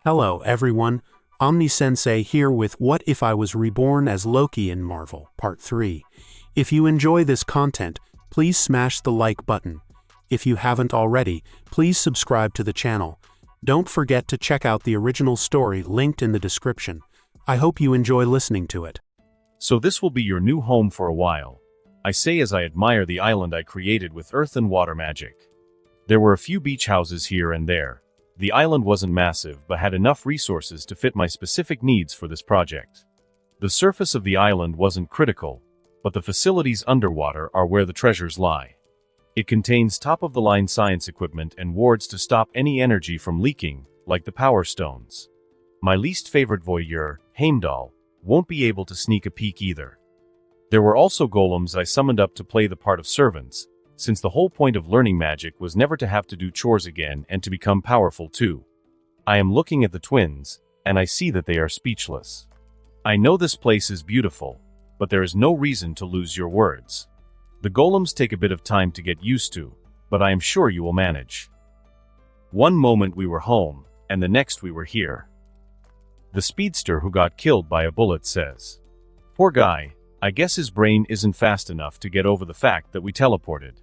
Hello everyone, Omni-sensei here with What If I Was Reborn as Loki in Marvel, Part 3. If you enjoy this content, please smash the like button. If you haven't already, please subscribe to the channel. Don't forget to check out the original story linked in the description. I hope you enjoy listening to it. So this will be your new home for a while. I say as I admire the island I created with earth and water magic. There were a few beach houses here and there. The island wasn't massive but had enough resources to fit my specific needs for this project. The surface of the island wasn't critical, but the facilities underwater are where the treasures lie. It contains top-of-the-line science equipment and wards to stop any energy from leaking, like the power stones. My least favorite voyeur, Heimdall, won't be able to sneak a peek either. There were also golems I summoned up to play the part of servants, since the whole point of learning magic was never to have to do chores again and to become powerful too. I am looking at the twins, and I see that they are speechless. I know this place is beautiful, but there is no reason to lose your words. The golems take a bit of time to get used to, but I am sure you will manage. One moment we were home, and the next we were here. The speedster who got killed by a bullet says, "Poor guy, I guess his brain isn't fast enough to get over the fact that we teleported."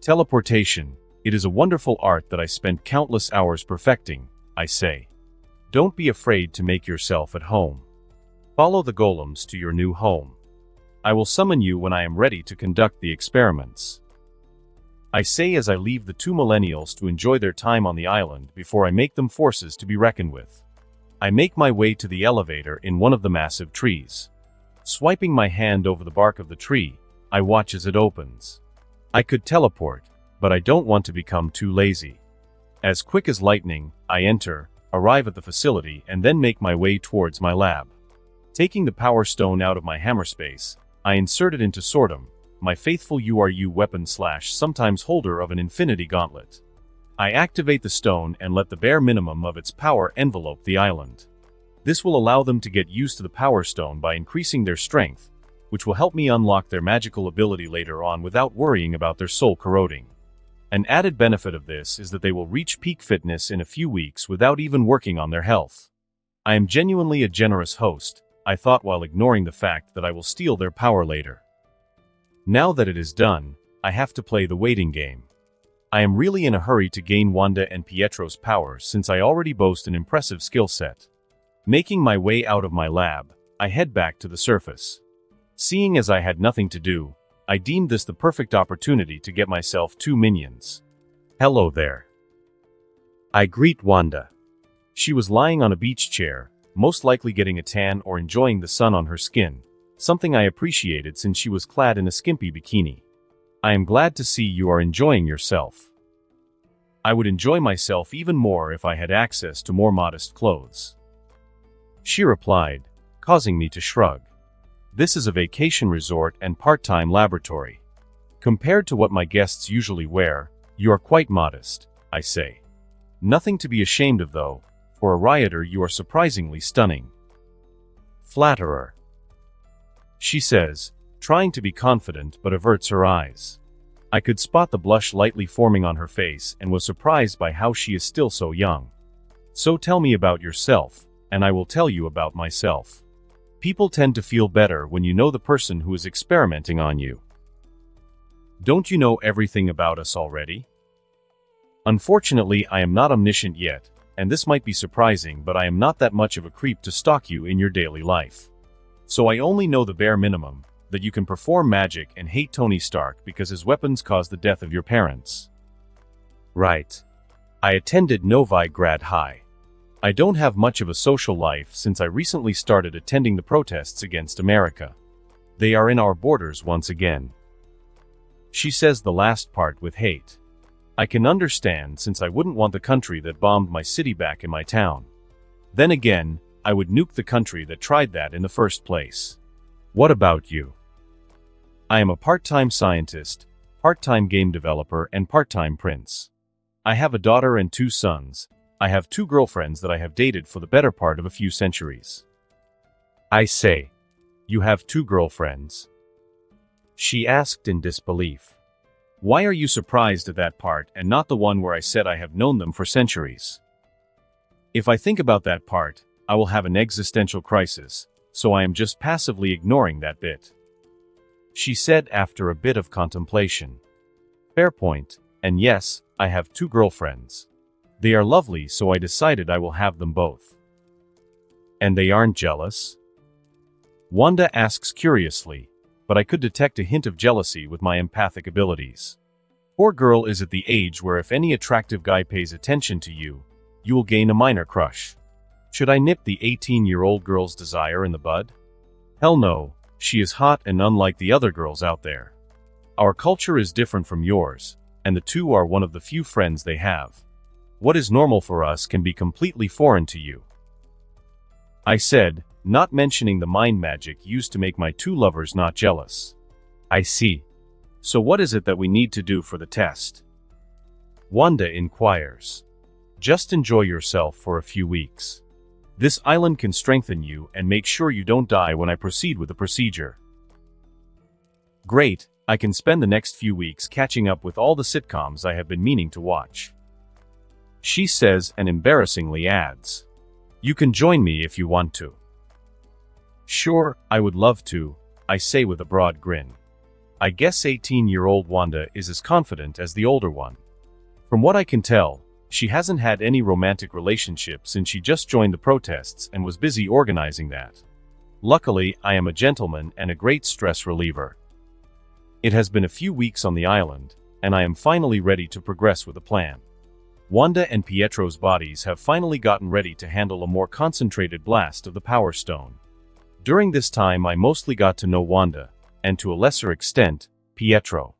Teleportation, it is a wonderful art that I spent countless hours perfecting, I say. Don't be afraid to make yourself at home. Follow the golems to your new home. I will summon you when I am ready to conduct the experiments. I say as I leave the two millennials to enjoy their time on the island before I make them forces to be reckoned with. I make my way to the elevator in one of the massive trees. Swiping my hand over the bark of the tree, I watch as it opens. I could teleport, but I don't want to become too lazy. As quick as lightning, I enter, arrive at the facility, and then make my way towards my lab. Taking the power stone out of my hammer space, I insert it into Sortum, my faithful URU weapon / sometimes holder of an infinity gauntlet. I activate the stone and let the bare minimum of its power envelope the island. This will allow them to get used to the power stone by increasing their strength, which will help me unlock their magical ability later on without worrying about their soul corroding. An added benefit of this is that they will reach peak fitness in a few weeks without even working on their health. I am genuinely a generous host, I thought while ignoring the fact that I will steal their power later. Now that it is done, I have to play the waiting game. I am really in a hurry to gain Wanda and Pietro's powers since I already boast an impressive skill set. Making my way out of my lab, I head back to the surface. Seeing as I had nothing to do, I deemed this the perfect opportunity to get myself 2 minions. Hello there. I greet Wanda. She was lying on a beach chair, most likely getting a tan or enjoying the sun on her skin, something I appreciated since she was clad in a skimpy bikini. I am glad to see you are enjoying yourself. I would enjoy myself even more if I had access to more modest clothes. She replied, causing me to shrug. This is a vacation resort and part-time laboratory. Compared to what my guests usually wear, you are quite modest, I say. Nothing to be ashamed of though, for a rioter you are surprisingly stunning. Flatterer. She says, trying to be confident but averts her eyes. I could spot the blush lightly forming on her face and was surprised by how she is still so young. So tell me about yourself, and I will tell you about myself. People tend to feel better when you know the person who is experimenting on you. Don't you know everything about us already? Unfortunately, I am not omniscient yet, and this might be surprising, but I am not that much of a creep to stalk you in your daily life. So I only know the bare minimum, that you can perform magic and hate Tony Stark because his weapons caused the death of your parents. Right. I attended Novi Grad High. I don't have much of a social life since I recently started attending the protests against America. They are in our borders once again. She says the last part with hate. I can understand since I wouldn't want the country that bombed my city back in my town. Then again, I would nuke the country that tried that in the first place. What about you? I am a part-time scientist, part-time game developer, and part-time prince. I have a daughter and 2 sons. I have 2 girlfriends that I have dated for the better part of a few centuries. I say, you have 2 girlfriends? She asked in disbelief. Why are you surprised at that part and not the one where I said I have known them for centuries? If I think about that part, I will have an existential crisis, so I am just passively ignoring that bit. She said after a bit of contemplation. Fair point, and yes, I have 2 girlfriends. They are lovely, so I decided I will have them both. And they aren't jealous? Wanda asks curiously, but I could detect a hint of jealousy with my empathic abilities. Poor girl is at the age where if any attractive guy pays attention to you, you will gain a minor crush. Should I nip the 18-year-old girl's desire in the bud? Hell no, she is hot and unlike the other girls out there. Our culture is different from yours, and the 2 are one of the few friends they have. What is normal for us can be completely foreign to you. I said, not mentioning the mind magic used to make my 2 lovers not jealous. I see. So what is it that we need to do for the test? Wanda inquires. Just enjoy yourself for a few weeks. This island can strengthen you and make sure you don't die when I proceed with the procedure. Great, I can spend the next few weeks catching up with all the sitcoms I have been meaning to watch. She says and embarrassingly adds. You can join me if you want to. Sure, I would love to, I say with a broad grin. I guess 18-year-old Wanda is as confident as the older one. From what I can tell, she hasn't had any romantic relationship since she just joined the protests and was busy organizing that. Luckily, I am a gentleman and a great stress reliever. It has been a few weeks on the island, and I am finally ready to progress with a plan. Wanda and Pietro's bodies have finally gotten ready to handle a more concentrated blast of the Power Stone. During this time I mostly got to know Wanda, and to a lesser extent, Pietro.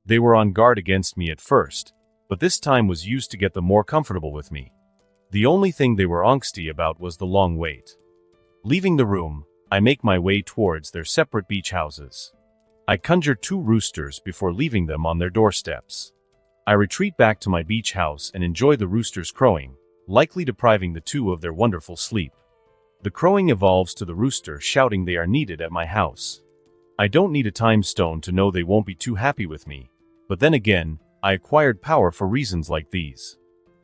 They were on guard against me at first, but this time was used to get them more comfortable with me. The only thing they were angsty about was the long wait. Leaving the room, I make my way towards their separate beach houses. I conjure 2 roosters before leaving them on their doorsteps. I retreat back to my beach house and enjoy the roosters crowing, likely depriving the 2 of their wonderful sleep. The crowing evolves to the rooster shouting they are needed at my house. I don't need a time stone to know they won't be too happy with me, but then again, I acquired power for reasons like these.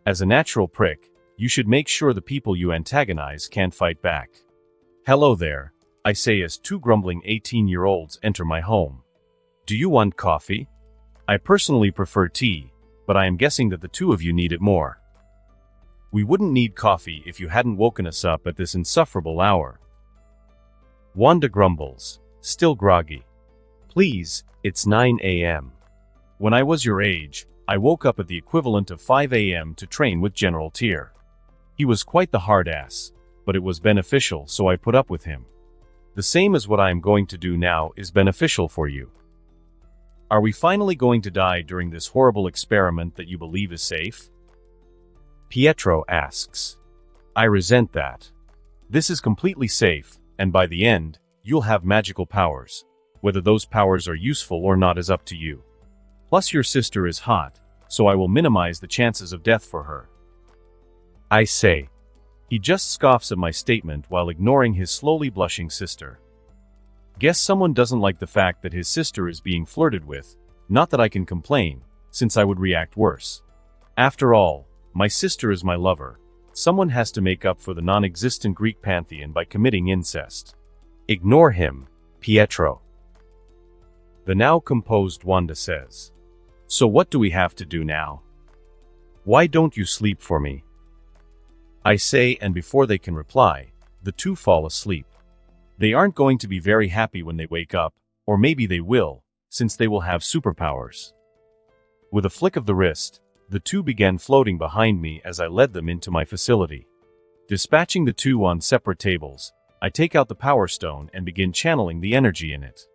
As a natural prick, you should make sure the people you antagonize can't fight back. Hello there, I say as 2 grumbling 18-year-olds enter my home. Do you want coffee? I personally prefer tea, but I am guessing that the 2 of you need it more. We wouldn't need coffee if you hadn't woken us up at this insufferable hour. Wanda grumbles, still groggy. Please, it's 9 a.m. When I was your age, I woke up at the equivalent of 5 a.m. to train with General Tyr. He was quite the hard ass, but it was beneficial, so I put up with him. The same as what I am going to do now is beneficial for you. Are we finally going to die during this horrible experiment that you believe is safe? Pietro asks. I resent that. This is completely safe, and by the end, you'll have magical powers. Whether those powers are useful or not is up to you. Plus your sister is hot, so I will minimize the chances of death for her. I say. He just scoffs at my statement while ignoring his slowly blushing sister. Guess someone doesn't like the fact that his sister is being flirted with, not that I can complain, since I would react worse. After all, my sister is my lover. Someone has to make up for the non-existent Greek pantheon by committing incest. Ignore him, Pietro. The now composed Wanda says. So what do we have to do now? Why don't you sleep for me? I say, and before they can reply, the 2 fall asleep. They aren't going to be very happy when they wake up, or maybe they will, since they will have superpowers. With a flick of the wrist, the 2 began floating behind me as I led them into my facility. Dispatching the 2 on separate tables, I take out the Power Stone and begin channeling the energy in it.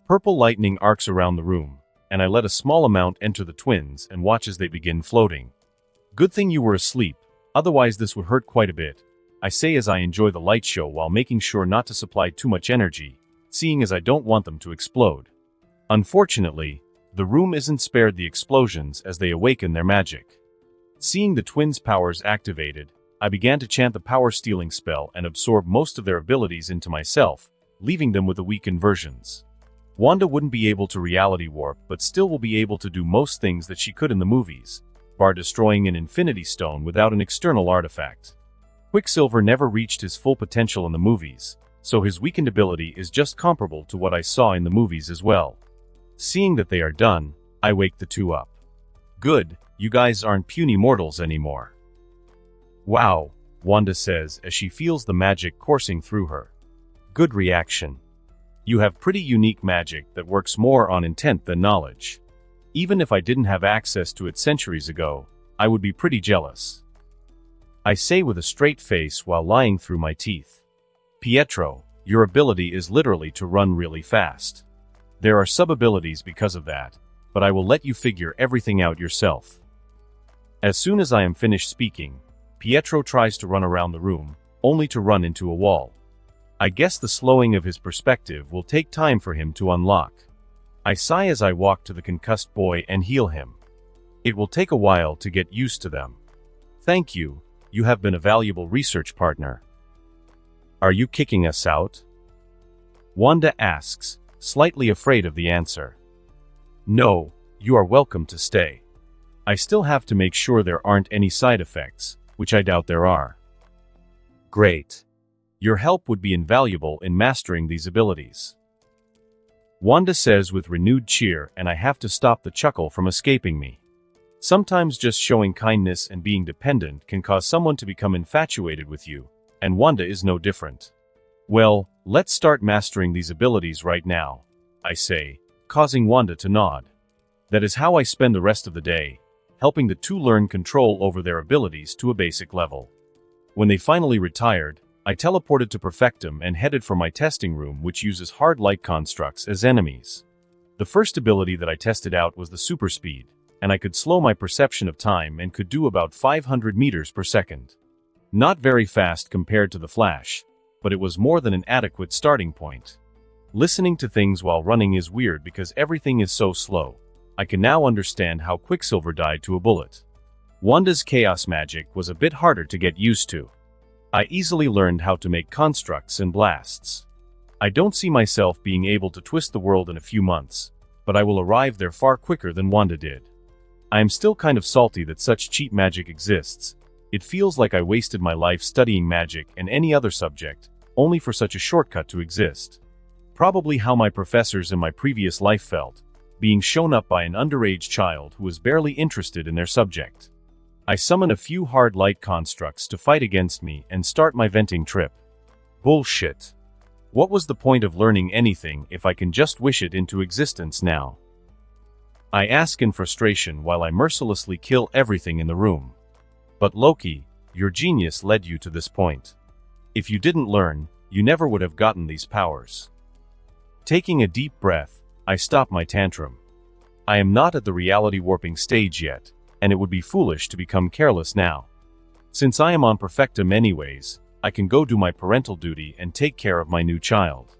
Purple lightning arcs around the room, and I let a small amount enter the twins and watch as they begin floating. Good thing you were asleep, otherwise this would hurt quite a bit, I say as I enjoy the light show while making sure not to supply too much energy, seeing as I don't want them to explode. Unfortunately, the room isn't spared the explosions as they awaken their magic. Seeing the twins' powers activated, I began to chant the power stealing spell and absorb most of their abilities into myself, leaving them with the weakened versions. Wanda wouldn't be able to reality warp but still will be able to do most things that she could in the movies, bar destroying an infinity stone without an external artifact. Quicksilver never reached his full potential in the movies, so his weakened ability is just comparable to what I saw in the movies as well. Seeing that they are done, I wake the two up. Good, you guys aren't puny mortals anymore. Wow, Wanda says as she feels the magic coursing through her. Good reaction. You have pretty unique magic that works more on intent than knowledge. Even if I didn't have access to it centuries ago, I would be pretty jealous. I say with a straight face while lying through my teeth. Pietro, your ability is literally to run really fast. There are sub-abilities because of that, but I will let you figure everything out yourself. As soon as I am finished speaking, Pietro tries to run around the room, only to run into a wall. I guess the slowing of his perspective will take time for him to unlock. I sigh as I walk to the concussed boy and heal him. It will take a while to get used to them. Thank you, you have been a valuable research partner. Are you kicking us out? Wanda asks, slightly afraid of the answer. No, you are welcome to stay. I still have to make sure there aren't any side effects, which I doubt there are. Great. Your help would be invaluable in mastering these abilities. Wanda says with renewed cheer, and I have to stop the chuckle from escaping me. Sometimes just showing kindness and being dependent can cause someone to become infatuated with you, and Wanda is no different. Well, let's start mastering these abilities right now, I say, causing Wanda to nod. That is how I spend the rest of the day, helping the two learn control over their abilities to a basic level. When they finally retired, I teleported to Perfectum and headed for my testing room, which uses hard light constructs as enemies. The first ability that I tested out was the super speed, and I could slow my perception of time and could do about 500 meters per second. Not very fast compared to the Flash, but it was more than an adequate starting point. Listening to things while running is weird because everything is so slow. I can now understand how Quicksilver died to a bullet. Wanda's chaos magic was a bit harder to get used to. I easily learned how to make constructs and blasts. I don't see myself being able to twist the world in a few months, but I will arrive there far quicker than Wanda did. I am still kind of salty that such cheap magic exists. It feels like I wasted my life studying magic and any other subject, only for such a shortcut to exist. Probably how my professors in my previous life felt, being shown up by an underage child who was barely interested in their subject. I summon a few hard light constructs to fight against me and start my venting trip. Bullshit. What was the point of learning anything if I can just wish it into existence now? I ask in frustration while I mercilessly kill everything in the room. But Loki, your genius led you to this point. If you didn't learn, you never would have gotten these powers. Taking a deep breath, I stop my tantrum. I am not at the reality warping stage yet, and it would be foolish to become careless now. Since I am on Perfectum anyways, I can go do my parental duty and take care of my new child.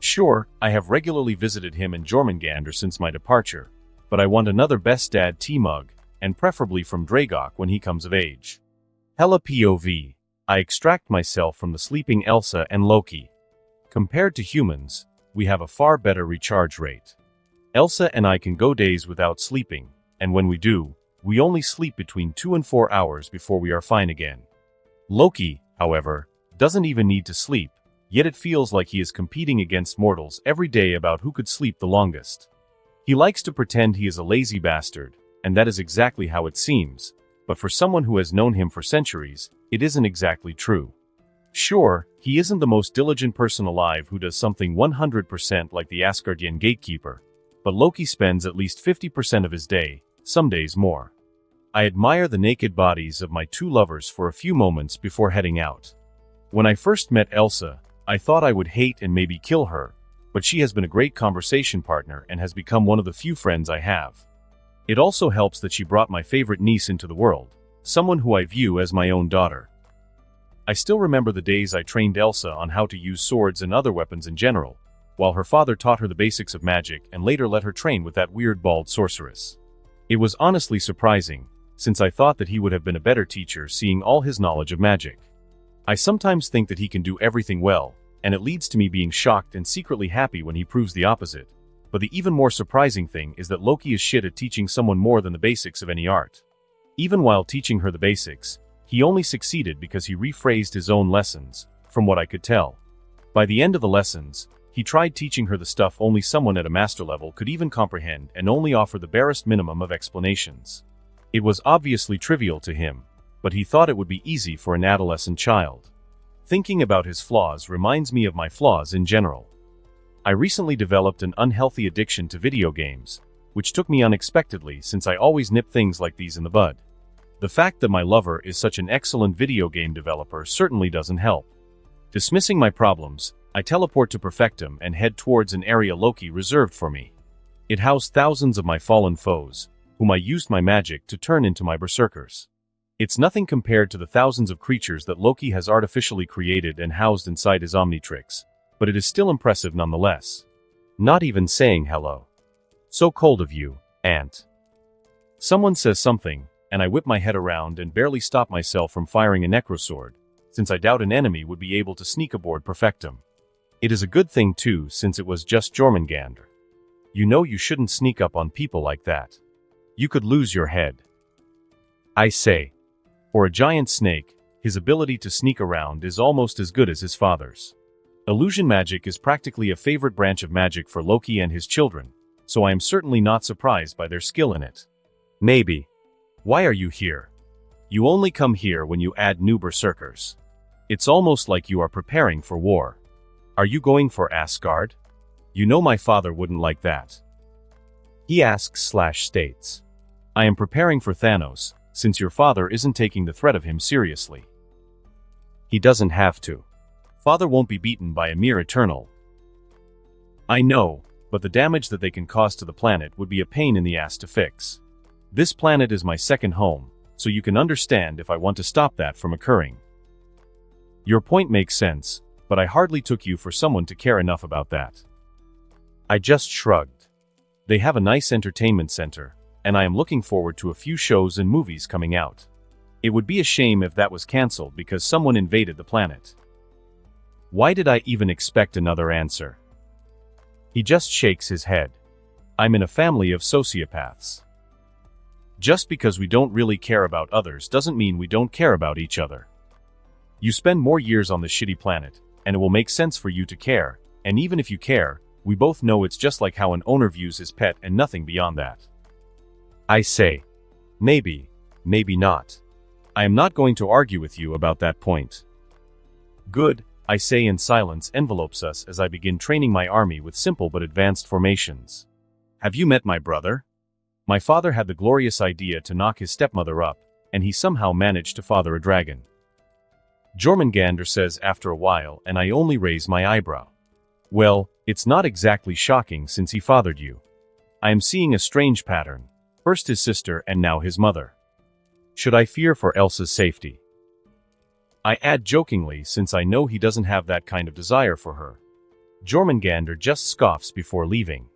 Sure, I have regularly visited him in Jormungandr since my departure, but I want another best dad tea mug, and preferably from Dragok when he comes of age. Hella POV, I extract myself from the sleeping Elsa and Loki. Compared to humans, we have a far better recharge rate. Elsa and I can go days without sleeping, and when we do, we only sleep between 2 and 4 hours before we are fine again. Loki, however, doesn't even need to sleep, yet it feels like he is competing against mortals every day about who could sleep the longest. He likes to pretend he is a lazy bastard, and that is exactly how it seems, but for someone who has known him for centuries, it isn't exactly true. Sure, he isn't the most diligent person alive who does something 100% like the Asgardian gatekeeper, but Loki spends at least 50% of his day, some days more. I admire the naked bodies of my two lovers for a few moments before heading out. When I first met Elsa, I thought I would hate and maybe kill her, but she has been a great conversation partner and has become one of the few friends I have. It also helps that she brought my favorite niece into the world, someone who I view as my own daughter. I still remember the days I trained Elsa on how to use swords and other weapons in general, while her father taught her the basics of magic and later let her train with that weird bald sorceress. It was honestly surprising, since I thought that he would have been a better teacher seeing all his knowledge of magic. I sometimes think that he can do everything well, and it leads to me being shocked and secretly happy when he proves the opposite. But the even more surprising thing is that Loki is shit at teaching someone more than the basics of any art. Even while teaching her the basics, He only succeeded because he rephrased his own lessons, from what I could tell. By the end of the lessons, he tried teaching her the stuff only someone at a master level could even comprehend and only offer the barest minimum of explanations. It was obviously trivial to him, but he thought it would be easy for an adolescent child. Thinking about his flaws reminds me of my flaws in general. I recently developed an unhealthy addiction to video games, which took me unexpectedly since I always nip things like these in the bud. The fact that my lover is such an excellent video game developer certainly doesn't help. Dismissing my problems, I teleport to Perfectum and head towards an area Loki reserved for me. It housed thousands of my fallen foes, whom I used my magic to turn into my berserkers. It's nothing compared to the thousands of creatures that Loki has artificially created and housed inside his Omnitrix, but it is still impressive nonetheless. Not even saying hello. So cold of you, Ant. Someone says something, and I whip my head around and barely stop myself from firing a necrosword, since I doubt an enemy would be able to sneak aboard Perfectum. It is a good thing too, since it was just Jormungandr. You know you shouldn't sneak up on people like that. You could lose your head. I say. For a giant snake, his ability to sneak around is almost as good as his father's. Illusion magic is practically a favorite branch of magic for Loki and his children, so I am certainly not surprised by their skill in it. Maybe. Why are you here? You only come here when you add new berserkers. It's almost like you are preparing for war. Are you going for Asgard? You know my father wouldn't like that. He asks/states. I am preparing for Thanos, since your father isn't taking the threat of him seriously. He doesn't have to. Father won't be beaten by a mere Eternal. I know, but the damage that they can cause to the planet would be a pain in the ass to fix. This planet is my second home, so you can understand if I want to stop that from occurring. Your point makes sense, but I hardly took you for someone to care enough about that. I just shrugged. They have a nice entertainment center, and I am looking forward to a few shows and movies coming out. It would be a shame if that was cancelled because someone invaded the planet. Why did I even expect another answer? He just shakes his head. I'm in a family of sociopaths. Just because we don't really care about others doesn't mean we don't care about each other. You spend more years on this shitty planet, and it will make sense for you to care, and even if you care, we both know it's just like how an owner views his pet and nothing beyond that. I say, maybe, maybe not. I am not going to argue with you about that point. Good, I say, and silence envelopes us as I begin training my army with simple but advanced formations. Have you met my brother? My father had the glorious idea to knock his stepmother up, and he somehow managed to father a dragon. Jormungandr says after a while, and I only raise my eyebrow. Well, it's not exactly shocking since he fathered you. I am seeing a strange pattern. First his sister and now his mother. Should I fear for Elsa's safety? I add jokingly since I know he doesn't have that kind of desire for her. Jormungandr just scoffs before leaving.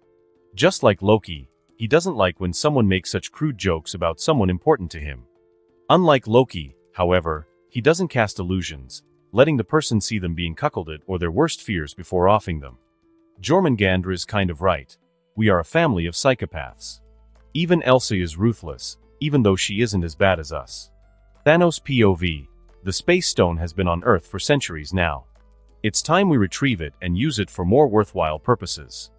Just like Loki, he doesn't like when someone makes such crude jokes about someone important to him. Unlike Loki, however, he doesn't cast illusions, letting the person see them being cuckolded or their worst fears before offing them. Jormungandr is kind of right. We are a family of psychopaths. Even Elsa is ruthless, even though she isn't as bad as us. Thanos POV. The Space Stone has been on Earth for centuries now. It's time we retrieve it and use it for more worthwhile purposes.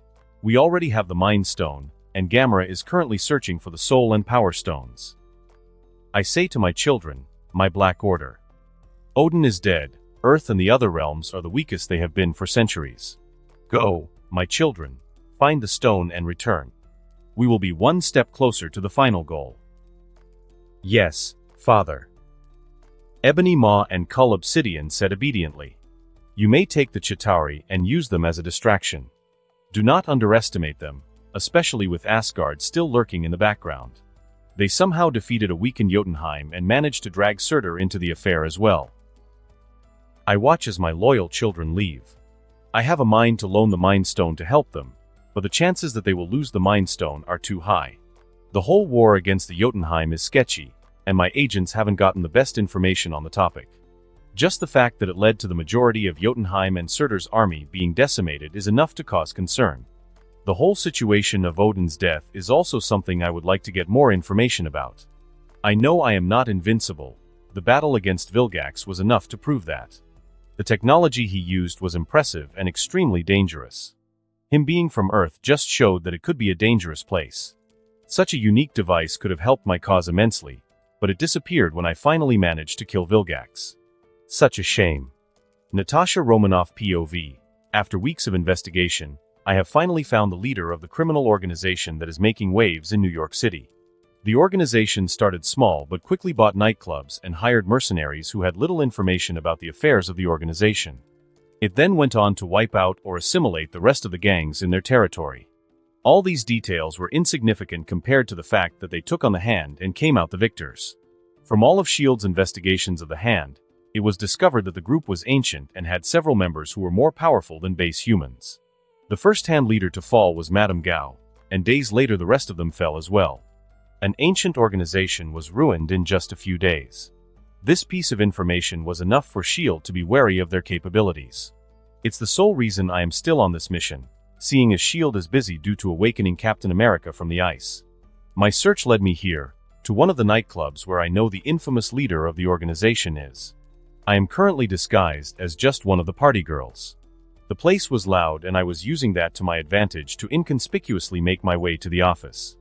We already have the Mind Stone, and Gamera is currently searching for the Soul and Power Stones. I say to my children, my Black Order. Odin is dead, Earth and the other realms are the weakest they have been for centuries. Go, my children, find the stone and return. We will be one step closer to the final goal. Yes, Father. Ebony Maw and Cull Obsidian said obediently. You may take the Chitauri and use them as a distraction. Do not underestimate them, especially with Asgard still lurking in the background. They somehow defeated a weakened Jotunheim and managed to drag Surtur into the affair as well. I watch as my loyal children leave. I have a mind to loan the Mind Stone to help them, but the chances that they will lose the Mind Stone are too high. The whole war against the Jotunheim is sketchy, and my agents haven't gotten the best information on the topic. Just the fact that it led to the majority of Jotunheim and Surtur's army being decimated is enough to cause concern. The whole situation of Odin's death is also something I would like to get more information about. I know I am not invincible, the battle against Vilgax was enough to prove that. The technology he used was impressive and extremely dangerous. Him being from Earth just showed that it could be a dangerous place. Such a unique device could have helped my cause immensely, but it disappeared when I finally managed to kill Vilgax. Such a shame. Natasha Romanoff POV. After weeks of investigation, I have finally found the leader of the criminal organization that is making waves in New York City. The organization started small but quickly bought nightclubs and hired mercenaries who had little information about the affairs of the organization. It then went on to wipe out or assimilate the rest of the gangs in their territory. All these details were insignificant compared to the fact that they took on the Hand and came out the victors. From all of S.H.I.E.L.D.'s investigations of the Hand, it was discovered that the group was ancient and had several members who were more powerful than base humans. The first Hand leader to fall was Madame Gao, and days later the rest of them fell as well. An ancient organization was ruined in just a few days. This piece of information was enough for S.H.I.E.L.D. to be wary of their capabilities. It's the sole reason I am still on this mission, seeing as S.H.I.E.L.D. is busy due to awakening Captain America from the ice. My search led me here, to one of the nightclubs where I know the infamous leader of the organization is. I am currently disguised as just one of the party girls. The place was loud and I was using that to my advantage to inconspicuously make my way to the office.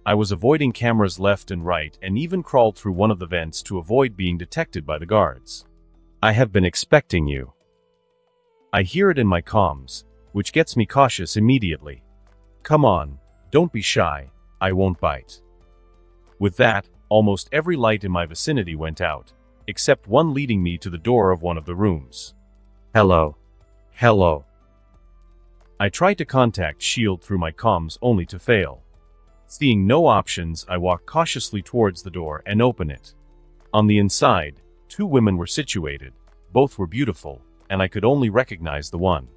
I was avoiding cameras left and right and even crawled through one of the vents to avoid being detected by the guards. I have been expecting you. I hear it in my comms, which gets me cautious immediately. Come on, don't be shy, I won't bite. With that, almost every light in my vicinity went out, except one leading me to the door of one of the rooms. Hello. Hello. I tried to contact S.H.I.E.L.D. through my comms only to fail. Seeing no options, I walked cautiously towards the door and opened it. On the inside, 2 women were situated, both were beautiful, and I could only recognize the one.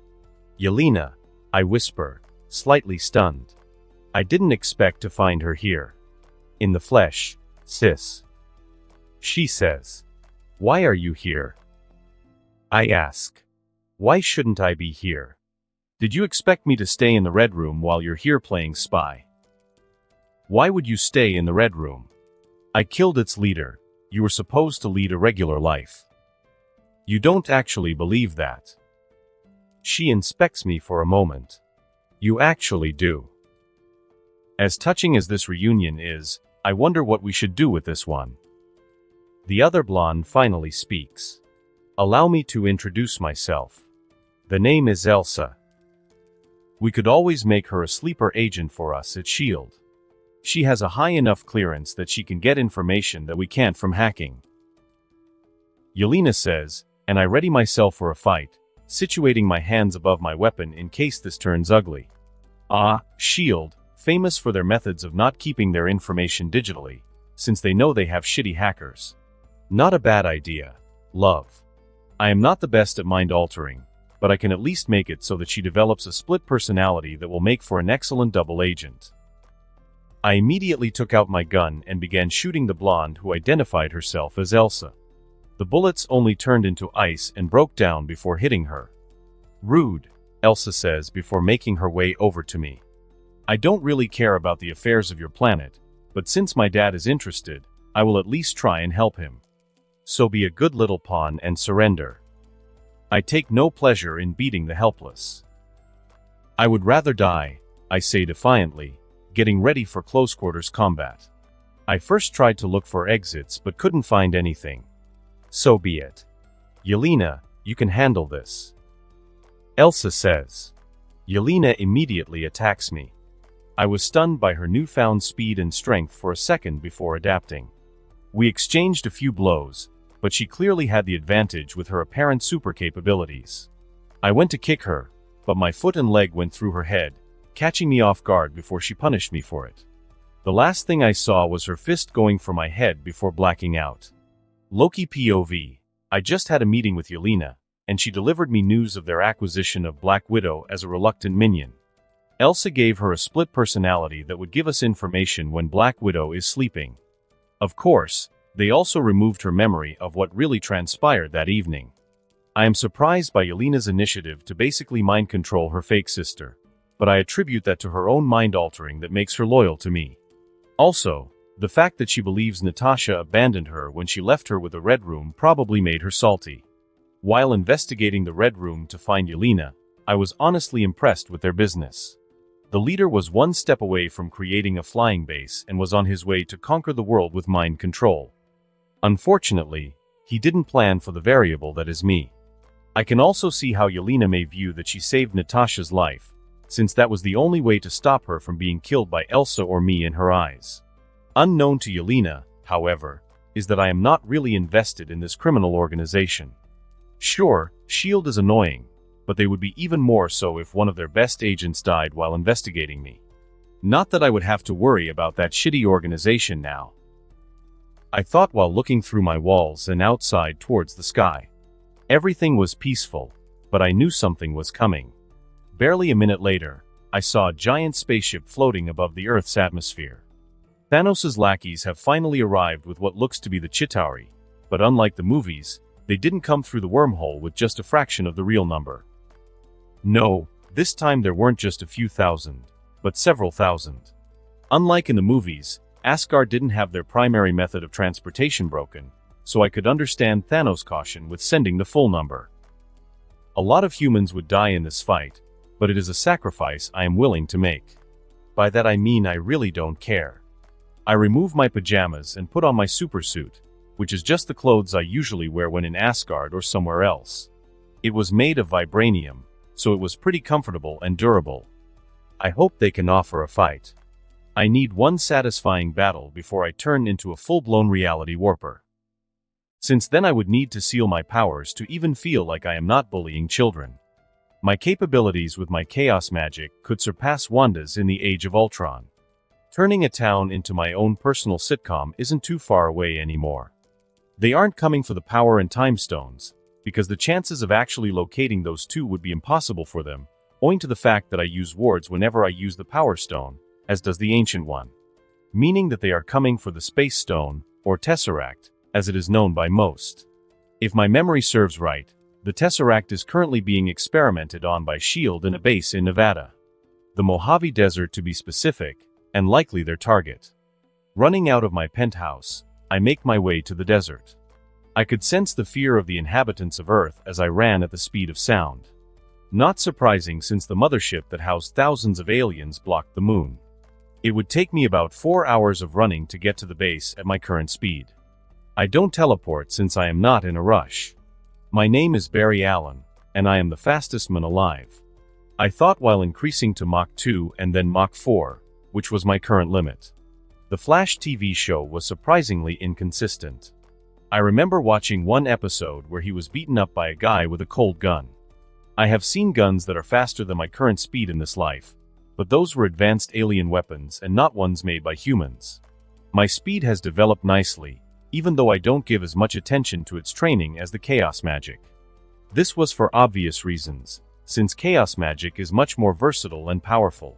Yelena, I whisper, slightly stunned. I didn't expect to find her here. In the flesh, sis. She says. Why are you here? I ask. Why shouldn't I be here? Did you expect me to stay in the Red Room while you're here playing spy? Why would you stay in the Red Room? I killed its leader. You were supposed to lead a regular life. You don't actually believe that. She inspects me for a moment. You actually do. As touching as this reunion is, I wonder what we should do with this one. The other blonde finally speaks. Allow me to introduce myself. The name is Elsa. We could always make her a sleeper agent for us at S.H.I.E.L.D. She has a high enough clearance that she can get information that we can't from hacking. Yelena says, and I ready myself for a fight, situating my hands above my weapon in case this turns ugly. S.H.I.E.L.D., famous for their methods of not keeping their information digitally, since they know they have shitty hackers. Not a bad idea. Love. I am not the best at mind altering, but I can at least make it so that she develops a split personality that will make for an excellent double agent. I immediately took out my gun and began shooting the blonde who identified herself as Elsa. The bullets only turned into ice and broke down before hitting her. Rude, Elsa says before making her way over to me. I don't really care about the affairs of your planet, but since my dad is interested, I will at least try and help him. So be a good little pawn and surrender. I take no pleasure in beating the helpless. I would rather die, I say defiantly, getting ready for close quarters combat. I first tried to look for exits but couldn't find anything. So be it. Yelena, you can handle this. Elsa says. Yelena immediately attacks me. I was stunned by her newfound speed and strength for a second before adapting. We exchanged a few blows, but she clearly had the advantage with her apparent super capabilities. I went to kick her, but my foot and leg went through her head, catching me off guard before she punished me for it. The last thing I saw was her fist going for my head before blacking out. Loki POV. I just had a meeting with Yelena, and she delivered me news of their acquisition of Black Widow as a reluctant minion. Elsa gave her a split personality that would give us information when Black Widow is sleeping. Of course, they also removed her memory of what really transpired that evening. I am surprised by Yelena's initiative to basically mind control her fake sister, but I attribute that to her own mind altering that makes her loyal to me. Also, The fact that she believes Natasha abandoned her when she left her with the Red Room probably made her salty. While investigating the Red Room to find Yelena, I was honestly impressed with their business. The leader was one step away from creating a flying base and was on his way to conquer the world with mind control. Unfortunately, he didn't plan for the variable that is me. I can also see how Yelena may view that she saved Natasha's life, since that was the only way to stop her from being killed by Elsa or me in her eyes. Unknown to Yelena, however, is that I am not really invested in this criminal organization. Sure, S.H.I.E.L.D. is annoying, but they would be even more so if one of their best agents died while investigating me. Not that I would have to worry about that shitty organization now. I thought while looking through my walls and outside towards the sky. Everything was peaceful, but I knew something was coming. Barely a minute later, I saw a giant spaceship floating above the Earth's atmosphere. Thanos' lackeys have finally arrived with what looks to be the Chitauri, but unlike the movies, they didn't come through the wormhole with just a fraction of the real number. No, this time there weren't just a few thousand, but several thousand. Unlike in the movies, Asgard didn't have their primary method of transportation broken, so I could understand Thanos' caution with sending the full number. A lot of humans would die in this fight, but it is a sacrifice I am willing to make. By that I mean I really don't care. I remove my pajamas and put on my supersuit, which is just the clothes I usually wear when in Asgard or somewhere else. It was made of vibranium, so it was pretty comfortable and durable. I hope they can offer a fight. I need one satisfying battle before I turn into a full-blown reality warper. Since then I would need to seal my powers to even feel like I am not bullying children. My capabilities with my chaos magic could surpass Wanda's in the Age of Ultron. Turning a town into my own personal sitcom isn't too far away anymore. They aren't coming for the power and time stones, because the chances of actually locating those two would be impossible for them, owing to the fact that I use wards whenever I use the power stone, as does the ancient one. Meaning that they are coming for the space stone, or Tesseract, as it is known by most. If my memory serves right, the Tesseract is currently being experimented on by S.H.I.E.L.D. in a base in Nevada. The Mojave Desert to be specific, and likely their target. Running out of my penthouse, I make my way to the desert. I could sense the fear of the inhabitants of Earth as I ran at the speed of sound. Not surprising since the mothership that housed thousands of aliens blocked the moon. It would take me about 4 hours of running to get to the base at my current speed. I don't teleport since I am not in a rush. My name is Barry Allen, and I am the fastest man alive. I thought while increasing to Mach 2 and then Mach 4, which was my current limit. The Flash TV show was surprisingly inconsistent. I remember watching one episode where he was beaten up by a guy with a cold gun. I have seen guns that are faster than my current speed in this life, but those were advanced alien weapons and not ones made by humans. My speed has developed nicely, even though I don't give as much attention to its training as the chaos magic. This was for obvious reasons, since chaos magic is much more versatile and powerful.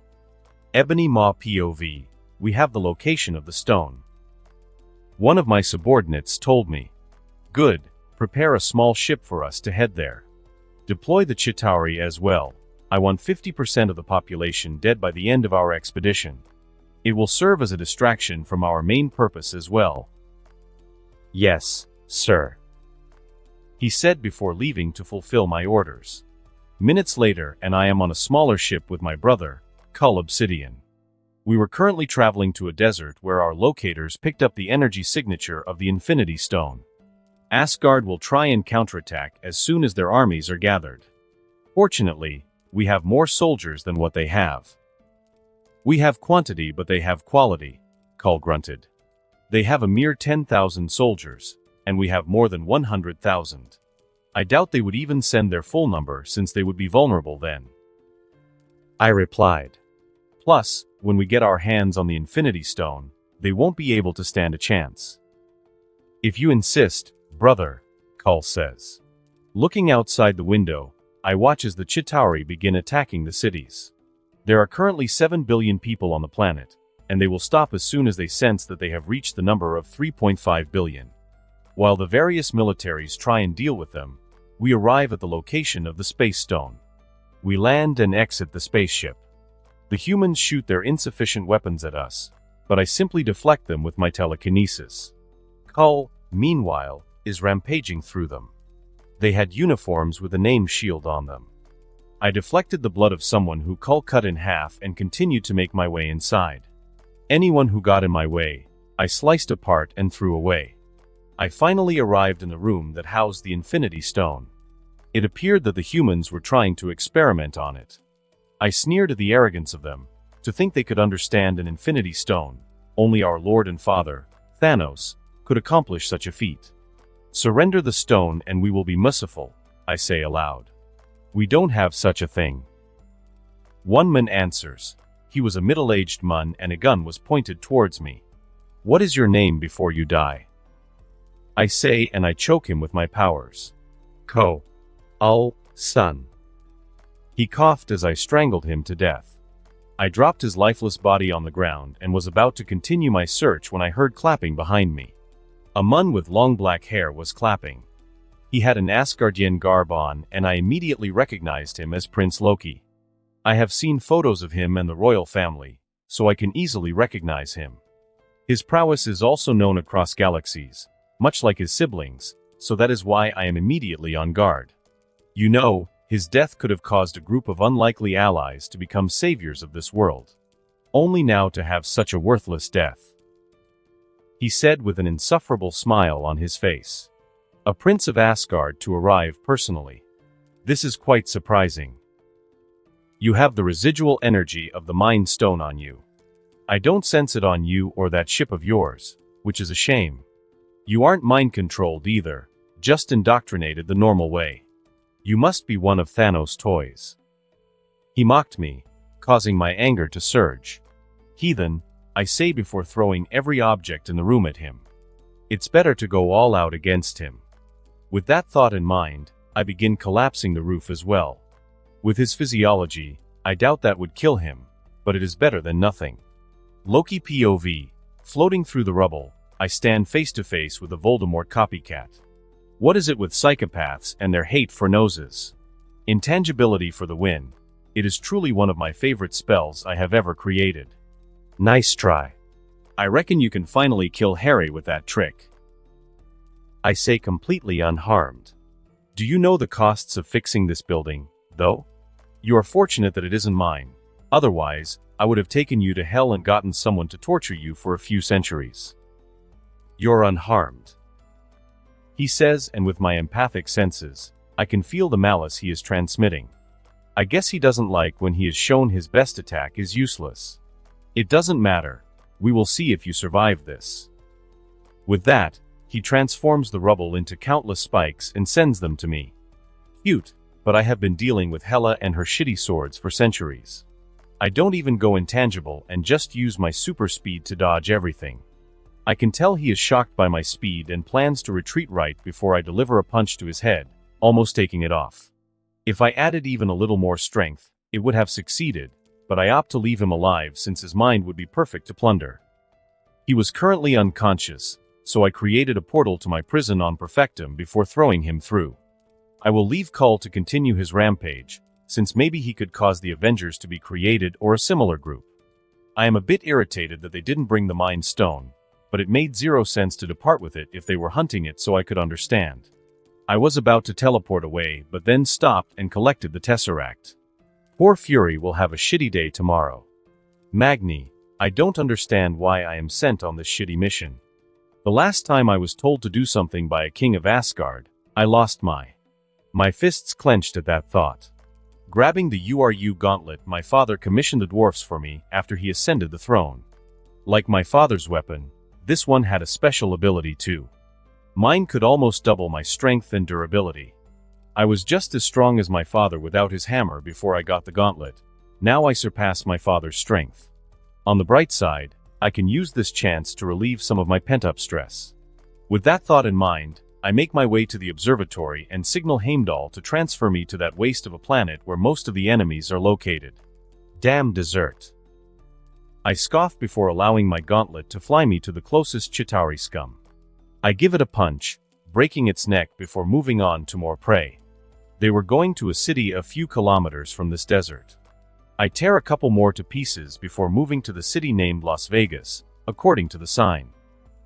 Ebony Maw POV, we have the location of the stone. One of my subordinates told me, "Good, prepare a small ship for us to head there. Deploy the Chitauri as well. I want 50% of the population dead by the end of our expedition. It will serve as a distraction from our main purpose as well." "Yes, sir," he said before leaving to fulfill my orders. Minutes later, and I am on a smaller ship with my brother, Cull Obsidian. We were currently traveling to a desert where our locators picked up the energy signature of the Infinity Stone. Asgard will try and counterattack as soon as their armies are gathered. Fortunately, we have more soldiers than what they have. "We have quantity but they have quality," Cull grunted. "They have a mere 10,000 soldiers, and we have more than 100,000. I doubt they would even send their full number since they would be vulnerable then." I replied. "Plus, when we get our hands on the Infinity Stone, they won't be able to stand a chance." "If you insist, brother," Cull says. Looking outside the window, I watch as the Chitauri begin attacking the cities. There are currently 7 billion people on the planet, and they will stop as soon as they sense that they have reached the number of 3.5 billion. While the various militaries try and deal with them, we arrive at the location of the Space Stone. We land and exit the spaceship. The humans shoot their insufficient weapons at us, but I simply deflect them with my telekinesis. Kull, meanwhile, is rampaging through them. They had uniforms with a name shield on them. I deflected the blood of someone who Kull cut in half and continued to make my way inside. Anyone who got in my way, I sliced apart and threw away. I finally arrived in the room that housed the Infinity Stone. It appeared that the humans were trying to experiment on it. I sneered at the arrogance of them, to think they could understand an Infinity Stone. Only our Lord and Father, Thanos, could accomplish such a feat. Surrender the stone and we will be merciful, I say aloud. We don't have such a thing. One man answers. He was a middle-aged man and a gun was pointed towards me. What is your name before you die? I say and I choke him with my powers. Son. He coughed as I strangled him to death. I dropped his lifeless body on the ground and was about to continue my search when I heard clapping behind me. A man with long black hair was clapping. He had an Asgardian garb on and I immediately recognized him as Prince Loki. I have seen photos of him and the royal family, so I can easily recognize him. His prowess is also known across galaxies, much like his siblings, so that is why I am immediately on guard. You know, his death could have caused a group of unlikely allies to become saviors of this world. Only now to have such a worthless death. He said with an insufferable smile on his face. A prince of Asgard to arrive personally. This is quite surprising. You have the residual energy of the Mind Stone on you. I don't sense it on you or that ship of yours, which is a shame. You aren't mind-controlled either, just indoctrinated the normal way. You must be one of Thanos' toys. He mocked me, causing my anger to surge. Heathen, I say before throwing every object in the room at him. It's better to go all out against him. With that thought in mind, I begin collapsing the roof as well. With his physiology, I doubt that would kill him, but it is better than nothing. Loki POV, floating through the rubble, I stand face to face with a Voldemort copycat. What is it with psychopaths and their hate for noses? Intangibility for the win. It is truly one of my favorite spells I have ever created. Nice try. I reckon you can finally kill Harry with that trick. I say completely unharmed. Do you know the costs of fixing this building, though? You are fortunate that it isn't mine. Otherwise, I would have taken you to hell and gotten someone to torture you for a few centuries. You're unharmed. He says, and with my empathic senses, I can feel the malice he is transmitting. I guess he doesn't like when he is shown his best attack is useless. It doesn't matter. We will see if you survive this. With that, he transforms the rubble into countless spikes and sends them to me. Cute, but I have been dealing with Hela and her shitty swords for centuries. I don't even go intangible and just use my super speed to dodge everything. I can tell he is shocked by my speed and plans to retreat right before I deliver a punch to his head, almost taking it off. If I added even a little more strength, it would have succeeded, but I opt to leave him alive since his mind would be perfect to plunder. He was currently unconscious, so I created a portal to my prison on Perfectum before throwing him through. I will leave Kull to continue his rampage, since maybe he could cause the Avengers to be created or a similar group. I am a bit irritated that they didn't bring the Mind Stone, but it made zero sense to depart with it if they were hunting it so I could understand. I was about to teleport away but then stopped and collected the Tesseract. Poor Fury will have a shitty day tomorrow. Magni, I don't understand why I am sent on this shitty mission. The last time I was told to do something by a king of Asgard, I lost my fists clenched at that thought. Grabbing the URU gauntlet my father commissioned the dwarfs for me after he ascended the throne. Like my father's weapon, this one had a special ability too. Mine could almost double my strength and durability. I was just as strong as my father without his hammer before I got the gauntlet. Now I surpass my father's strength. On the bright side, I can use this chance to relieve some of my pent-up stress. With that thought in mind, I make my way to the observatory and signal Heimdall to transfer me to that waste of a planet where most of the enemies are located. Damn dessert. I scoff before allowing my gauntlet to fly me to the closest Chitauri scum. I give it a punch, breaking its neck before moving on to more prey. They were going to a city a few kilometers from this desert. I tear a couple more to pieces before moving to the city named Las Vegas, according to the sign.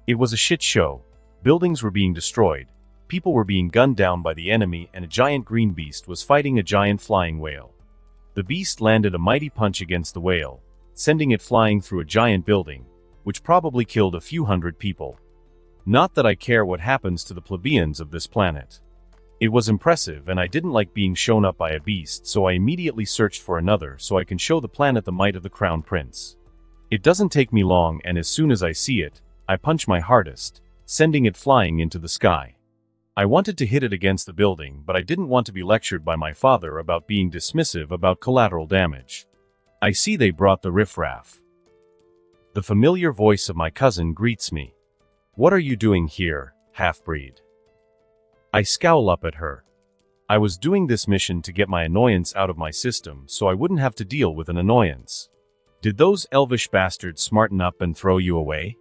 It was a shit show. Buildings were being destroyed, people were being gunned down by the enemy, and a giant green beast was fighting a giant flying whale. The beast landed a mighty punch against the whale, sending it flying through a giant building, which probably killed a few hundred people. Not that I care what happens to the plebeians of this planet. It was impressive, and I didn't like being shown up by a beast, so I immediately searched for another so I can show the planet the might of the Crown Prince. It doesn't take me long, and as soon as I see it, I punch my hardest, sending it flying into the sky. I wanted to hit it against the building, but I didn't want to be lectured by my father about being dismissive about collateral damage. I see they brought the riffraff. The familiar voice of my cousin greets me. "What are you doing here, half-breed?" I scowl up at her. I was doing this mission to get my annoyance out of my system so I wouldn't have to deal with an annoyance. Did those elvish bastards smarten up and throw you away?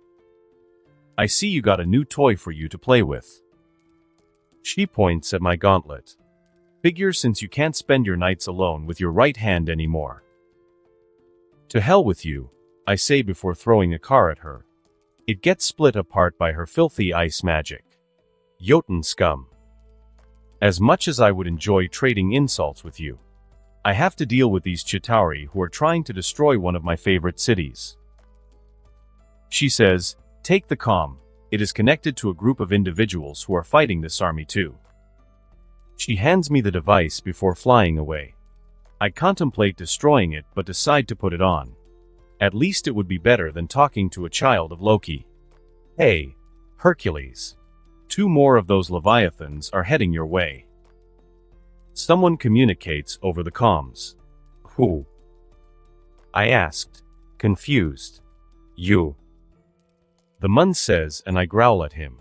I see you got a new toy for you to play with. She points at my gauntlet. Figure since you can't spend your nights alone with your right hand anymore. To hell with you, I say before throwing a car at her. It gets split apart by her filthy ice magic. Jotun scum. As much as I would enjoy trading insults with you, I have to deal with these Chitauri who are trying to destroy one of my favorite cities. She says, "Take the comm. It is connected to a group of individuals who are fighting this army too." She hands me the device before flying away. I contemplate destroying it but decide to put it on. At least it would be better than talking to a child of Loki. Hey, Hercules. 2 more of those Leviathans are heading your way. Someone communicates over the comms. Who? I asked, confused. You. The Mun says, and I growl at him.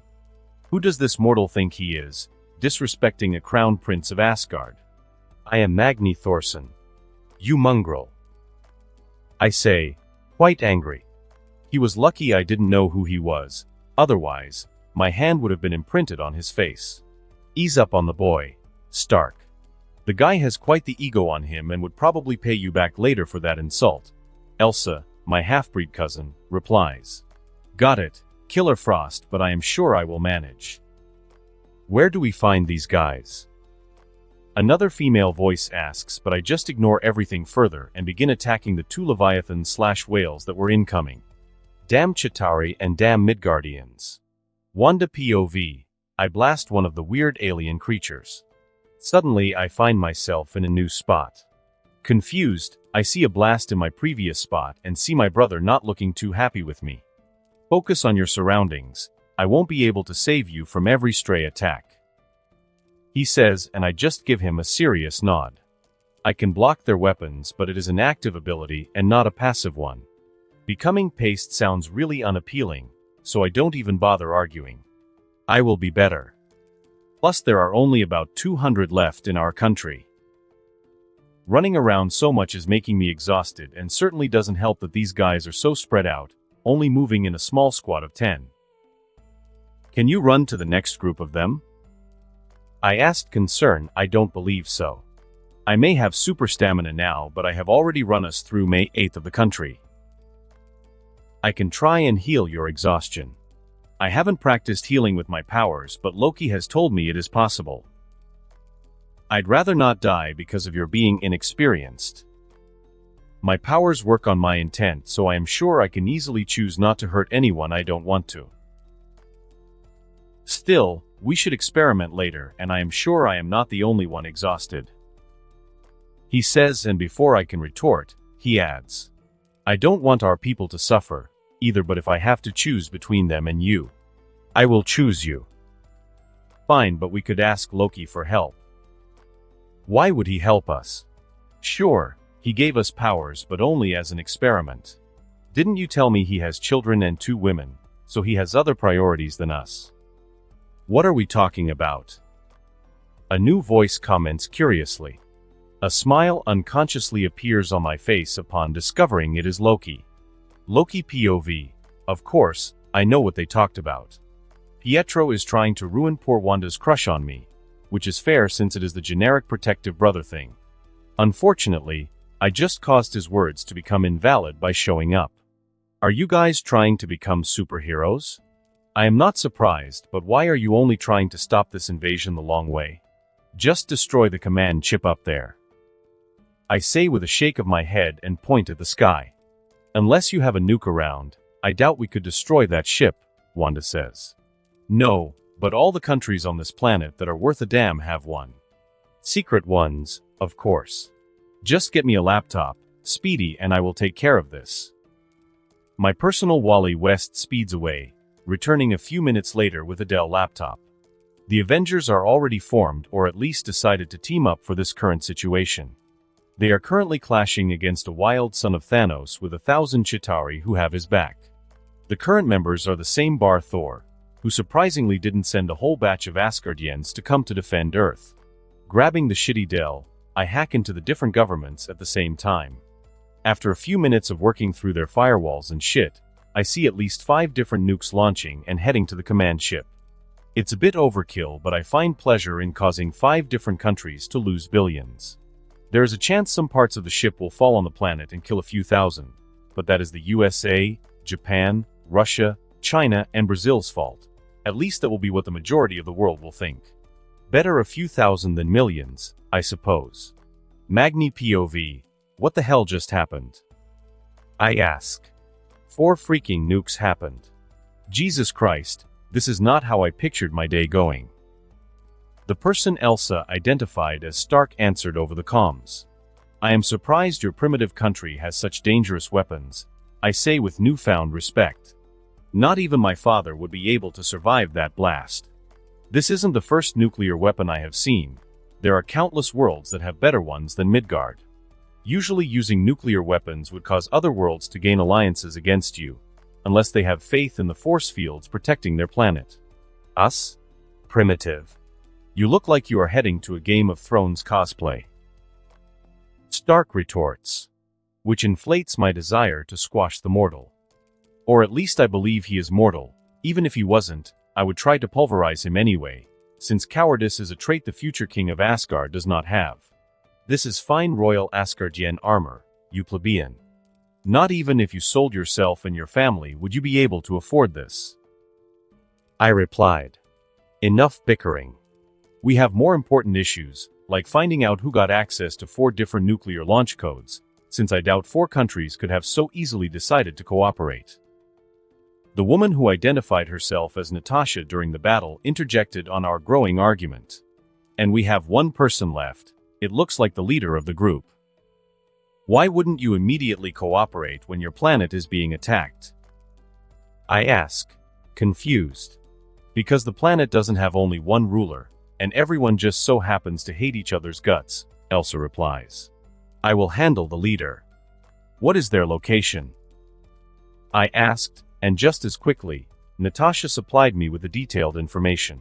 Who does this mortal think he is, disrespecting a crown prince of Asgard? I am Magni Thorson. You mongrel. I say, quite angry. He was lucky I didn't know who he was, otherwise, my hand would have been imprinted on his face. Ease up on the boy, Stark. The guy has quite the ego on him and would probably pay you back later for that insult. Elsa, my half-breed cousin, replies. Got it, Killer Frost, but I am sure I will manage. Where do we find these guys? Another female voice asks, but I just ignore everything further and begin attacking the 2 Leviathans/whales that were incoming. Damn Chitauri and damn Midgardians. Wanda POV. I blast one of the weird alien creatures. Suddenly I find myself in a new spot. Confused, I see a blast in my previous spot and see my brother not looking too happy with me. Focus on your surroundings. I won't be able to save you from every stray attack. He says, and I just give him a serious nod. I can block their weapons, but it is an active ability and not a passive one. Becoming paste sounds really unappealing, so I don't even bother arguing. I will be better. Plus there are only about 200 left in our country. Running around so much is making me exhausted, and certainly doesn't help that these guys are so spread out, only moving in a small squad of 10. Can you run to the next group of them? I asked concern. I don't believe so. I may have super stamina now, but I have already run us through May 8th of the country. I can try and heal your exhaustion. I haven't practiced healing with my powers, but Loki has told me it is possible. I'd rather not die because of your being inexperienced. My powers work on my intent, so I am sure I can easily choose not to hurt anyone I don't want to. Still, we should experiment later, and I am sure I am not the only one exhausted. He says, and before I can retort, he adds, I don't want our people to suffer, either, but if I have to choose between them and you, I will choose you. Fine, but we could ask Loki for help. Why would he help us? Sure, he gave us powers, but only as an experiment. Didn't you tell me he has children and 2 women, so he has other priorities than us? What are we talking about? A new voice comments curiously. A smile unconsciously appears on my face upon discovering it is Loki. Loki POV. Of course, I know what they talked about. Pietro is trying to ruin poor Wanda's crush on me, which is fair since it is the generic protective brother thing. Unfortunately, I just caused his words to become invalid by showing up. Are you guys trying to become superheroes? I am not surprised, but why are you only trying to stop this invasion the long way? Just destroy the command chip up there. I say with a shake of my head and point at the sky. Unless you have a nuke around, I doubt we could destroy that ship, Wanda says. No, but all the countries on this planet that are worth a damn have one. Secret ones, of course. Just get me a laptop, Speedy, and I will take care of this. My personal Wally West speeds away, returning a few minutes later with a Dell laptop. The Avengers are already formed, or at least decided to team up for this current situation. They are currently clashing against a wild son of Thanos with 1,000 Chitauri who have his back. The current members are the same bar Thor, who surprisingly didn't send a whole batch of Asgardians to come to defend Earth. Grabbing the shitty Dell, I hack into the different governments at the same time. After a few minutes of working through their firewalls and shit, I see at least 5 different nukes launching and heading to the command ship. It's a bit overkill, but I find pleasure in causing 5 different countries to lose billions. There is a chance some parts of the ship will fall on the planet and kill a few thousand, but that is the USA, Japan, Russia, China, and Brazil's fault. At least that will be what the majority of the world will think. Better a few thousand than millions, I suppose. Magni POV, what the hell just happened? I ask. 4 freaking nukes happened. Jesus Christ, this is not how I pictured my day going. The person Elsa identified as Stark answered over the comms. I am surprised your primitive country has such dangerous weapons, I say with newfound respect. Not even my father would be able to survive that blast. This isn't the first nuclear weapon I have seen. There are countless worlds that have better ones than Midgard. Usually using nuclear weapons would cause other worlds to gain alliances against you, unless they have faith in the force fields protecting their planet. Us? Primitive. You look like you are heading to a Game of Thrones cosplay. Stark retorts. Which inflates my desire to squash the mortal. Or at least I believe he is mortal. Even if he wasn't, I would try to pulverize him anyway, since cowardice is a trait the future king of Asgard does not have. This is fine royal Asgardian armor, you plebeian. Not even if you sold yourself and your family would you be able to afford this. I replied. Enough bickering. We have more important issues, like finding out who got access to 4 different nuclear launch codes, since I doubt 4 countries could have so easily decided to cooperate. The woman who identified herself as Natasha during the battle interjected on our growing argument. And we have 1 person left. It looks like the leader of the group. Why wouldn't you immediately cooperate when your planet is being attacked? I ask, confused. Because the planet doesn't have only 1 ruler, and everyone just so happens to hate each other's guts, Elsa replies. I will handle the leader. What is their location? I asked, and just as quickly, Natasha supplied me with the detailed information.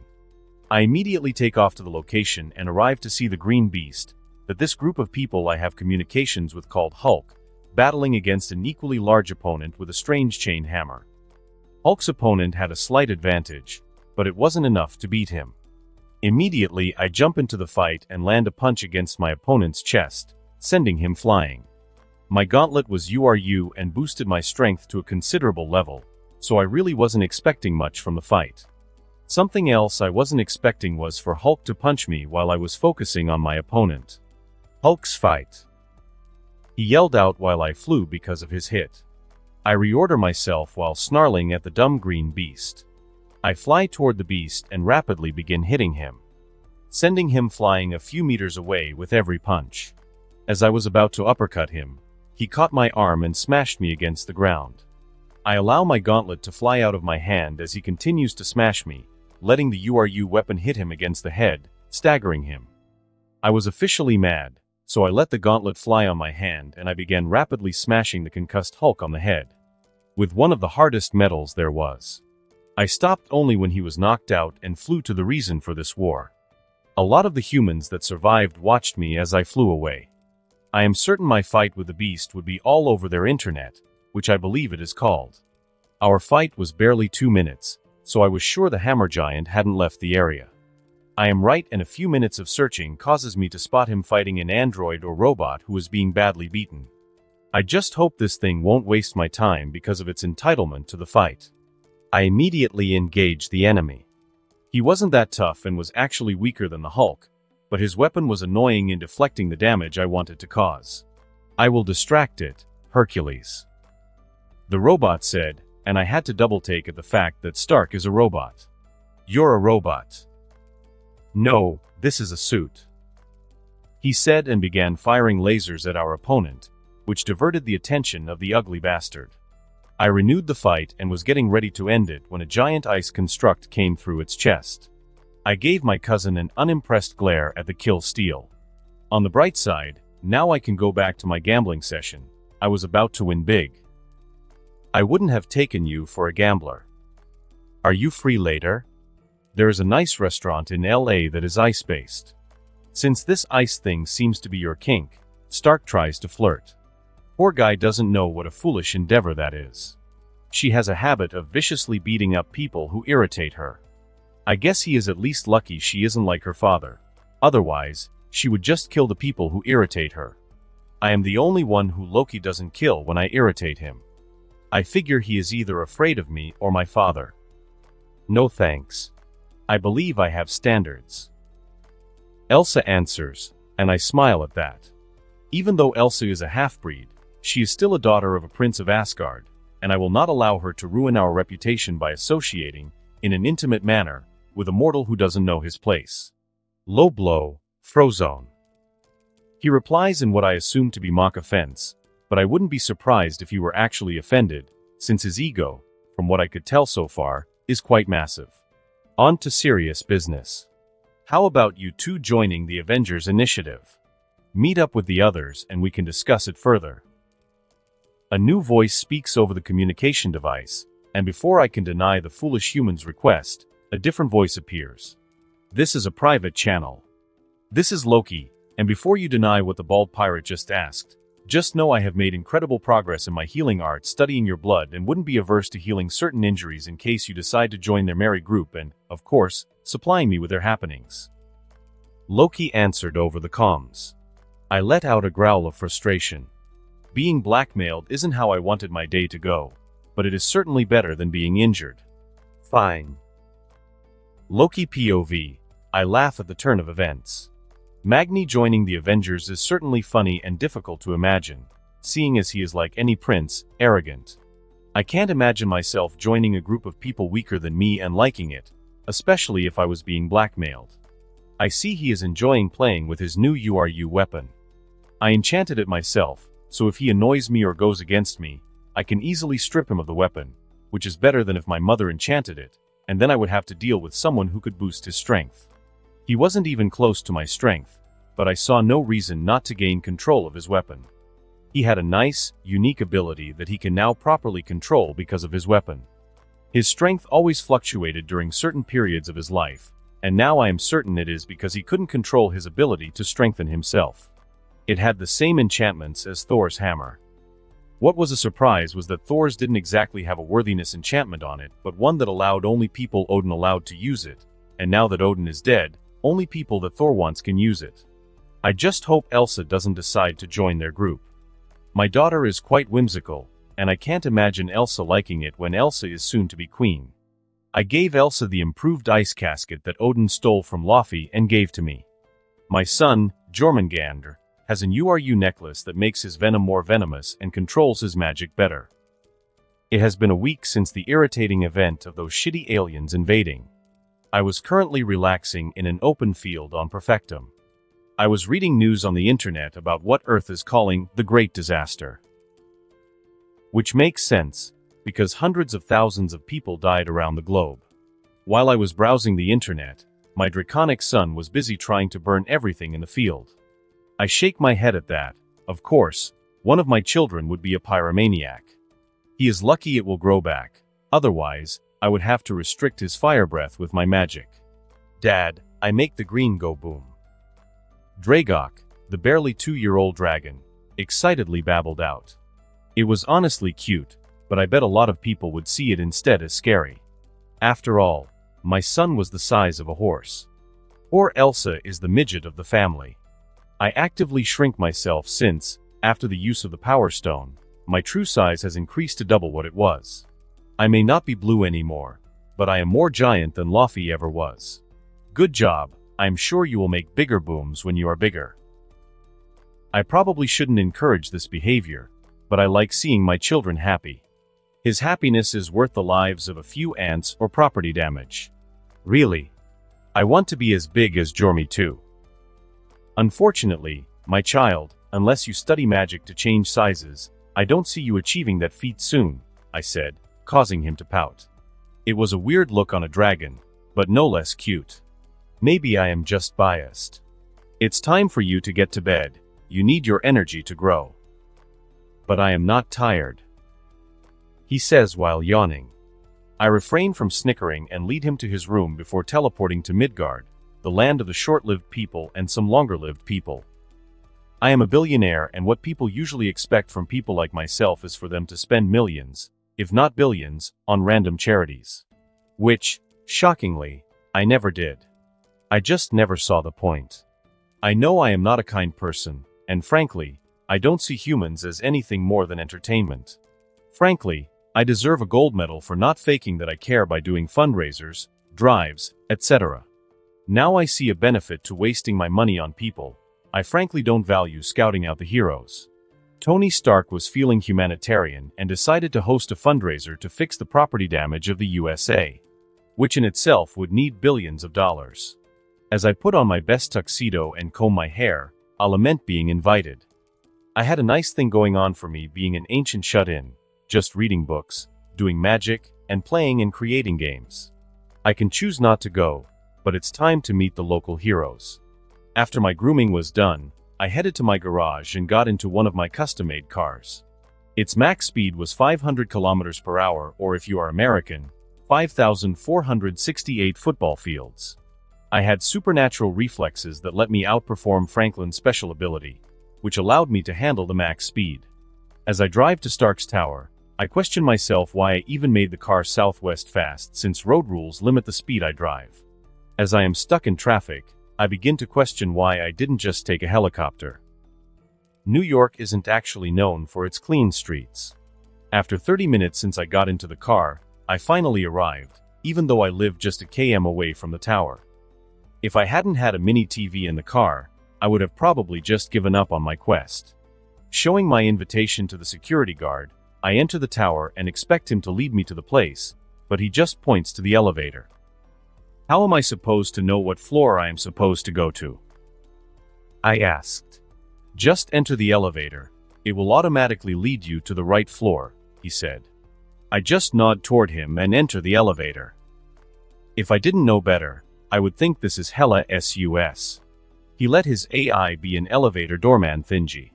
I immediately take off to the location and arrive to see the green beast, that this group of people I have communications with called Hulk, battling against an equally large opponent with a strange chain hammer. Hulk's opponent had a slight advantage, but it wasn't enough to beat him. Immediately I jump into the fight and land a punch against my opponent's chest, sending him flying. My gauntlet was URU and boosted my strength to a considerable level, so I really wasn't expecting much from the fight. Something else I wasn't expecting was for Hulk to punch me while I was focusing on my opponent. Hulk's fight. He yelled out while I flew because of his hit. I reorder myself while snarling at the dumb green beast. I fly toward the beast and rapidly begin hitting him, sending him flying a few meters away with every punch. As I was about to uppercut him, he caught my arm and smashed me against the ground. I allow my gauntlet to fly out of my hand as he continues to smash me, letting the URU weapon hit him against the head, staggering him. I was officially mad, so I let the gauntlet fly on my hand and I began rapidly smashing the concussed Hulk on the head, with one of the hardest metals there was. I stopped only when he was knocked out and flew to the reason for this war. A lot of the humans that survived watched me as I flew away. I am certain my fight with the beast would be all over their internet, which I believe it is called. Our fight was barely 2 minutes, so I was sure the hammer giant hadn't left the area. I am right, and a few minutes of searching causes me to spot him fighting an android or robot who was being badly beaten. I just hope this thing won't waste my time because of its entitlement to the fight. I immediately engaged the enemy. He wasn't that tough and was actually weaker than the Hulk, but his weapon was annoying in deflecting the damage I wanted to cause. I will distract it, Hercules. The robot said, and I had to double-take at the fact that Stark is a robot. You're a robot. No, this is a suit. He said and began firing lasers at our opponent, which diverted the attention of the ugly bastard. I renewed the fight and was getting ready to end it when a giant ice construct came through its chest. I gave my cousin an unimpressed glare at the kill steal. On the bright side, now I can go back to my gambling session. I was about to win big. I wouldn't have taken you for a gambler. Are you free later? There is a nice restaurant in LA that is ice-based. Since this ice thing seems to be your kink, Stark tries to flirt. Poor guy doesn't know what a foolish endeavor that is. She has a habit of viciously beating up people who irritate her. I guess he is at least lucky she isn't like her father. Otherwise, she would just kill the people who irritate her. I am the only one who Loki doesn't kill when I irritate him. I figure he is either afraid of me or my father. No thanks. I believe I have standards. Elsa answers, and I smile at that. Even though Elsa is a half-breed, she is still a daughter of a prince of Asgard, and I will not allow her to ruin our reputation by associating, in an intimate manner, with a mortal who doesn't know his place. Low blow, Frozone. He replies in what I assume to be mock offense, but I wouldn't be surprised if he were actually offended, since his ego, from what I could tell so far, is quite massive. On to serious business. How about you two joining the Avengers initiative? Meet up with the others and we can discuss it further. A new voice speaks over the communication device, and before I can deny the foolish human's request, a different voice appears. This is a private channel. This is Loki, and before you deny what the bald pirate just asked, just know I have made incredible progress in my healing art studying your blood and wouldn't be averse to healing certain injuries in case you decide to join their merry group and, of course, supplying me with their happenings. Loki answered over the comms. I let out a growl of frustration. Being blackmailed isn't how I wanted my day to go, but it is certainly better than being injured. Fine. Loki POV. I laugh at the turn of events. Magni joining the Avengers is certainly funny and difficult to imagine, seeing as he is like any prince, arrogant. I can't imagine myself joining a group of people weaker than me and liking it, especially if I was being blackmailed. I see he is enjoying playing with his new URU weapon. I enchanted it myself, so if he annoys me or goes against me, I can easily strip him of the weapon, which is better than if my mother enchanted it, and then I would have to deal with someone who could boost his strength. He wasn't even close to my strength, but I saw no reason not to gain control of his weapon. He had a nice, unique ability that he can now properly control because of his weapon. His strength always fluctuated during certain periods of his life, and now I am certain it is because he couldn't control his ability to strengthen himself. It had the same enchantments as Thor's hammer. What was a surprise was that Thor's didn't exactly have a worthiness enchantment on it, but one that allowed only people Odin allowed to use it, and now that Odin is dead, only people that Thor wants can use it. I just hope Elsa doesn't decide to join their group. My daughter is quite whimsical, and I can't imagine Elsa liking it when Elsa is soon to be queen. I gave Elsa the improved ice casket that Odin stole from Laufey and gave to me. My son, Jormungandr, has an URU necklace that makes his venom more venomous and controls his magic better. It has been a week since the irritating event of those shitty aliens invading. I was currently relaxing in an open field on Perfectum. I was reading news on the internet about what Earth is calling the Great Disaster. Which makes sense, because hundreds of thousands of people died around the globe. While I was browsing the internet, my draconic son was busy trying to burn everything in the field. I shake my head at that. Of course, one of my children would be a pyromaniac. He is lucky it will grow back, otherwise, I would have to restrict his fire breath with my magic. Dad, I make the green go boom. Dragok, the barely 2-year-old dragon, excitedly babbled out. It was honestly cute, but I bet a lot of people would see it instead as scary. After all, my son was the size of a horse. Poor Elsa is the midget of the family. I actively shrink myself since, After the use of the Power Stone, my true size has increased to double what it was. I may not be blue anymore, but I am more giant than Luffy ever was. Good job, I am sure you will make bigger booms when you are bigger. I probably shouldn't encourage this behavior, but I like seeing my children happy. His happiness is worth the lives of a few ants or property damage. Really. I want to be as big as Jormy too. Unfortunately, my child, unless you study magic to change sizes, I don't see you achieving that feat soon, I said, causing him to pout. It was a weird look on a dragon, but no less cute. Maybe I am just biased. It's time for you to get to bed. You need your energy to grow. But I am not tired, he says while yawning. I refrain from snickering and lead him to his room before teleporting to Midgard, the land of the short-lived people and some longer-lived people. I am a billionaire, and what people usually expect from people like myself is for them to spend millions, if not billions, on random charities. Which, shockingly, I never did. I just never saw the point. I know I am not a kind person, and frankly, I don't see humans as anything more than entertainment. Frankly, I deserve a gold medal for not faking that I care by doing fundraisers, drives, etc. Now I see a benefit to wasting my money on people. I frankly don't value scouting out the heroes. Tony Stark was feeling humanitarian and decided to host a fundraiser to fix the property damage of the USA, which in itself would need billions of dollars. As I put on my best tuxedo and comb my hair, I lament being invited. I had a nice thing going on for me being an ancient shut-in, just reading books, doing magic, and playing and creating games. I can choose not to go, but it's time to meet the local heroes. After my grooming was done, I headed to my garage and got into one of my custom-made cars. Its max speed was 500 kilometers per hour, or if you are American, 5,468 football fields. I had supernatural reflexes that let me outperform Franklin's special ability, which allowed me to handle the max speed. As I drive to Stark's Tower, I question myself why I even made the car southwest fast, since road rules limit the speed I drive. As I am stuck in traffic, I begin to question why I didn't just take a helicopter. New York isn't actually known for its clean streets. After 30 minutes since I got into the car, I finally arrived, even though I live just a km away from the tower. If I hadn't had a mini TV in the car, I would have probably just given up on my quest. Showing my invitation to the security guard, I enter the tower and expect him to lead me to the place, but he just points to the elevator. How am I supposed to know what floor I am supposed to go to? I asked. Just enter the elevator. It will automatically lead you to the right floor, he said. I just nod toward him and enter the elevator. If I didn't know better, I would think this is hella sus. He let his AI be an elevator doorman thingy.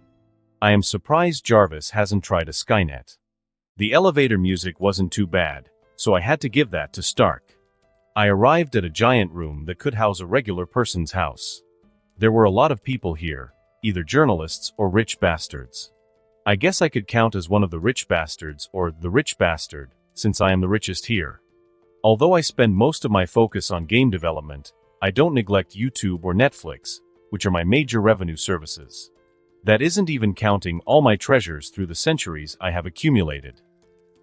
I am surprised Jarvis hasn't tried a Skynet. The elevator music wasn't too bad, so I had to give that to Stark. I arrived at a giant room that could house a regular person's house. There were a lot of people here, either journalists or rich bastards. I guess I could count as one of the rich bastards or the rich bastard, since I am the richest here. Although I spend most of my focus on game development, I don't neglect YouTube or Netflix, which are my major revenue services. That isn't even counting all my treasures through the centuries I have accumulated.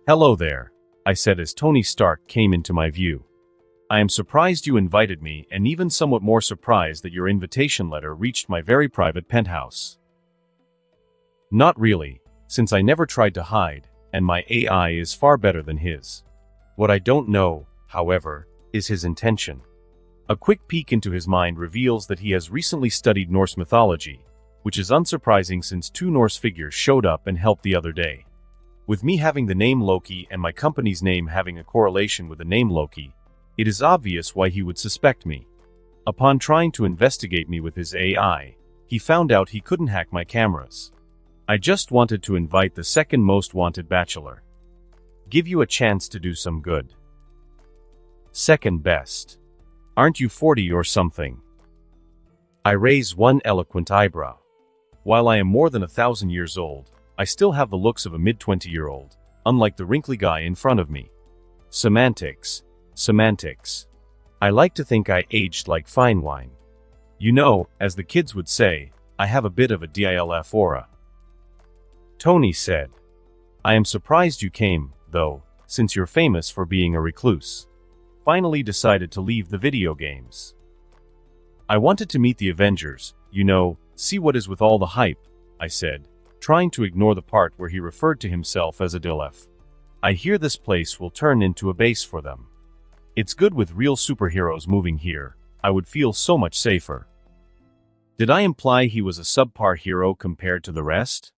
Hello there, I said as Tony Stark came into my view. I am surprised you invited me, and even somewhat more surprised that your invitation letter reached my very private penthouse. Not really, since I never tried to hide, and my AI is far better than his. What I don't know, however, is his intention. A quick peek into his mind reveals that he has recently studied Norse mythology, which is unsurprising since 2 Norse figures showed up and helped the other day. With me having the name Loki and my company's name having a correlation with the name Loki, it is obvious why he would suspect me. Upon trying to investigate me with his AI, he found out he couldn't hack my cameras. I just wanted to invite the second most wanted bachelor. Give you a chance to do some good. Second best. Aren't you 40 or something? I raise one eloquent eyebrow. While I am more than 1,000 years old, I still have the looks of a mid-20-year-old, unlike the wrinkly guy in front of me. Semantics. Semantics. I like to think I aged like fine wine. You know, as the kids would say, I have a bit of a DILF aura. Tony said. I am surprised you came, though, since you're famous for being a recluse. Finally decided to leave the video games. I wanted to meet the Avengers, see what is with all the hype, I said, trying to ignore the part where he referred to himself as a DILF. I hear this place will turn into a base for them. It's good with real superheroes moving here. I would feel so much safer. Did I imply he was a subpar hero compared to the rest?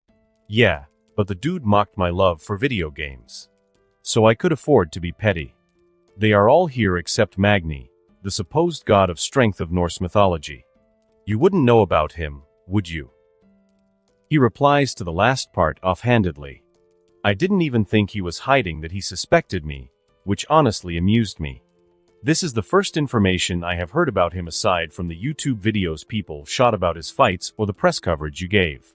Yeah, but the dude mocked my love for video games. So I could afford to be petty. They are all here except Magni, the supposed god of strength of Norse mythology. You wouldn't know about him, would you? He replies to the last part offhandedly. I didn't even think he was hiding that he suspected me, which honestly amused me. This is the first information I have heard about him aside from the YouTube videos people shot about his fights or the press coverage you gave.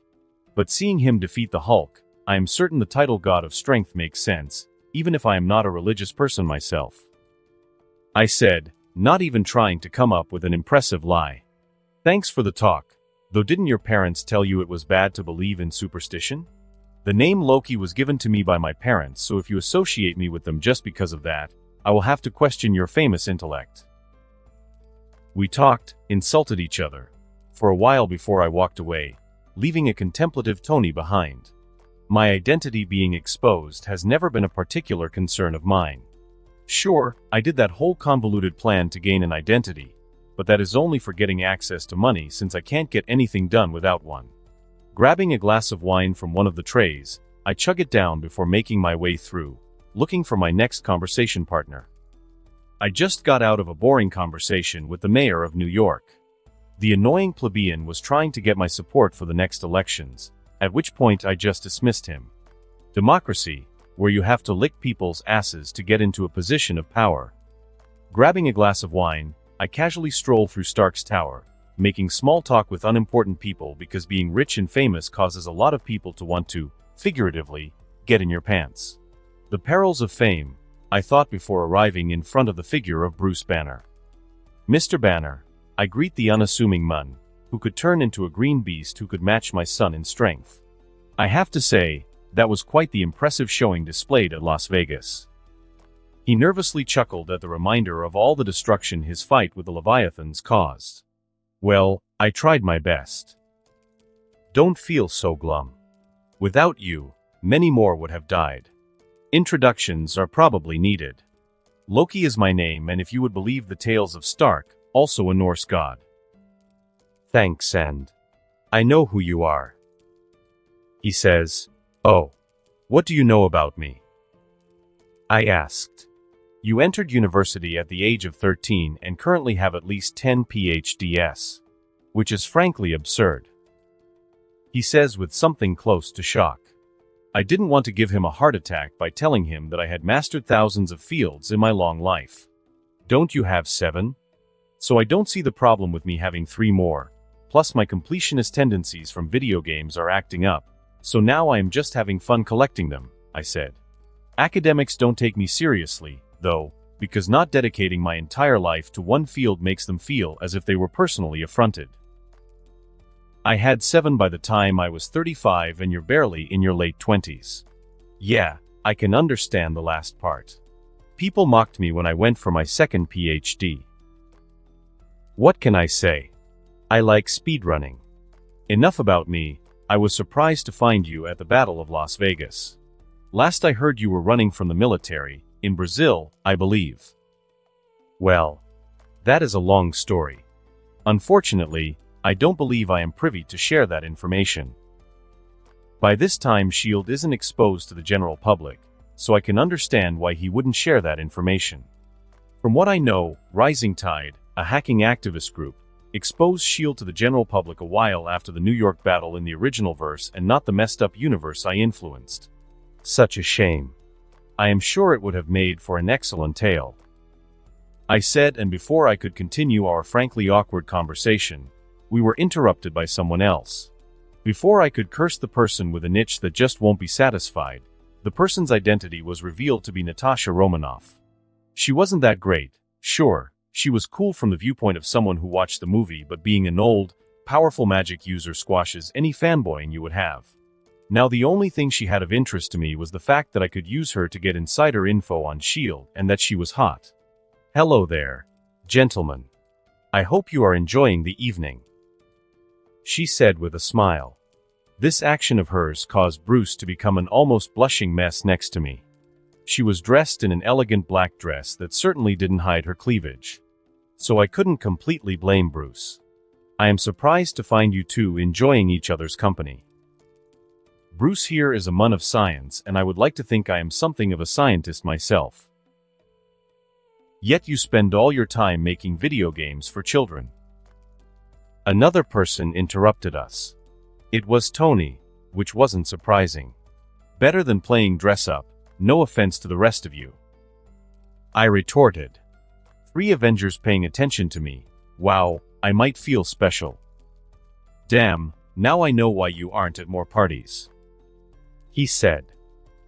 But seeing him defeat the Hulk, I am certain the title God of Strength makes sense, even if I am not a religious person myself. I said, not even trying to come up with an impressive lie. Thanks for the talk, though didn't your parents tell you it was bad to believe in superstition? The name Loki was given to me by my parents, so if you associate me with them just because of that, I will have to question your famous intellect. We talked, insulted each other, for a while before I walked away, leaving a contemplative Tony behind. My identity being exposed has never been a particular concern of mine. Sure, I did that whole convoluted plan to gain an identity, but that is only for getting access to money since I can't get anything done without one. Grabbing a glass of wine from one of the trays, I chug it down before making my way through, looking for my next conversation partner. I just got out of a boring conversation with the mayor of New York. The annoying plebeian was trying to get my support for the next elections, at which point I just dismissed him. Democracy, where you have to lick people's asses to get into a position of power. Grabbing a glass of wine, I casually stroll through Stark's Tower, making small talk with unimportant people because being rich and famous causes a lot of people to want to, figuratively, get in your pants. The perils of fame, I thought before arriving in front of the figure of Bruce Banner. Mr. Banner, I greet the unassuming man, who could turn into a green beast who could match my son in strength. I have to say, that was quite the impressive showing displayed at Las Vegas. He nervously chuckled at the reminder of all the destruction his fight with the Leviathans caused. Well, I tried my best. Don't feel so glum. Without you, many more would have died. Introductions are probably needed. Loki is my name, and if you would believe the tales of Stark, also a Norse god. Thanks, and I know who you are. He says, oh, what do you know about me? I asked. You entered university at the age of 13 and currently have at least 10 PhDs, which is frankly absurd. He says with something close to shock. I didn't want to give him a heart attack by telling him that I had mastered thousands of fields in my long life. Don't you have 7? So I don't see the problem with me having 3 more, plus my completionist tendencies from video games are acting up, so now I am just having fun collecting them, I said. Academics don't take me seriously, though, because not dedicating my entire life to one field makes them feel as if they were personally affronted. I had 7 by the time I was 35 and you're barely in your late 20s. Yeah, I can understand the last part. People mocked me when I went for my second PhD. What can I say? I like speedrunning. Enough about me, I was surprised to find you at the Battle of Las Vegas. Last I heard you were running from the military, in Brazil, I believe. Well, that is a long story. Unfortunately, I don't believe I am privy to share that information. By this time S.H.I.E.L.D. isn't exposed to the general public, so I can understand why he wouldn't share that information. From what I know, Rising Tide, a hacking activist group, exposed S.H.I.E.L.D. to the general public a while after the New York battle in the original verse and not the messed up universe I influenced. Such a shame. I am sure it would have made for an excellent tale. I said, and before I could continue our frankly awkward conversation, we were interrupted by someone else. Before I could curse the person with a niche that just won't be satisfied, the person's identity was revealed to be Natasha Romanoff. She wasn't that great, sure, she was cool from the viewpoint of someone who watched the movie, but being an old, powerful magic user squashes any fanboying you would have. Now the only thing she had of interest to me was the fact that I could use her to get insider info on S.H.I.E.L.D. and that she was hot. Hello there, gentlemen. I hope you are enjoying the evening, she said with a smile. This action of hers caused Bruce to become an almost blushing mess next to me. She was dressed in an elegant black dress that certainly didn't hide her cleavage. So I couldn't completely blame Bruce. I am surprised to find you two enjoying each other's company. Bruce here is a man of science, and I would like to think I am something of a scientist myself. Yet you spend all your time making video games for children. Another person interrupted us. It was Tony, which wasn't surprising. Better than playing dress-up, no offense to the rest of you, I retorted. 3 Avengers paying attention to me. Wow, I might feel special. Damn, now I know why you aren't at more parties, he said.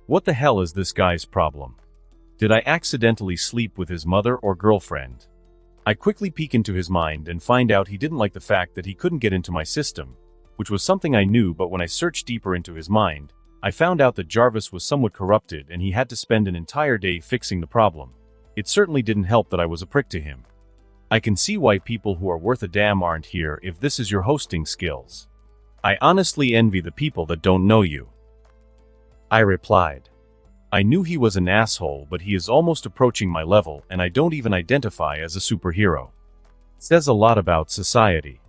What the hell is this guy's problem? Did I accidentally sleep with his mother or girlfriend? I quickly peek into his mind and find out he didn't like the fact that he couldn't get into my system, which was something I knew, but when I searched deeper into his mind, I found out that Jarvis was somewhat corrupted and he had to spend an entire day fixing the problem. It certainly didn't help that I was a prick to him. I can see why people who are worth a damn aren't here if this is your hosting skills. I honestly envy the people that don't know you, I replied. I knew he was an asshole, but he is almost approaching my level and I don't even identify as a superhero. Says a lot about society.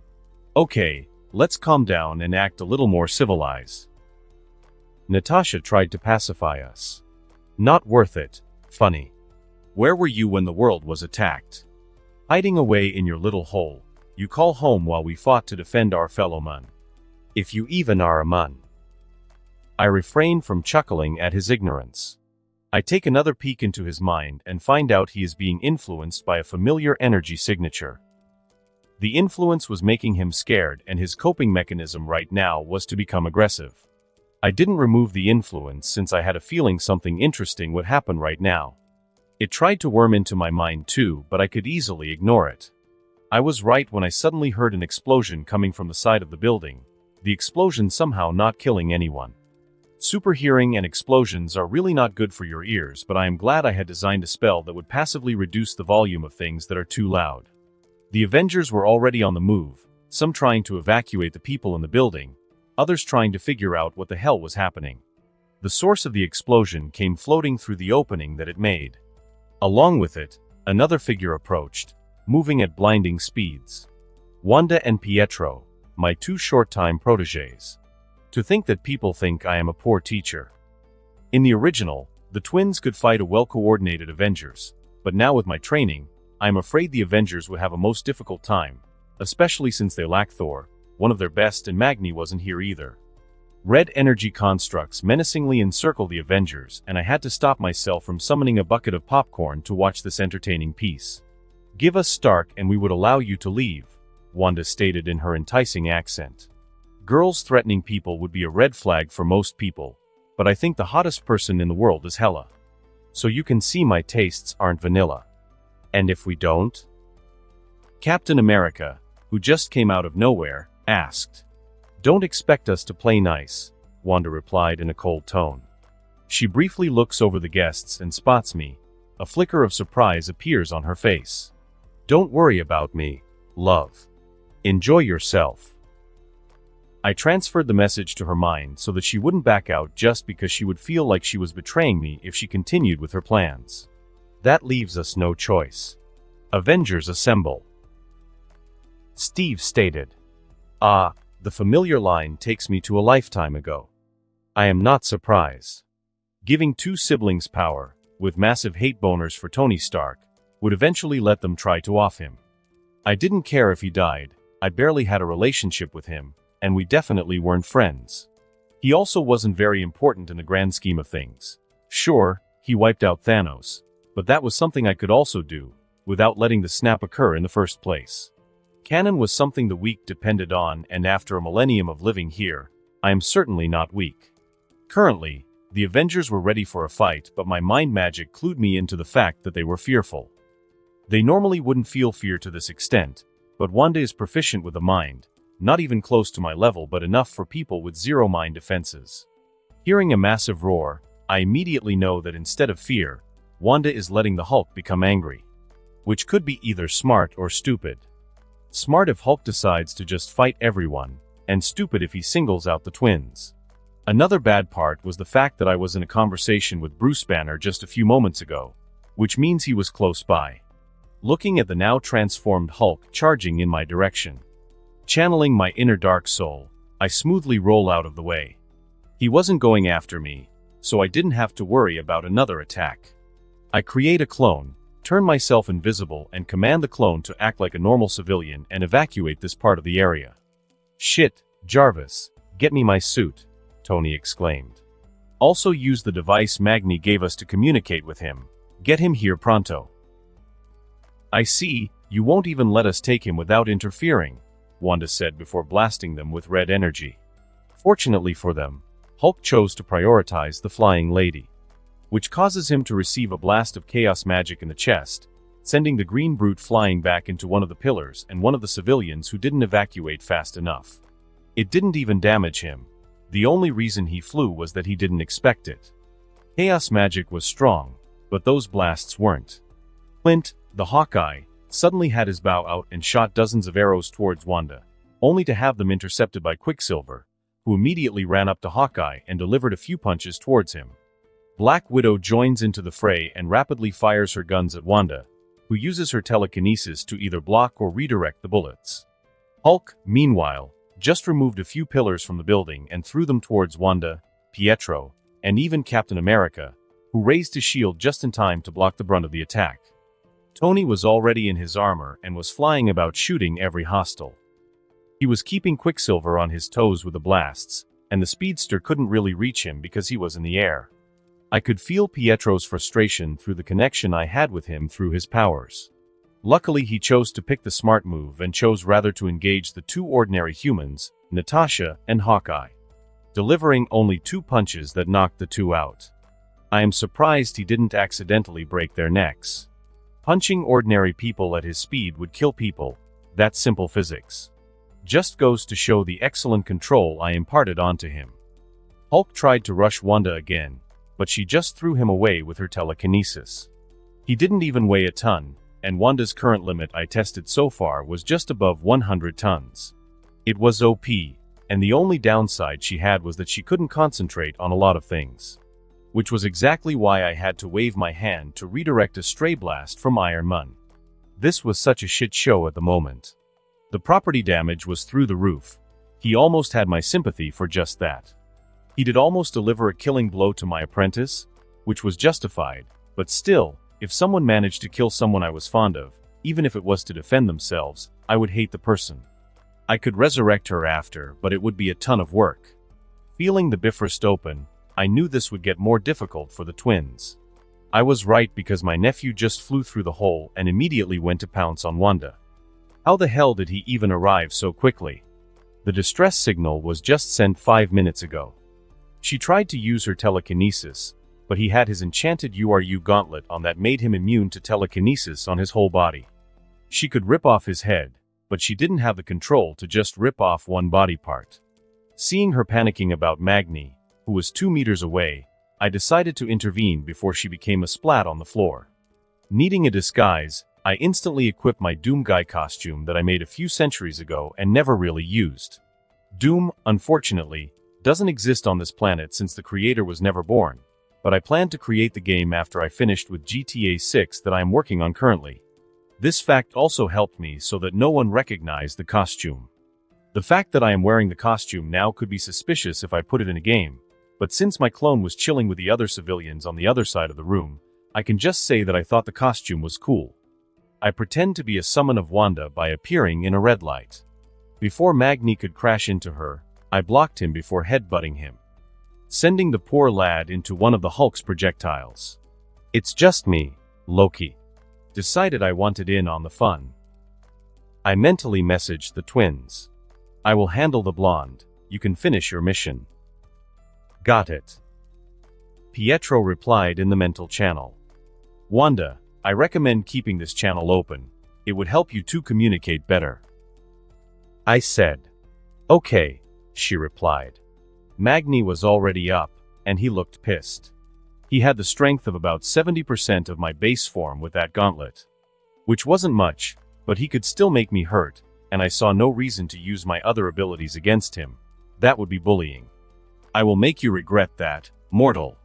Okay, let's calm down and act a little more civilized. Natasha tried to pacify us. Not worth it, funny. Where were you when the world was attacked? Hiding away in your little hole, you call home while we fought to defend our fellow man. If you even are a man. I refrain from chuckling at his ignorance. I take another peek into his mind and find out he is being influenced by a familiar energy signature. The influence was making him scared, and his coping mechanism right now was to become aggressive. I didn't remove the influence since I had a feeling something interesting would happen right now. It tried to worm into my mind too, but I could easily ignore it. I was right when I suddenly heard an explosion coming from the side of the building, the explosion somehow not killing anyone. Superhearing and explosions are really not good for your ears, but I am glad I had designed a spell that would passively reduce the volume of things that are too loud. The Avengers were already on the move, some trying to evacuate the people in the building, others trying to figure out what the hell was happening. The source of the explosion came floating through the opening that it made. Along with it, another figure approached, moving at blinding speeds. Wanda and Pietro, my 2 short-time protégés. To think that people think I am a poor teacher. In the original, the twins could fight a well-coordinated Avengers, but now with my training, I am afraid the Avengers would have a most difficult time, especially since they lack Thor, one of their best, and Magni wasn't here either. Red energy constructs menacingly encircle the Avengers, and I had to stop myself from summoning a bucket of popcorn to watch this entertaining piece. Give us Stark and we would allow you to leave, Wanda stated in her enticing accent. Girls threatening people would be a red flag for most people, but I think the hottest person in the world is Hela. So you can see my tastes aren't vanilla. And if we don't? Captain America, who just came out of nowhere, asked. Don't expect us to play nice, Wanda replied in a cold tone. She briefly looks over the guests and spots me. A flicker of surprise appears on her face. Don't worry about me, love. Enjoy yourself. I transferred the message to her mind so that she wouldn't back out just because she would feel like she was betraying me if she continued with her plans. That leaves us no choice. Avengers assemble, Steve stated. The familiar line takes me to a lifetime ago. I am not surprised. Giving 2 siblings power, with massive hate boners for Tony Stark, would eventually let them try to off him. I didn't care if he died, I barely had a relationship with him, and we definitely weren't friends. He also wasn't very important in the grand scheme of things. Sure, he wiped out Thanos, but that was something I could also do, without letting the snap occur in the first place. Canon was something the weak depended on, and after a millennium of living here, I am certainly not weak. Currently, the Avengers were ready for a fight, but my mind magic clued me into the fact that they were fearful. They normally wouldn't feel fear to this extent, but Wanda is proficient with the mind, not even close to my level but enough for people with 0 mind defenses. Hearing a massive roar, I immediately know that instead of fear, Wanda is letting the Hulk become angry. Which could be either smart or stupid. Smart if Hulk decides to just fight everyone, and stupid if he singles out the twins. Another bad part was the fact that I was in a conversation with Bruce Banner just a few moments ago, which means he was close by. Looking at the now transformed Hulk charging in my direction. Channeling my inner dark soul, I smoothly roll out of the way. He wasn't going after me, so I didn't have to worry about another attack. I create a clone, turn myself invisible and command the clone to act like a normal civilian and evacuate this part of the area. "Shit, Jarvis, get me my suit," Tony exclaimed. "Also use the device Magni gave us to communicate with him. Get him here pronto." "I see, you won't even let us take him without interfering," Wanda said before blasting them with red energy. Fortunately for them, Hulk chose to prioritize the flying lady, which causes him to receive a blast of chaos magic in the chest, sending the green brute flying back into one of the pillars and one of the civilians who didn't evacuate fast enough. It didn't even damage him. The only reason he flew was that he didn't expect it. Chaos magic was strong, but those blasts weren't. Clint, the Hawkeye, suddenly had his bow out and shot dozens of arrows towards Wanda, only to have them intercepted by Quicksilver, who immediately ran up to Hawkeye and delivered a few punches towards him. Black Widow joins into the fray and rapidly fires her guns at Wanda, who uses her telekinesis to either block or redirect the bullets. Hulk, meanwhile, just removed a few pillars from the building and threw them towards Wanda, Pietro, and even Captain America, who raised his shield just in time to block the brunt of the attack. Tony was already in his armor and was flying about shooting every hostile. He was keeping Quicksilver on his toes with the blasts, and the speedster couldn't really reach him because he was in the air. I could feel Pietro's frustration through the connection I had with him through his powers. Luckily he chose to pick the smart move and chose rather to engage the two ordinary humans, Natasha and Hawkeye, delivering only 2 punches that knocked the two out. I am surprised he didn't accidentally break their necks. Punching ordinary people at his speed would kill people, that's simple physics. Just goes to show the excellent control I imparted onto him. Hulk tried to rush Wanda again, but she just threw him away with her telekinesis. He didn't even weigh a ton, and Wanda's current limit I tested so far was just above 100 tons. It was OP, and the only downside she had was that she couldn't concentrate on a lot of things. Which was exactly why I had to wave my hand to redirect a stray blast from Iron Man. This was such a shit show at the moment. The property damage was through the roof. He almost had my sympathy for just that. He did almost deliver a killing blow to my apprentice, which was justified, but still, if someone managed to kill someone I was fond of, even if it was to defend themselves, I would hate the person. I could resurrect her after, but it would be a ton of work. Feeling the Bifrost open, I knew this would get more difficult for the twins. I was right because my nephew just flew through the hole and immediately went to pounce on Wanda. How the hell did he even arrive so quickly? The distress signal was just sent 5 minutes ago. She tried to use her telekinesis, but he had his enchanted URU gauntlet on that made him immune to telekinesis on his whole body. She could rip off his head, but she didn't have the control to just rip off one body part. Seeing her panicking about Magni, who was 2 meters away, I decided to intervene before she became a splat on the floor. Needing a disguise, I instantly equipped my Doom Guy costume that I made a few centuries ago and never really used. Doom, unfortunately, doesn't exist on this planet since the creator was never born, but I plan to create the game after I finished with GTA 6 that I am working on currently. This fact also helped me so that no one recognized the costume. The fact that I am wearing the costume now could be suspicious if I put it in a game, but since my clone was chilling with the other civilians on the other side of the room, I can just say that I thought the costume was cool. I pretend to be a summon of Wanda by appearing in a red light. Before Magni could crash into her, I blocked him before headbutting him, sending the poor lad into one of the Hulk's projectiles. It's just me, Loki. Decided I wanted in on the fun. I mentally messaged the twins. I will handle the blonde, you can finish your mission. Got it. Pietro replied in the mental channel. Wanda, I recommend keeping this channel open. It would help you two communicate better. I said. Okay, she replied. Magni was already up, and he looked pissed. He had the strength of about 70% of my base form with that gauntlet. Which wasn't much, but he could still make me hurt, and I saw no reason to use my other abilities against him. That would be bullying. I will make you regret that, mortal.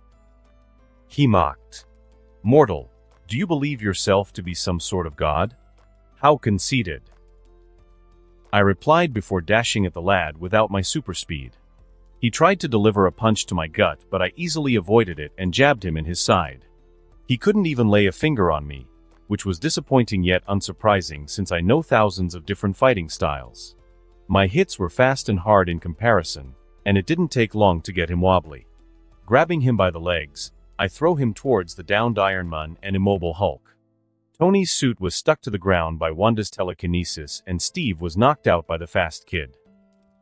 He mocked. Mortal, do you believe yourself to be some sort of god? How conceited. I replied before dashing at the lad without my super speed. He tried to deliver a punch to my gut, but I easily avoided it and jabbed him in his side. He couldn't even lay a finger on me, which was disappointing yet unsurprising since I know thousands of different fighting styles. My hits were fast and hard in comparison, and it didn't take long to get him wobbly. Grabbing him by the legs, I throw him towards the downed Iron Man and immobile Hulk. Tony's suit was stuck to the ground by Wanda's telekinesis, and Steve was knocked out by the fast kid.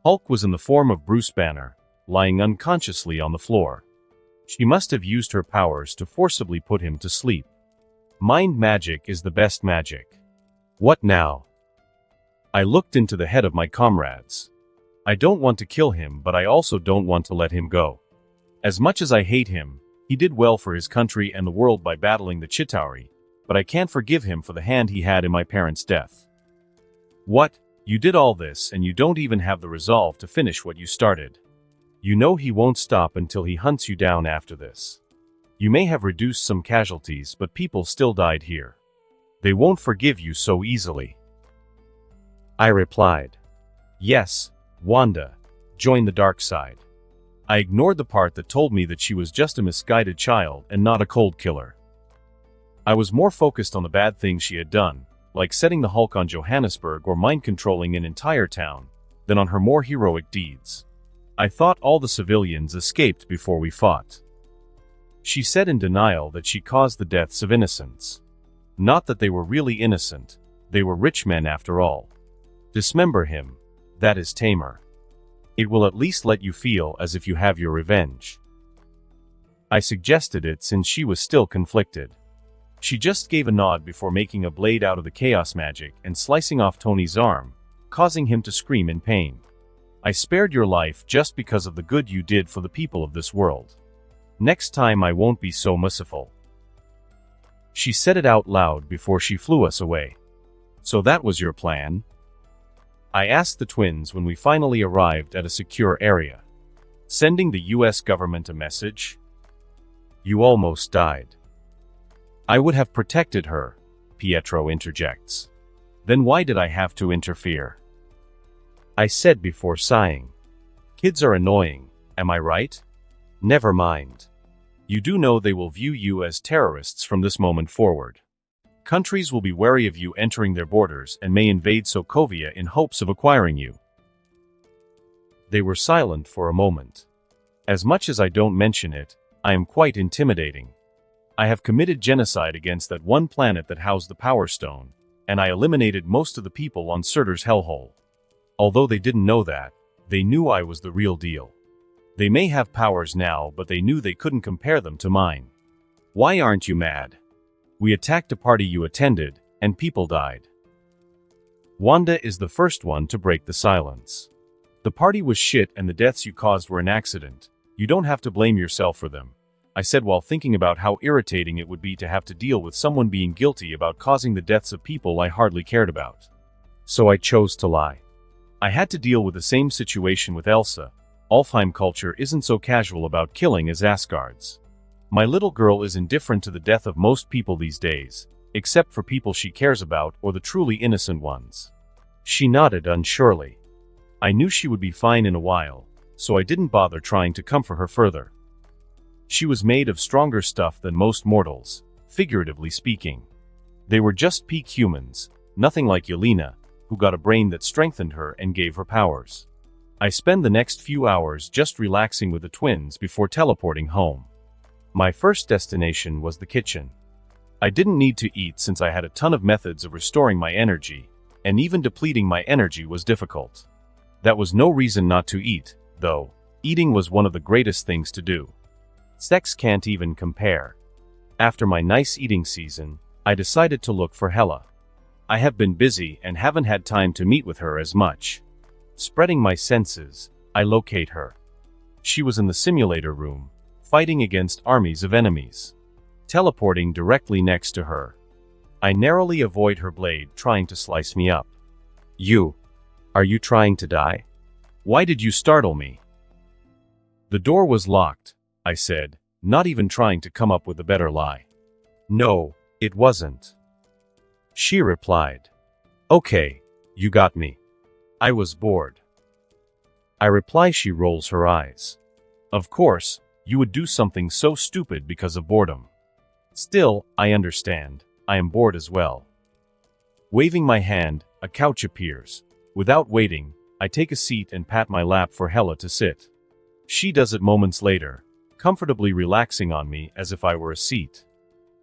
Hulk was in the form of Bruce Banner, lying unconsciously on the floor. She must have used her powers to forcibly put him to sleep. Mind magic is the best magic. What now? I looked into the head of my comrades. I don't want to kill him, but I also don't want to let him go. As much as I hate him, he did well for his country and the world by battling the Chitauri, but I can't forgive him for the hand he had in my parents' death. What? You did all this and you don't even have the resolve to finish what you started. You know he won't stop until he hunts you down after this. You may have reduced some casualties, but people still died here. They won't forgive you so easily. I replied. Yes, Wanda, join the dark side. I ignored the part that told me that she was just a misguided child and not a cold killer. I was more focused on the bad things she had done, like setting the Hulk on Johannesburg or mind-controlling an entire town, than on her more heroic deeds. I thought all the civilians escaped before we fought. She said in denial that she caused the deaths of innocents. Not that they were really innocent, they were rich men after all. Dismember him, that is tamer. It will at least let you feel as if you have your revenge. I suggested it since she was still conflicted. She just gave a nod before making a blade out of the chaos magic and slicing off Tony's arm, causing him to scream in pain. I spared your life just because of the good you did for the people of this world. Next time I won't be so merciful. She said it out loud before she flew us away. So that was your plan? I asked the twins when we finally arrived at a secure area. Sending the US government a message? You almost died. I would have protected her, Pietro interjects. Then why did I have to interfere? I said before sighing. Kids are annoying, am I right? Never mind. You do know they will view you as terrorists from this moment forward. Countries will be wary of you entering their borders and may invade Sokovia in hopes of acquiring you. They were silent for a moment. As much as I don't mention it, I am quite intimidating. I have committed genocide against that one planet that housed the Power Stone, and I eliminated most of the people on Surtur's hellhole. Although they didn't know that, they knew I was the real deal. They may have powers now, but they knew they couldn't compare them to mine. Why aren't you mad? We attacked a party you attended, and people died. Wanda is the first one to break the silence. The party was shit and the deaths you caused were an accident. You don't have to blame yourself for them, I said while thinking about how irritating it would be to have to deal with someone being guilty about causing the deaths of people I hardly cared about. So I chose to lie. I had to deal with the same situation with Elsa. Alfheim culture isn't so casual about killing as Asgard's. My little girl is indifferent to the death of most people these days, except for people she cares about or the truly innocent ones. She nodded unsurely. I knew she would be fine in a while, so I didn't bother trying to comfort her further. She was made of stronger stuff than most mortals, figuratively speaking. They were just peak humans, nothing like Yelena, who got a brain that strengthened her and gave her powers. I spend the next few hours just relaxing with the twins before teleporting home. My first destination was the kitchen. I didn't need to eat since I had a ton of methods of restoring my energy, and even depleting my energy was difficult. That was no reason not to eat, though. Eating was one of the greatest things to do. Sex can't even compare. After my nice eating season, I decided to look for Hela. I have been busy and haven't had time to meet with her as much. Spreading my senses, I locate her. She was in the simulator room, fighting against armies of enemies. Teleporting directly next to her. I narrowly avoid her blade trying to slice me up. Are you trying to die? Why did you startle me? The door was locked, I said, not even trying to come up with a better lie. No, it wasn't. She replied. Okay, you got me. I was bored. I reply. She rolls her eyes. Of course, you would do something so stupid because of boredom. Still, I understand. I am bored as well. Waving my hand, a couch appears. Without waiting, I take a seat and pat my lap for Hella to sit. She does it moments later, comfortably relaxing on me as if I were a seat.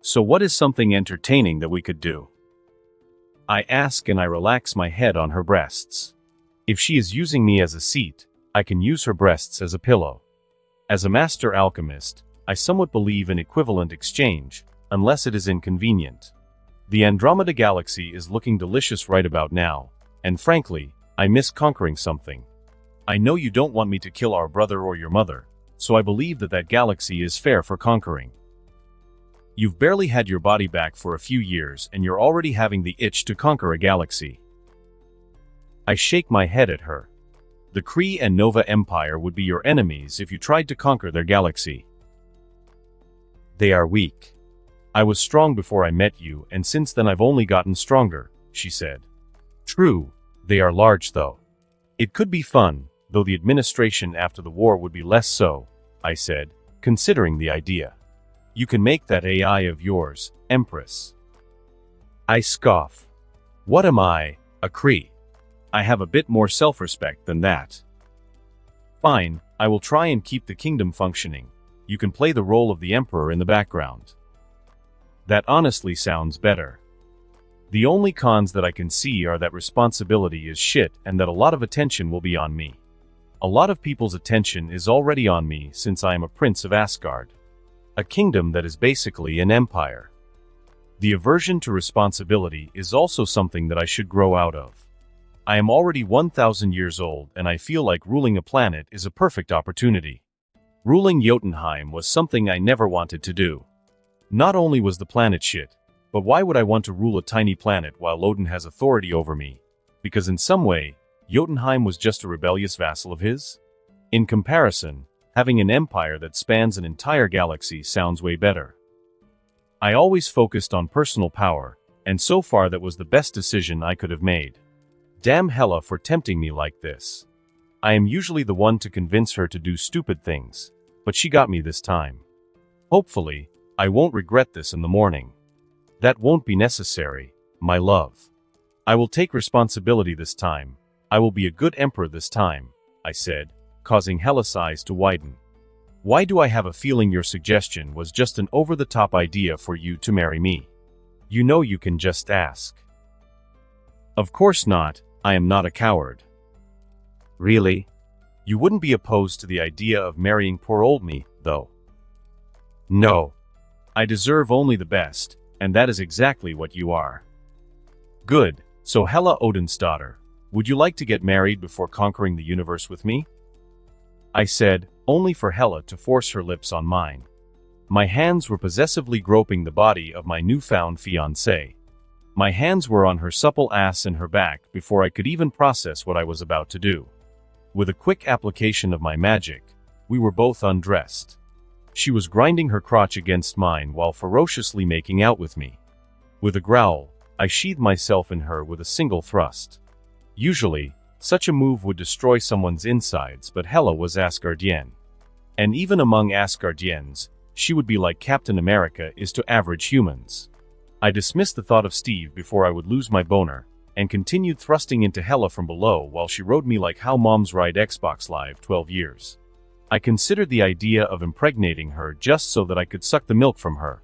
So what is something entertaining that we could do? I ask and I relax my head on her breasts. If she is using me as a seat, I can use her breasts as a pillow. As a master alchemist, I somewhat believe in equivalent exchange, unless it is inconvenient. The Andromeda Galaxy is looking delicious right about now, and frankly, I miss conquering something. I know you don't want me to kill our brother or your mother, so I believe that galaxy is fair for conquering. You've barely had your body back for a few years and you're already having the itch to conquer a galaxy. I shake my head at her. The Kree and Nova Empire would be your enemies if you tried to conquer their galaxy. They are weak. I was strong before I met you, and since then I've only gotten stronger, she said. True, they are large though. It could be fun, though the administration after the war would be less so, I said, considering the idea. You can make that AI of yours, Empress. I scoff. What am I, a Kree? I have a bit more self-respect than that. Fine, I will try and keep the kingdom functioning. You can play the role of the Emperor in the background. That honestly sounds better. The only cons that I can see are that responsibility is shit and that a lot of attention will be on me. A lot of people's attention is already on me since I am a prince of Asgard. A kingdom that is basically an empire. The aversion to responsibility is also something that I should grow out of. I am already 1,000 years old and I feel like ruling a planet is a perfect opportunity. Ruling Jotunheim was something I never wanted to do. Not only was the planet shit, but why would I want to rule a tiny planet while Odin has authority over me? Because in some way, Jotunheim was just a rebellious vassal of his? In comparison, having an empire that spans an entire galaxy sounds way better. I always focused on personal power, and so far that was the best decision I could have made. Damn Hela for tempting me like this. I am usually the one to convince her to do stupid things, but she got me this time. Hopefully, I won't regret this in the morning. That won't be necessary, my love. I will take responsibility this time. I will be a good emperor this time, I said, causing Hela's eyes to widen. Why do I have a feeling your suggestion was just an over-the-top idea for you to marry me? You know you can just ask. Of course not, I am not a coward. Really? You wouldn't be opposed to the idea of marrying poor old me, though? No. I deserve only the best, and that is exactly what you are. Good, so Hela Odin's daughter, would you like to get married before conquering the universe with me? I said, only for Hela to force her lips on mine. My hands were possessively groping the body of my newfound fiancé. My hands were on her supple ass and her back before I could even process what I was about to do. With a quick application of my magic, we were both undressed. She was grinding her crotch against mine while ferociously making out with me. With a growl, I sheathed myself in her with a single thrust. Usually, such a move would destroy someone's insides, but Hela was Asgardian. And even among Asgardians, she would be like Captain America is to average humans. I dismissed the thought of Steve before I would lose my boner, and continued thrusting into Hela from below while she rode me like how moms ride Xbox Live 12 years. I considered the idea of impregnating her just so that I could suck the milk from her.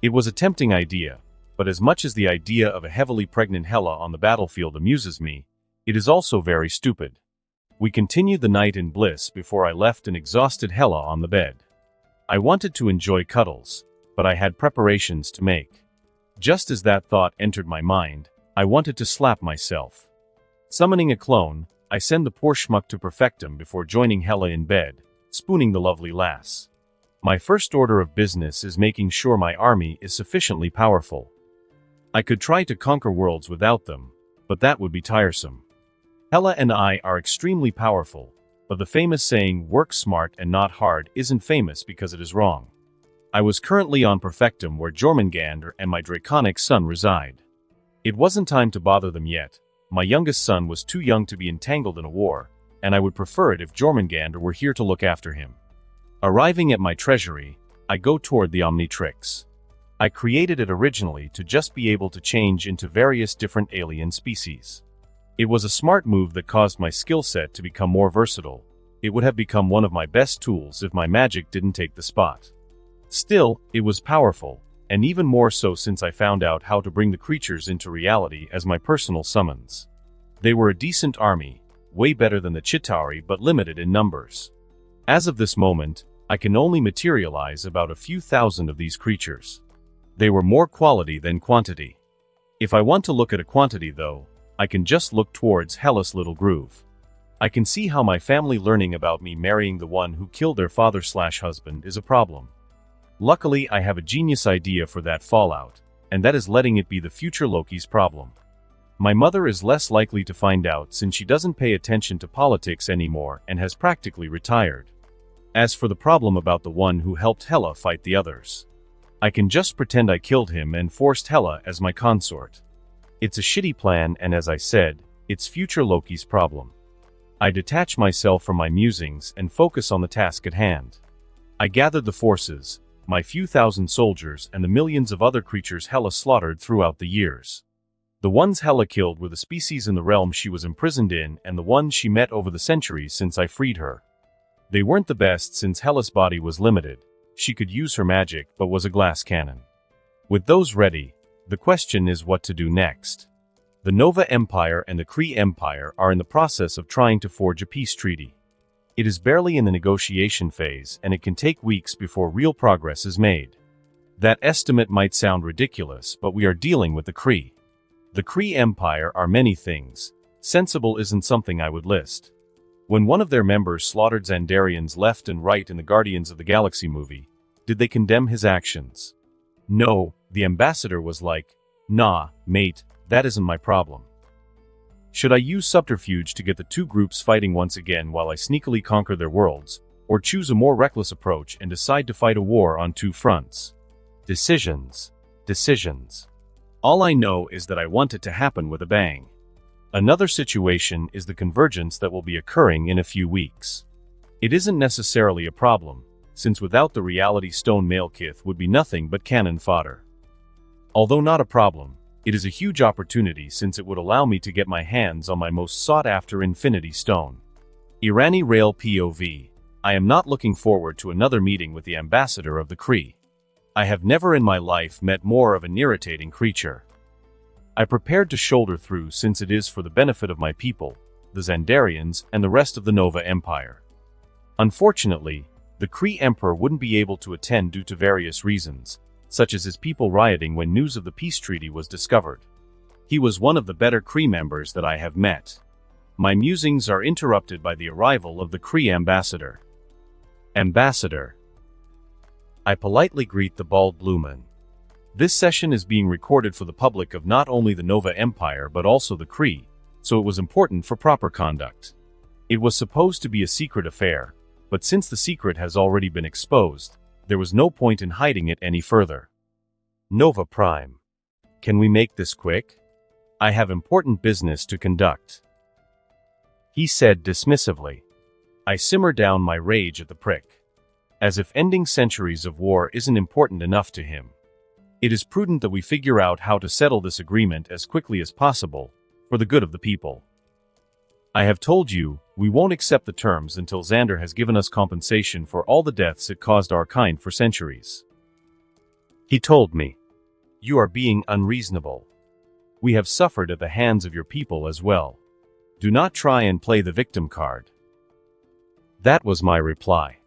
It was a tempting idea, but as much as the idea of a heavily pregnant Hela on the battlefield amuses me, it is also very stupid. We continued the night in bliss before I left an exhausted Hela on the bed. I wanted to enjoy cuddles, but I had preparations to make. Just as that thought entered my mind, I wanted to slap myself. Summoning a clone, I send the poor schmuck to perfectum before joining Hela in bed, spooning the lovely lass. My first order of business is making sure my army is sufficiently powerful. I could try to conquer worlds without them, but that would be tiresome. Hela and I are extremely powerful, but the famous saying, work smart and not hard, isn't famous because it is wrong. I was currently on Perfectum where Jormungandr and my draconic son reside. It wasn't time to bother them yet. My youngest son was too young to be entangled in a war, and I would prefer it if Jormungandr were here to look after him. Arriving at my treasury, I go toward the Omnitrix. I created it originally to just be able to change into various different alien species. It was a smart move that caused my skill set to become more versatile. It would have become one of my best tools if my magic didn't take the spot. Still, it was powerful, and even more so since I found out how to bring the creatures into reality as my personal summons. They were a decent army, way better than the Chitauri but limited in numbers. As of this moment, I can only materialize about a few thousand of these creatures. They were more quality than quantity. If I want to look at a quantity though, I can just look towards Hela's little groove. I can see how my family learning about me marrying the one who killed their father/husband is a problem. Luckily, I have a genius idea for that fallout, and that is letting it be the future Loki's problem. My mother is less likely to find out since she doesn't pay attention to politics anymore and has practically retired. As for the problem about the one who helped Hela fight the others, I can just pretend I killed him and forced Hela as my consort. It's a shitty plan, and as I said, it's future Loki's problem. I detach myself from my musings and focus on the task at hand. I gathered the forces, my few thousand soldiers and the millions of other creatures Hela slaughtered throughout the years. The ones Hela killed were the species in the realm she was imprisoned in and the ones she met over the centuries since I freed her. They weren't the best since Hela's body was limited. She could use her magic but was a glass cannon. With those ready, the question is what to do next. The Nova Empire and the Kree Empire are in the process of trying to forge a peace treaty. It is barely in the negotiation phase and it can take weeks before real progress is made. That estimate might sound ridiculous, but we are dealing with the Kree. The Kree Empire are many things. Sensible isn't something I would list. When one of their members slaughtered Xandarians left and right in the Guardians of the Galaxy movie, did they condemn his actions? No, the ambassador was like, "Nah, mate, that isn't my problem." Should I use subterfuge to get the two groups fighting once again while I sneakily conquer their worlds, or choose a more reckless approach and decide to fight a war on two fronts? Decisions. All I know is that I want it to happen with a bang. Another situation is the convergence that will be occurring in a few weeks. It isn't necessarily a problem, since without the Reality Stone Malekith would be nothing but cannon fodder. Although not a problem, it is a huge opportunity since it would allow me to get my hands on my most sought-after Infinity Stone. Irani Rail POV. I am not looking forward to another meeting with the ambassador of the Kree. I have never in my life met more of an irritating creature. I prepared to shoulder through since it is for the benefit of my people, the Xandarians, and the rest of the Nova Empire. Unfortunately, the Kree Emperor wouldn't be able to attend due to various reasons, such as his people rioting when news of the peace treaty was discovered. He was one of the better Kree members that I have met. My musings are interrupted by the arrival of the Kree ambassador. Ambassador. I politely greet the bald Blumen. This session is being recorded for the public of not only the Nova Empire but also the Kree, so it was important for proper conduct. It was supposed to be a secret affair, but since the secret has already been exposed, there was no point in hiding it any further. Nova Prime. Can we make this quick? I have important business to conduct, he said dismissively. I simmer down my rage at the prick. As if ending centuries of war isn't important enough to him. It is prudent that we figure out how to settle this agreement as quickly as possible, for the good of the people. I have told you, we won't accept the terms until Xander has given us compensation for all the deaths it caused our kind for centuries. He told me. You are being unreasonable. We have suffered at the hands of your people as well. Do not try and play the victim card. That was my reply.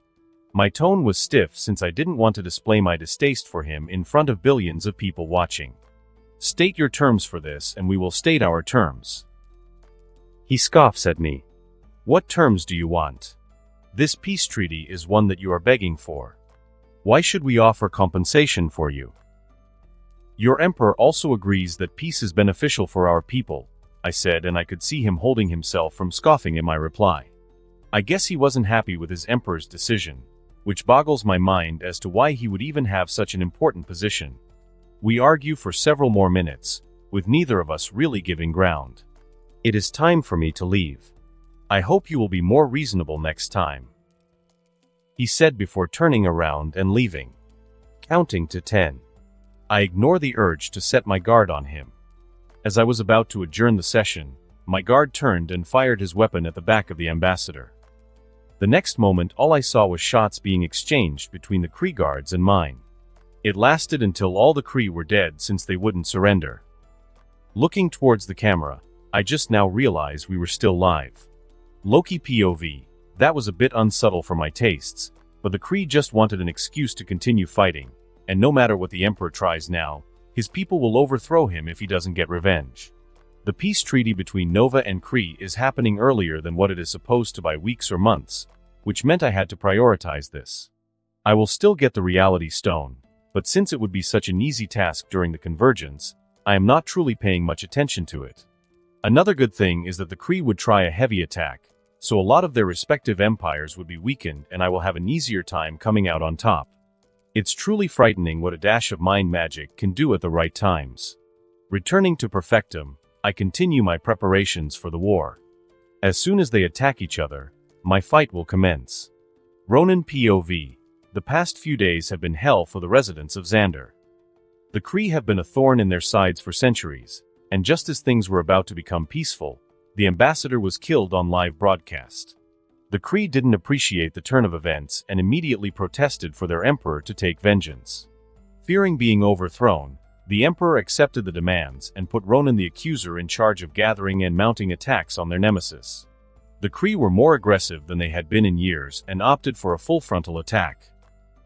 My tone was stiff since I didn't want to display my distaste for him in front of billions of people watching. State your terms for this and we will state our terms. He scoffs at me. What terms do you want? This peace treaty is one that you are begging for. Why should we offer compensation for you? Your emperor also agrees that peace is beneficial for our people, I said, and I could see him holding himself from scoffing at my reply. I guess he wasn't happy with his emperor's decision, which boggles my mind as to why he would even have such an important position. We argue for several more minutes, with neither of us really giving ground. It is time for me to leave. I hope you will be more reasonable next time, he said before turning around and leaving. Counting to 10. I ignore the urge to set my guard on him. As I was about to adjourn the session, my guard turned and fired his weapon at the back of the ambassador. The next moment, all I saw was shots being exchanged between the Kree guards and mine. It lasted until all the Kree were dead, since they wouldn't surrender. Looking towards the camera, I just now realized we were still live. Loki POV. That was a bit unsubtle for my tastes, but the Kree just wanted an excuse to continue fighting, and no matter what the Emperor tries now, his people will overthrow him if he doesn't get revenge. The peace treaty between Nova and Kree is happening earlier than what it is supposed to by weeks or months, which meant I had to prioritize this. I will still get the reality stone, but since it would be such an easy task during the convergence, I am not truly paying much attention to it. Another good thing is that the Kree would try a heavy attack, so a lot of their respective empires would be weakened and I will have an easier time coming out on top. It's truly frightening what a dash of mind magic can do at the right times. Returning to Perfectum, I continue my preparations for the war. As soon as they attack each other, my fight will commence. Ronin POV. The past few days have been hell for the residents of Xander. The Kree have been a thorn in their sides for centuries, and just as things were about to become peaceful, the ambassador was killed on live broadcast. The Kree didn't appreciate the turn of events and immediately protested for their emperor to take vengeance. Fearing being overthrown, the emperor accepted the demands and put Ronan the Accuser in charge of gathering and mounting attacks on their nemesis. The Kree were more aggressive than they had been in years and opted for a full frontal attack.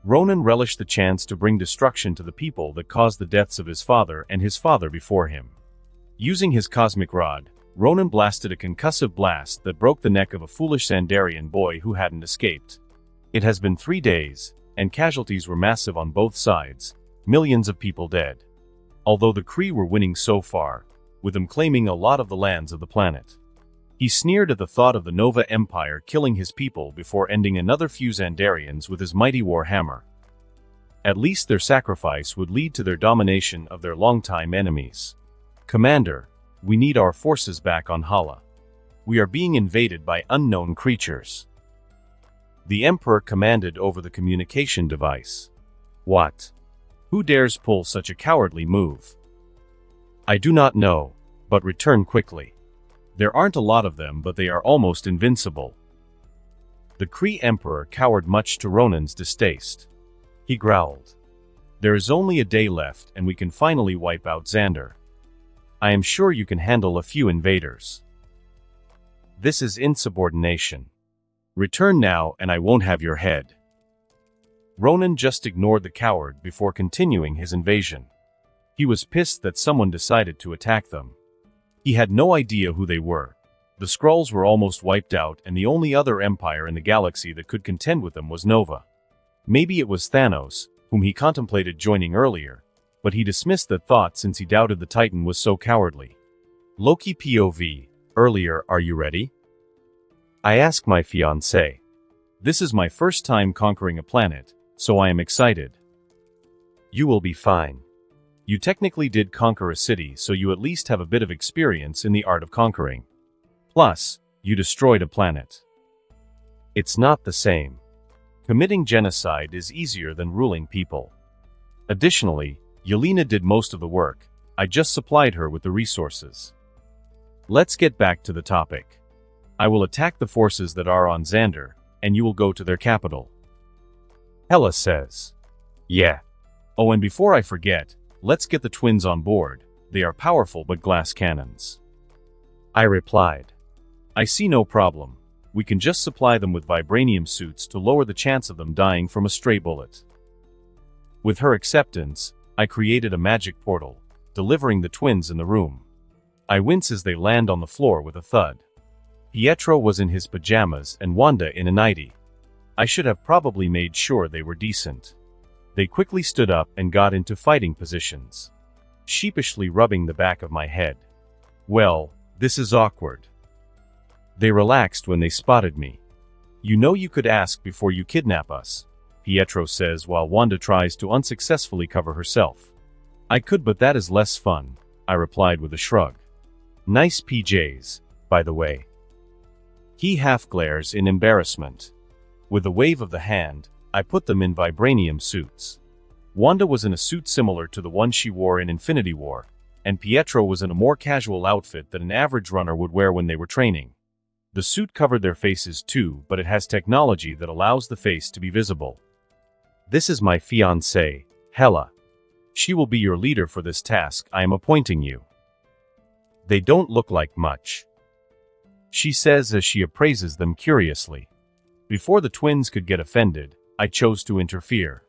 Ronan relished the chance to bring destruction to the people that caused the deaths of his father and his father before him. Using his cosmic rod, Ronan blasted a concussive blast that broke the neck of a foolish Xandarian boy who hadn't escaped. It has been 3 days, and casualties were massive on both sides, millions of people dead. Although the Kree were winning so far, with them claiming a lot of the lands of the planet. He sneered at the thought of the Nova Empire killing his people before ending another few Xandarians with his mighty war hammer. At least their sacrifice would lead to their domination of their longtime enemies. Commander, we need our forces back on Hala. We are being invaded by unknown creatures. The Emperor commanded over the communication device. What? Who dares pull such a cowardly move? I do not know, but return quickly. There aren't a lot of them, but they are almost invincible. The Kree Emperor cowered much to Ronan's distaste. He growled. There is only a day left and we can finally wipe out Xander. I am sure you can handle a few invaders. This is insubordination. Return now and I won't have your head. Ronan just ignored the coward before continuing his invasion. He was pissed that someone decided to attack them. He had no idea who they were. The Skrulls were almost wiped out and the only other empire in the galaxy that could contend with them was Nova. Maybe it was Thanos, whom he contemplated joining earlier, but he dismissed that thought since he doubted the Titan was so cowardly. Loki POV. Earlier, are you ready? I ask my fiancée. This is my first time conquering a planet, so I am excited. You will be fine. You technically did conquer a city, so you at least have a bit of experience in the art of conquering. Plus, you destroyed a planet. It's not the same. Committing genocide is easier than ruling people. Additionally, Yelena did most of the work. I just supplied her with the resources. Let's get back to the topic. I will attack the forces that are on Xander, and you will go to their capital. Hela says. Yeah. Oh, and before I forget, let's get the twins on board. They are powerful but glass cannons. I replied. I see no problem. We can just supply them with vibranium suits to lower the chance of them dying from a stray bullet. With her acceptance, I created a magic portal, delivering the twins in the room. I wince as they land on the floor with a thud. Pietro was in his pajamas and Wanda in a nightie. I should have probably made sure they were decent. They quickly stood up and got into fighting positions, sheepishly rubbing the back of my head. Well, this is awkward. They relaxed when they spotted me. You know you could ask before you kidnap us, Pietro says while Wanda tries to unsuccessfully cover herself. I could, but that is less fun, I replied with a shrug. Nice PJs, by the way. He half glares in embarrassment. With a wave of the hand, I put them in vibranium suits. Wanda was in a suit similar to the one she wore in Infinity War, and Pietro was in a more casual outfit that an average runner would wear when they were training. The suit covered their faces too, but it has technology that allows the face to be visible. This is my fiancée, Hela. She will be your leader for this task I am appointing you. They don't look like much, she says as she appraises them curiously. Before the twins could get offended, I chose to interfere.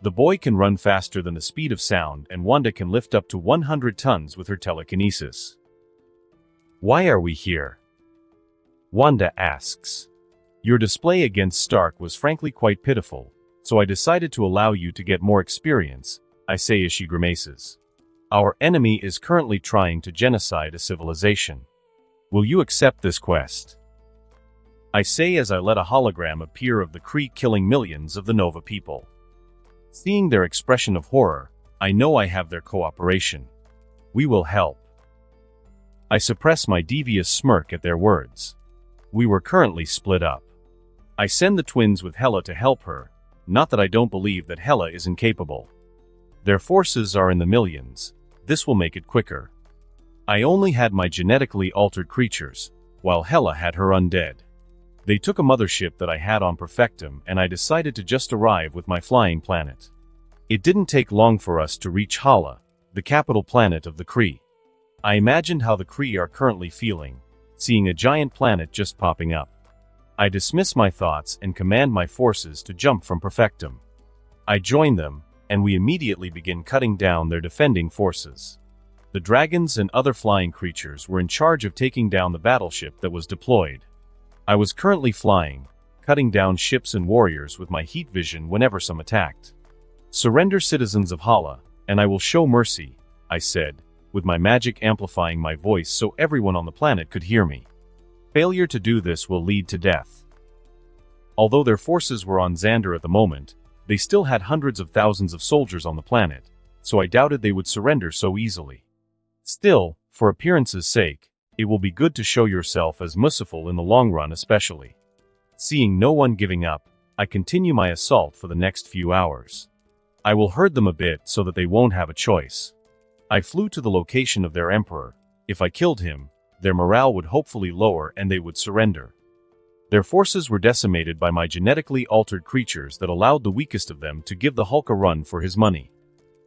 The boy can run faster than the speed of sound, and Wanda can lift up to 100 tons with her telekinesis. Why are we here? Wanda asks. Your display against Stark was frankly quite pitiful, so I decided to allow you to get more experience, I say as she grimaces. Our enemy is currently trying to genocide a civilization. Will you accept this quest? I say as I let a hologram appear of the Kree killing millions of the Nova people. Seeing their expression of horror, I know I have their cooperation. We will help. I suppress my devious smirk at their words. We were currently split up. I send the twins with Hela to help her, not that I don't believe that Hela is incapable. Their forces are in the millions. This will make it quicker. I only had my genetically altered creatures, while Hela had her undead. They took a mothership that I had on Perfectum, and I decided to just arrive with my flying planet. It didn't take long for us to reach Hala, the capital planet of the Kree. I imagined how the Kree are currently feeling, seeing a giant planet just popping up. I dismiss my thoughts and command my forces to jump from Perfectum. I join them, and we immediately begin cutting down their defending forces. The dragons and other flying creatures were in charge of taking down the battleship that was deployed. I was currently flying, cutting down ships and warriors with my heat vision whenever some attacked. Surrender, citizens of Hala, and I will show mercy, I said, with my magic amplifying my voice so everyone on the planet could hear me. Failure to do this will lead to death. Although their forces were on Xander at the moment, they still had hundreds of thousands of soldiers on the planet, so I doubted they would surrender so easily. Still, for appearance's sake, it will be good to show yourself as merciful in the long run especially. Seeing no one giving up, I continue my assault for the next few hours. I will herd them a bit so that they won't have a choice. I flew to the location of their emperor. If I killed him, their morale would hopefully lower and they would surrender. Their forces were decimated by my genetically altered creatures that allowed the weakest of them to give the Hulk a run for his money.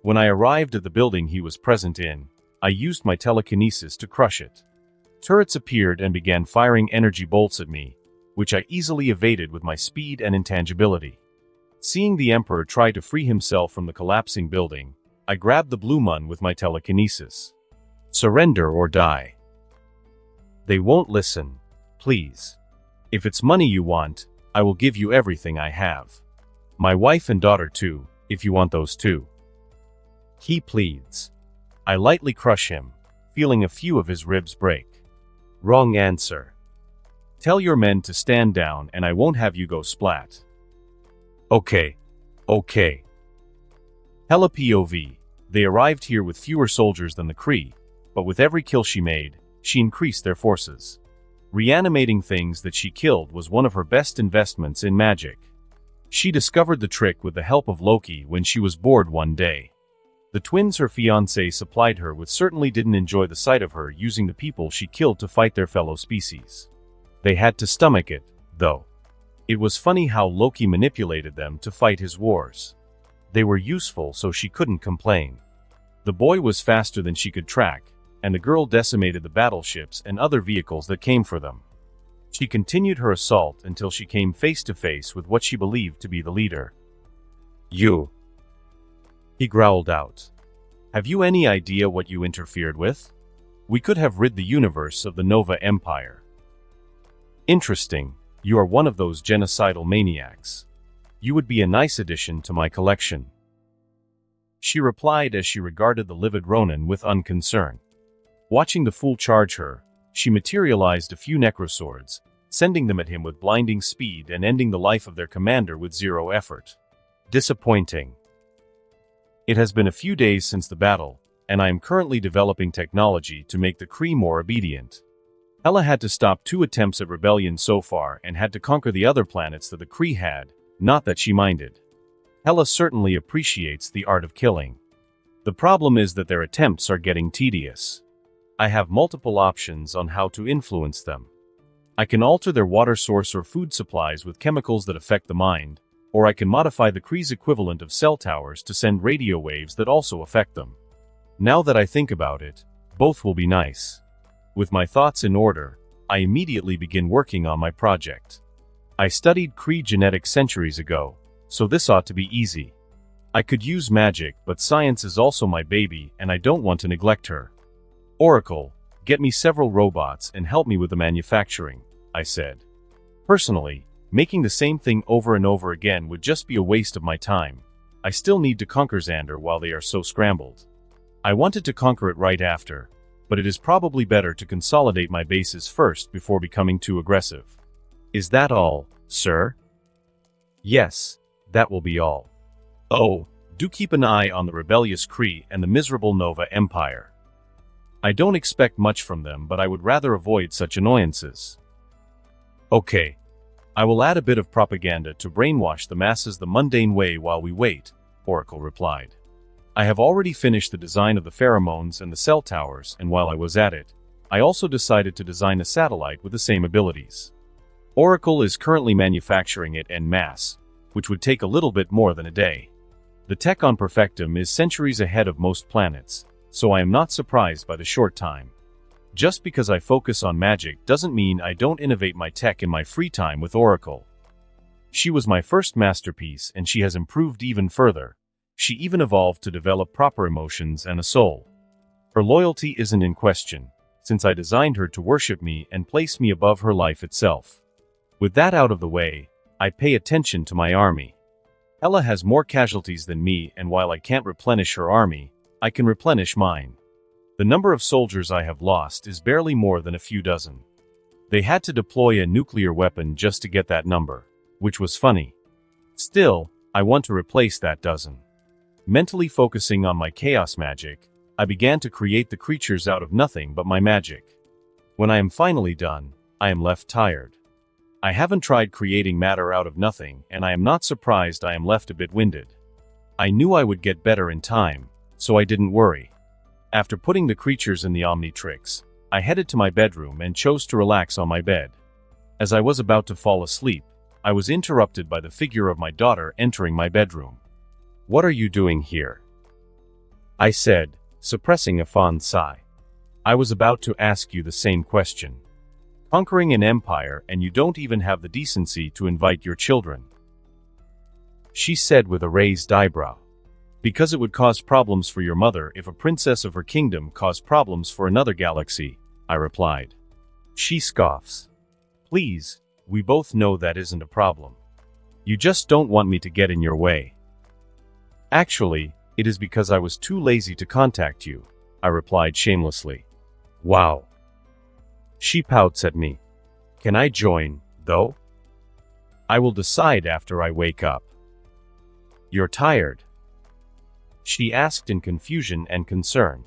When I arrived at the building he was present in, I used my telekinesis to crush it. Turrets appeared and began firing energy bolts at me, which I easily evaded with my speed and intangibility. Seeing the Emperor try to free himself from the collapsing building, I grabbed the Blue Mun with my telekinesis. Surrender or die. They won't listen. Please. If it's money you want, I will give you everything I have. My wife and daughter too, if you want those too. He pleads. I lightly crush him, feeling a few of his ribs break. Wrong answer. Tell your men to stand down and I won't have you go splat. Okay. Hela POV. They arrived here with fewer soldiers than the Kree, but with every kill she made, she increased their forces. Reanimating things that she killed was one of her best investments in magic. She discovered the trick with the help of Loki when she was bored one day. The twins her fiancé supplied her with certainly didn't enjoy the sight of her using the people she killed to fight their fellow species. They had to stomach it, though. It was funny how Loki manipulated them to fight his wars. They were useful so she couldn't complain. The boy was faster than she could track, and the girl decimated the battleships and other vehicles that came for them. She continued her assault until she came face to face with what she believed to be the leader. You. He growled out. Have you any idea what you interfered with? We could have rid the universe of the Nova Empire. Interesting, you are one of those genocidal maniacs. You would be a nice addition to my collection. she replied as she regarded the livid Ronin with unconcern. Watching the fool charge her, she materialized a few necroswords, sending them at him with blinding speed and ending the life of their commander with zero effort. Disappointing. It has been a few days since the battle, and I am currently developing technology to make the Kree more obedient. Hela had to stop 2 attempts at rebellion so far and had to conquer the other planets that the Kree had, not that she minded. Hela certainly appreciates the art of killing. The problem is that their attempts are getting tedious. I have multiple options on how to influence them. I can alter their water source or food supplies with chemicals that affect the mind, or I can modify the Kree's equivalent of cell towers to send radio waves that also affect them. Now that I think about it, both will be nice. With my thoughts in order, I immediately begin working on my project. I studied Kree genetics centuries ago, so this ought to be easy. I could use magic, but science is also my baby and I don't want to neglect her. Oracle, get me several robots and help me with the manufacturing, I said. Personally, making the same thing over and over again would just be a waste of my time. I still need to conquer Xander while they are so scrambled. I wanted to conquer it right after, but it is probably better to consolidate my bases first before becoming too aggressive. Is that all, sir? Yes, that will be all. Oh, do keep an eye on the rebellious Kree and the miserable Nova Empire. I don't expect much from them, but I would rather avoid such annoyances. Okay. I will add a bit of propaganda to brainwash the masses the mundane way while we wait, Oracle replied. I have already finished the design of the pheromones and the cell towers, and while I was at it, I also decided to design a satellite with the same abilities. Oracle is currently manufacturing it en masse, which would take a little bit more than a day. The tech on Perfectum is centuries ahead of most planets, so I am not surprised by the short time. Just because I focus on magic doesn't mean I don't innovate my tech in my free time with Oracle. She was my first masterpiece and she has improved even further. She even evolved to develop proper emotions and a soul. Her loyalty isn't in question, since I designed her to worship me and place me above her life itself. With that out of the way, I pay attention to my army. Hela has more casualties than me, and while I can't replenish her army, I can replenish mine. The number of soldiers I have lost is barely more than a few dozen. They had to deploy a nuclear weapon just to get that number, which was funny. Still, I want to replace that dozen. Mentally focusing on my chaos magic, I began to create the creatures out of nothing but my magic. When I am finally done, I am left tired. I haven't tried creating matter out of nothing, and I am not surprised I am left a bit winded. I knew I would get better in time, so I didn't worry. After putting the creatures in the Omnitrix, I headed to my bedroom and chose to relax on my bed. As I was about to fall asleep, I was interrupted by the figure of my daughter entering my bedroom. "What are you doing here?" I said, suppressing a fond sigh. "I was about to ask you the same question. Conquering an empire and you don't even have the decency to invite your children," she said with a raised eyebrow. "Because it would cause problems for your mother if a princess of her kingdom caused problems for another galaxy," I replied. She scoffs. "Please, we both know that isn't a problem. You just don't want me to get in your way." "Actually, it is because I was too lazy to contact you," I replied shamelessly. "Wow." She pouts at me. "Can I join, though?" "I will decide after I wake up." "You're tired?" she asked in confusion and concern.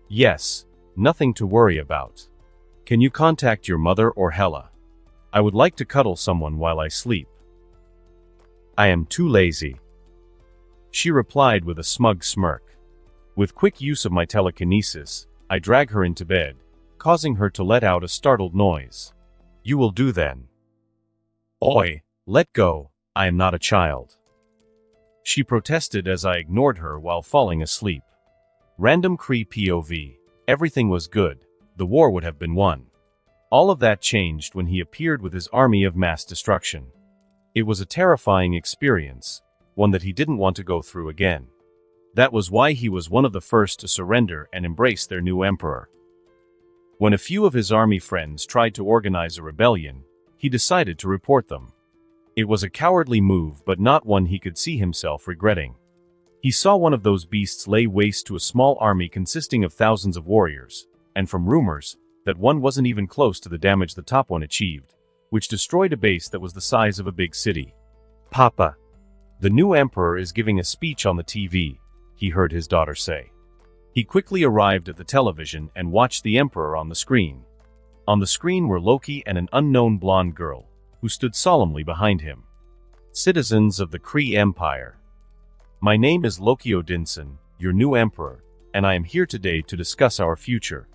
"Yes, nothing to worry about. Can you contact your mother or Hela? I would like to cuddle someone while I sleep." "I am too lazy," she replied with a smug smirk. With quick use of my telekinesis, I drag her into bed, causing her to let out a startled noise. "You will do then." "Oi, let go, I am not a child," she protested as I ignored her while falling asleep. Random Kree POV. Everything was good. The war would have been won. All of that changed when he appeared with his army of mass destruction. It was a terrifying experience, one that he didn't want to go through again. That was why he was one of the first to surrender and embrace their new emperor. When a few of his army friends tried to organize a rebellion, he decided to report them. It was a cowardly move, but not one he could see himself regretting. He saw one of those beasts lay waste to a small army consisting of thousands of warriors, and from rumors, that one wasn't even close to the damage the top one achieved, which destroyed a base that was the size of a big city. "Papa, the new emperor is giving a speech on the TV," he heard his daughter say. He quickly arrived at the television and watched the emperor on the screen. On the screen were Loki and an unknown blonde girl, who stood solemnly behind him. "Citizens of the Kree Empire. My name is Loki Odinson, your new emperor, and I am here today to discuss our future.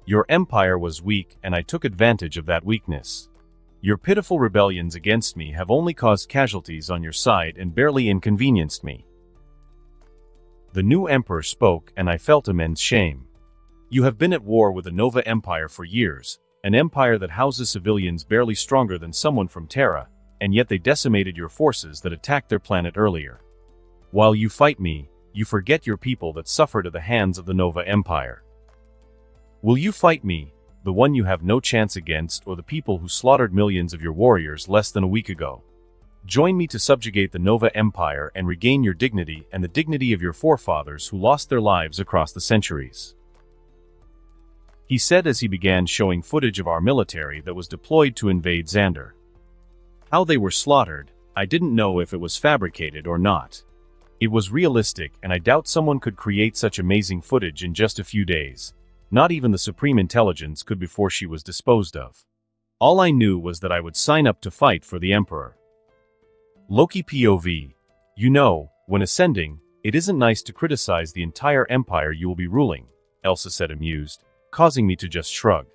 Your empire was weak and I took advantage of that weakness. Your pitiful rebellions against me have only caused casualties on your side and barely inconvenienced me." The new emperor spoke and I felt immense shame. "You have been at war with the Nova Empire for years, an empire that houses civilians barely stronger than someone from Terra, and yet they decimated your forces that attacked their planet earlier. While you fight me, you forget your people that suffered at the hands of the Nova Empire. Will you fight me, the one you have no chance against, or the people who slaughtered millions of your warriors less than a week ago? Join me to subjugate the Nova Empire and regain your dignity and the dignity of your forefathers who lost their lives across the centuries," he said as he began showing footage of our military that was deployed to invade Xander. How they were slaughtered, I didn't know if it was fabricated or not. It was realistic, and I doubt someone could create such amazing footage in just a few days. Not even the Supreme Intelligence could before she was disposed of. All I knew was that I would sign up to fight for the Emperor. Loki POV. You know, when ascending, it isn't nice to criticize the entire empire you will be ruling, Elsa said amused, causing me to just shrug.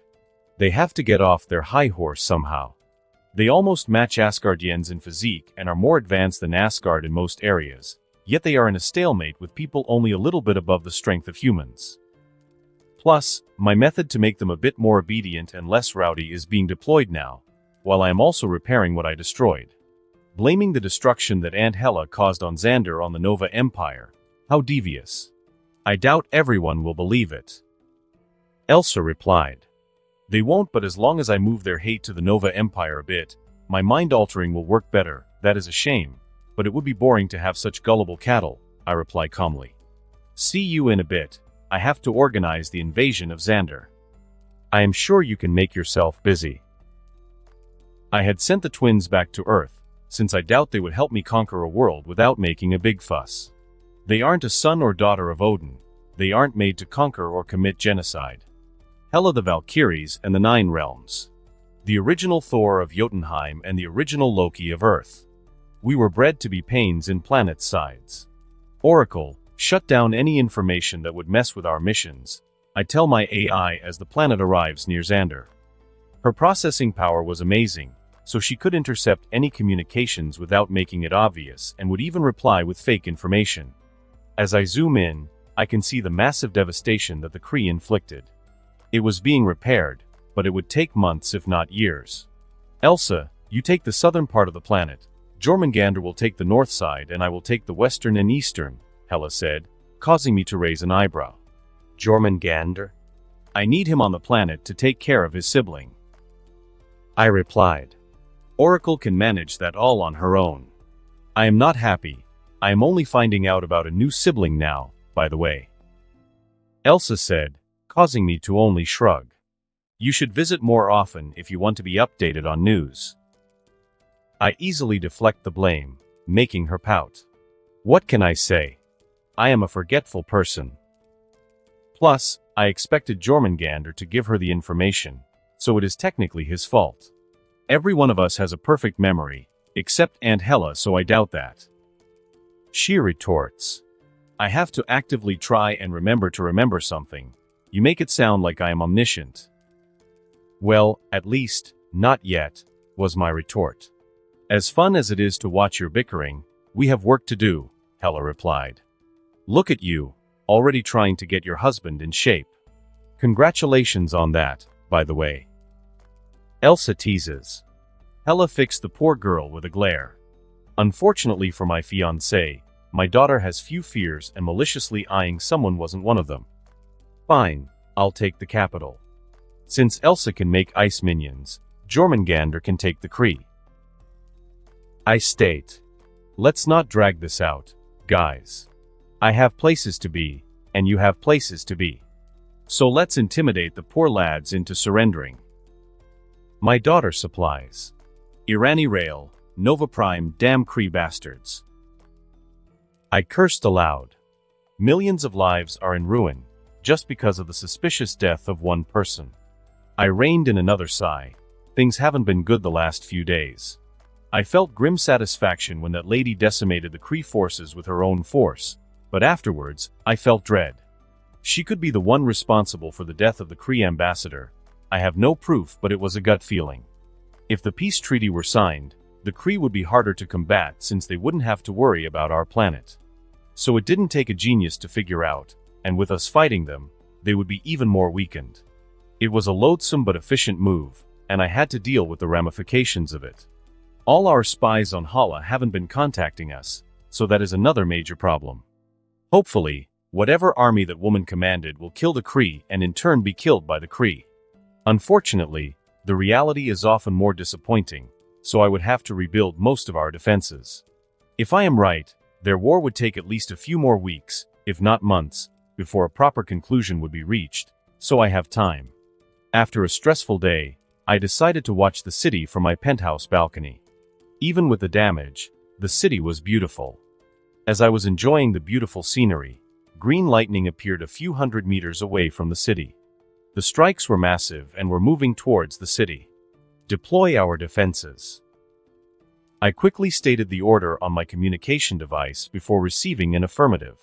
They have to get off their high horse somehow. They almost match Asgardians in physique and are more advanced than Asgard in most areas, yet they are in a stalemate with people only a little bit above the strength of humans. Plus, my method to make them a bit more obedient and less rowdy is being deployed now, while I am also repairing what I destroyed. Blaming the destruction that Aunt Hela caused on Xander on the Nova Empire. How devious. I doubt everyone will believe it. Elsa replied. They won't, but as long as I move their hate to the Nova Empire a bit, my mind altering will work better. That is a shame, but it would be boring to have such gullible cattle, I reply calmly. See you in a bit. I have to organize the invasion of Xander. I am sure you can make yourself busy. I had sent the twins back to Earth, since I doubt they would help me conquer a world without making a big fuss. They aren't a son or daughter of Odin. They aren't made to conquer or commit genocide. Hela the Valkyries and the Nine Realms. The original Thor of Jotunheim and the original Loki of Earth. We were bred to be pains in planet sides. Oracle, shut down any information that would mess with our missions, I tell my AI as the planet arrives near Xander. Her processing power was amazing, so she could intercept any communications without making it obvious and would even reply with fake information. As I zoom in, I can see the massive devastation that the Kree inflicted. It was being repaired, but it would take months if not years. Elsa, you take the southern part of the planet. Jormungandr will take the north side and I will take the western and eastern, Hela said, causing me to raise an eyebrow. Jormungandr? I need him on the planet to take care of his sibling. I replied. Oracle can manage that all on her own. I am not happy. I am only finding out about a new sibling now, by the way. Elsa said, causing me to only shrug. You should visit more often if you want to be updated on news. I easily deflect the blame, making her pout. What can I say? I am a forgetful person. Plus, I expected Jormungandr to give her the information, so it is technically his fault. Every one of us has a perfect memory, except Aunt Hela, so I doubt that. She retorts. I have to actively try and remember to remember something. You make it sound like I am omniscient. Well, at least, not yet, was my retort. As fun as it is to watch your bickering, we have work to do, Hela replied. Look at you, already trying to get your husband in shape. Congratulations on that, by the way. Elsa teases. Hela fixed the poor girl with a glare. Unfortunately for my fiancé, my daughter has few fears and maliciously eyeing someone wasn't one of them. Fine, I'll take the capital. Since Elsa can make ice minions, Jormungandr can take the Kree. I state. Let's not drag this out, guys. I have places to be, and you have places to be. So let's intimidate the poor lads into surrendering. My daughter supplies. Irani Rail, Nova Prime, damn Kree bastards. I cursed aloud. Millions of lives are in ruin, just because of the suspicious death of one person. I reined in another sigh. Things haven't been good the last few days. I felt grim satisfaction when that lady decimated the Kree forces with her own force, but afterwards, I felt dread. She could be the one responsible for the death of the Kree ambassador. I have no proof, but it was a gut feeling. If the peace treaty were signed, the Kree would be harder to combat since they wouldn't have to worry about our planet. So it didn't take a genius to figure out, and with us fighting them, they would be even more weakened. It was a loathsome but efficient move, and I had to deal with the ramifications of it. All our spies on Hala haven't been contacting us, so that is another major problem. Hopefully, whatever army that woman commanded will kill the Kree and in turn be killed by the Kree. Unfortunately, the reality is often more disappointing, so I would have to rebuild most of our defenses. If I am right, their war would take at least a few more weeks, if not months, before a proper conclusion would be reached, so I have time. After a stressful day, I decided to watch the city from my penthouse balcony. Even with the damage, the city was beautiful. As I was enjoying the beautiful scenery, green lightning appeared a few hundred meters away from the city. The strikes were massive and were moving towards the city. Deploy our defenses. I quickly stated the order on my communication device before receiving an affirmative.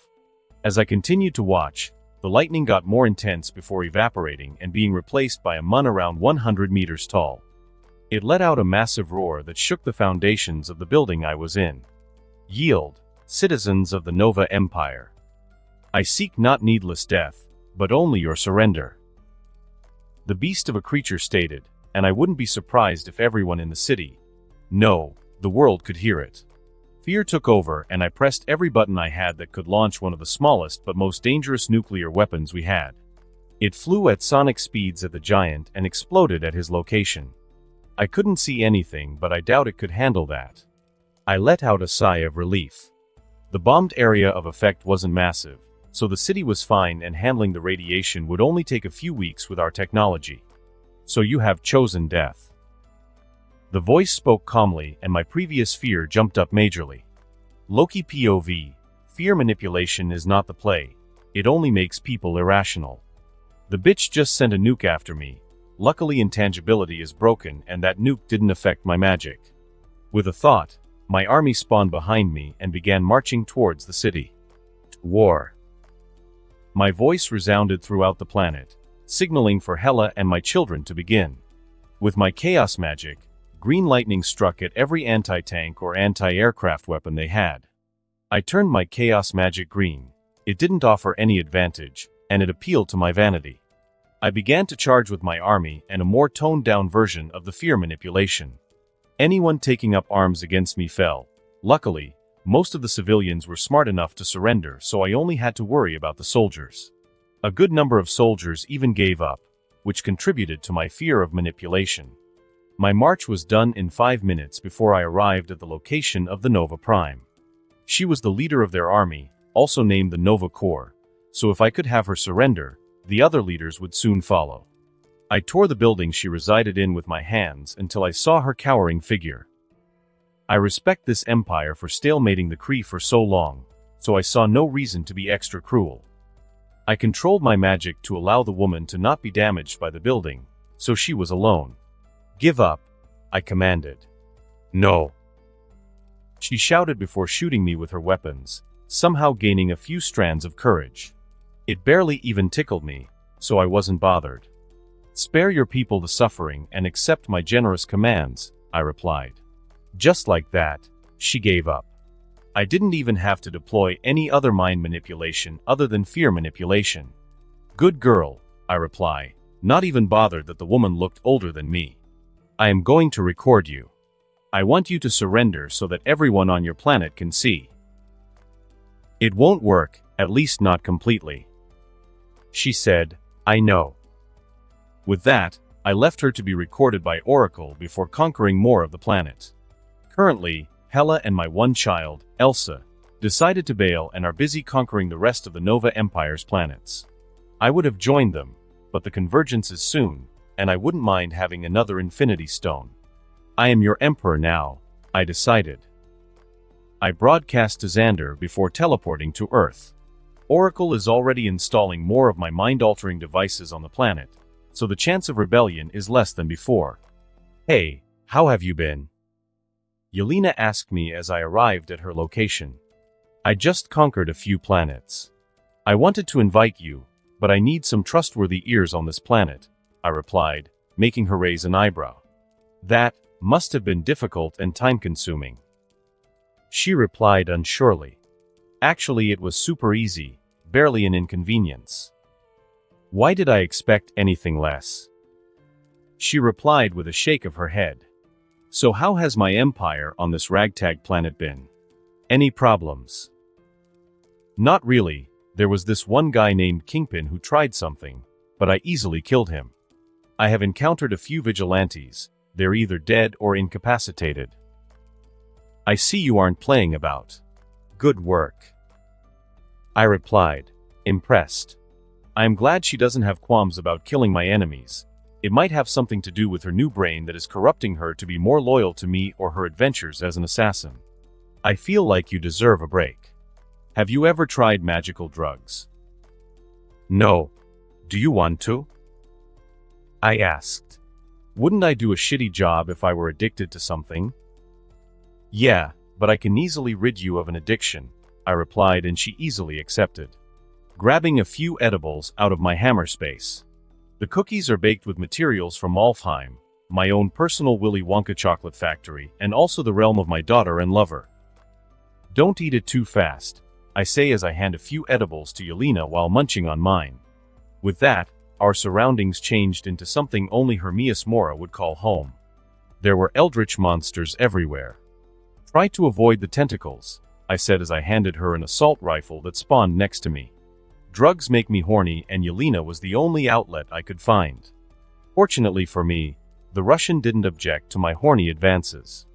As I continued to watch, the lightning got more intense before evaporating and being replaced by a mun around 100 meters tall. It let out a massive roar that shook the foundations of the building I was in. Yield, citizens of the Nova Empire. I seek not needless death, but only your surrender. The beast of a creature stated, and I wouldn't be surprised if everyone in the city, no, the world could hear it. Fear took over and I pressed every button I had that could launch one of the smallest but most dangerous nuclear weapons we had. It flew at sonic speeds at the giant and exploded at his location. I couldn't see anything, but I doubt it could handle that. I let out a sigh of relief. The bombed area of effect wasn't massive, so the city was fine and handling the radiation would only take a few weeks with our technology. So you have chosen death. The voice spoke calmly and my previous fear jumped up majorly. Loki POV, fear manipulation is not the play, it only makes people irrational. The bitch just sent a nuke after me. Luckily intangibility is broken and that nuke didn't affect my magic. With a thought, my army spawned behind me and began marching towards the city. War. My voice resounded throughout the planet, signaling for Hela and my children to begin. With my chaos magic, green lightning struck at every anti-tank or anti-aircraft weapon they had. I turned my chaos magic green. It didn't offer any advantage, and it appealed to my vanity. I began to charge with my army and a more toned-down version of the fear manipulation. Anyone taking up arms against me fell. Luckily, most of the civilians were smart enough to surrender, so I only had to worry about the soldiers. A good number of soldiers even gave up, which contributed to my fear of manipulation. My march was done in 5 minutes before I arrived at the location of the Nova Prime. She was the leader of their army, also named the Nova Corps, so if I could have her surrender, the other leaders would soon follow. I tore the building she resided in with my hands until I saw her cowering figure. I respect this empire for stalemating the Kree for so long, so I saw no reason to be extra cruel. I controlled my magic to allow the woman to not be damaged by the building, so she was alone. Give up, I commanded. No. She shouted before shooting me with her weapons, somehow gaining a few strands of courage. It barely even tickled me, so I wasn't bothered. Spare your people the suffering and accept my generous commands, I replied. Just like that, she gave up. I didn't even have to deploy any other mind manipulation other than fear manipulation. Good girl, I reply, not even bothered that the woman looked older than me. I am going to record you. I want you to surrender so that everyone on your planet can see. It won't work, at least not completely. She said, I know. With that, I left her to be recorded by Oracle before conquering more of the planet. Currently, Hela and my one child, Elsa, decided to bail and are busy conquering the rest of the Nova Empire's planets. I would have joined them, but the convergence is soon, and I wouldn't mind having another Infinity Stone. I am your Emperor now, I decided. I broadcast to Xander before teleporting to Earth. Oracle is already installing more of my mind-altering devices on the planet, so the chance of rebellion is less than before. Hey, how have you been? Yelena asked me as I arrived at her location. I just conquered a few planets. I wanted to invite you, but I need some trustworthy ears on this planet, I replied, making her raise an eyebrow. That must have been difficult and time-consuming. She replied unsurely. Actually, it was super easy, barely an inconvenience. Why did I expect anything less? She replied with a shake of her head. So how has my empire on this ragtag planet been? Any problems? Not really. There was this one guy named Kingpin who tried something, but I easily killed him. I have encountered a few vigilantes. They're either dead or incapacitated. I see you aren't playing about. Good work. I replied, impressed. I am glad she doesn't have qualms about killing my enemies. It might have something to do with her new brain that is corrupting her to be more loyal to me or her adventures as an assassin. I feel like you deserve a break. Have you ever tried magical drugs? No. Do you want to? I asked. Wouldn't I do a shitty job if I were addicted to something? Yeah, but I can easily rid you of an addiction, I replied, and she easily accepted. Grabbing a few edibles out of my hammer space. The cookies are baked with materials from Alfheim, my own personal Willy Wonka chocolate factory, and also the realm of my daughter and lover. Don't eat it too fast, I say as I hand a few edibles to Yelena while munching on mine. With that, our surroundings changed into something only Hermias Mora would call home. There were eldritch monsters everywhere. Try to avoid the tentacles, I said as I handed her an assault rifle that spawned next to me. Drugs make me horny, and Yelena was the only outlet I could find. Fortunately for me, the Russian didn't object to my horny advances.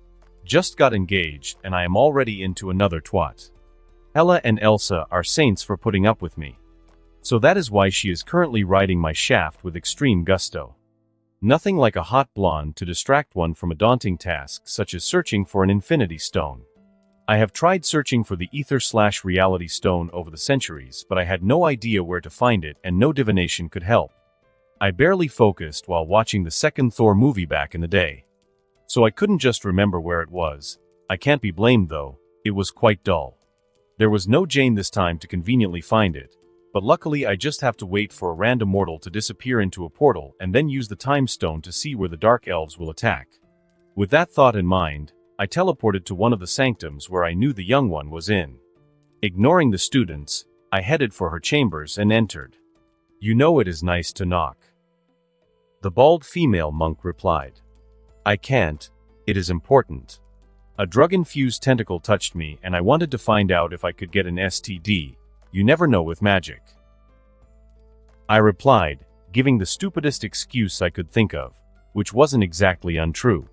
Just got engaged and I am already into another twat. Ella and Elsa are saints for putting up with me. So that is why she is currently riding my shaft with extreme gusto. Nothing like a hot blonde to distract one from a daunting task such as searching for an Infinity Stone. I have tried searching for the Ether/Reality Stone over the centuries, but I had no idea where to find it and no divination could help. I barely focused while watching the second Thor movie back in the day. So I couldn't just remember where it was. I can't be blamed though, it was quite dull. There was no Jane this time to conveniently find it, but luckily I just have to wait for a random mortal to disappear into a portal and then use the Time Stone to see where the Dark Elves will attack. With that thought in mind, I teleported to one of the sanctums where I knew the young one was in. Ignoring the students, I headed for her chambers and entered. You know it is nice to knock. The bald female monk replied. I can't, it is important. A drug-infused tentacle touched me and I wanted to find out if I could get an STD. You never know with magic. I replied, giving the stupidest excuse I could think of, which wasn't exactly untrue.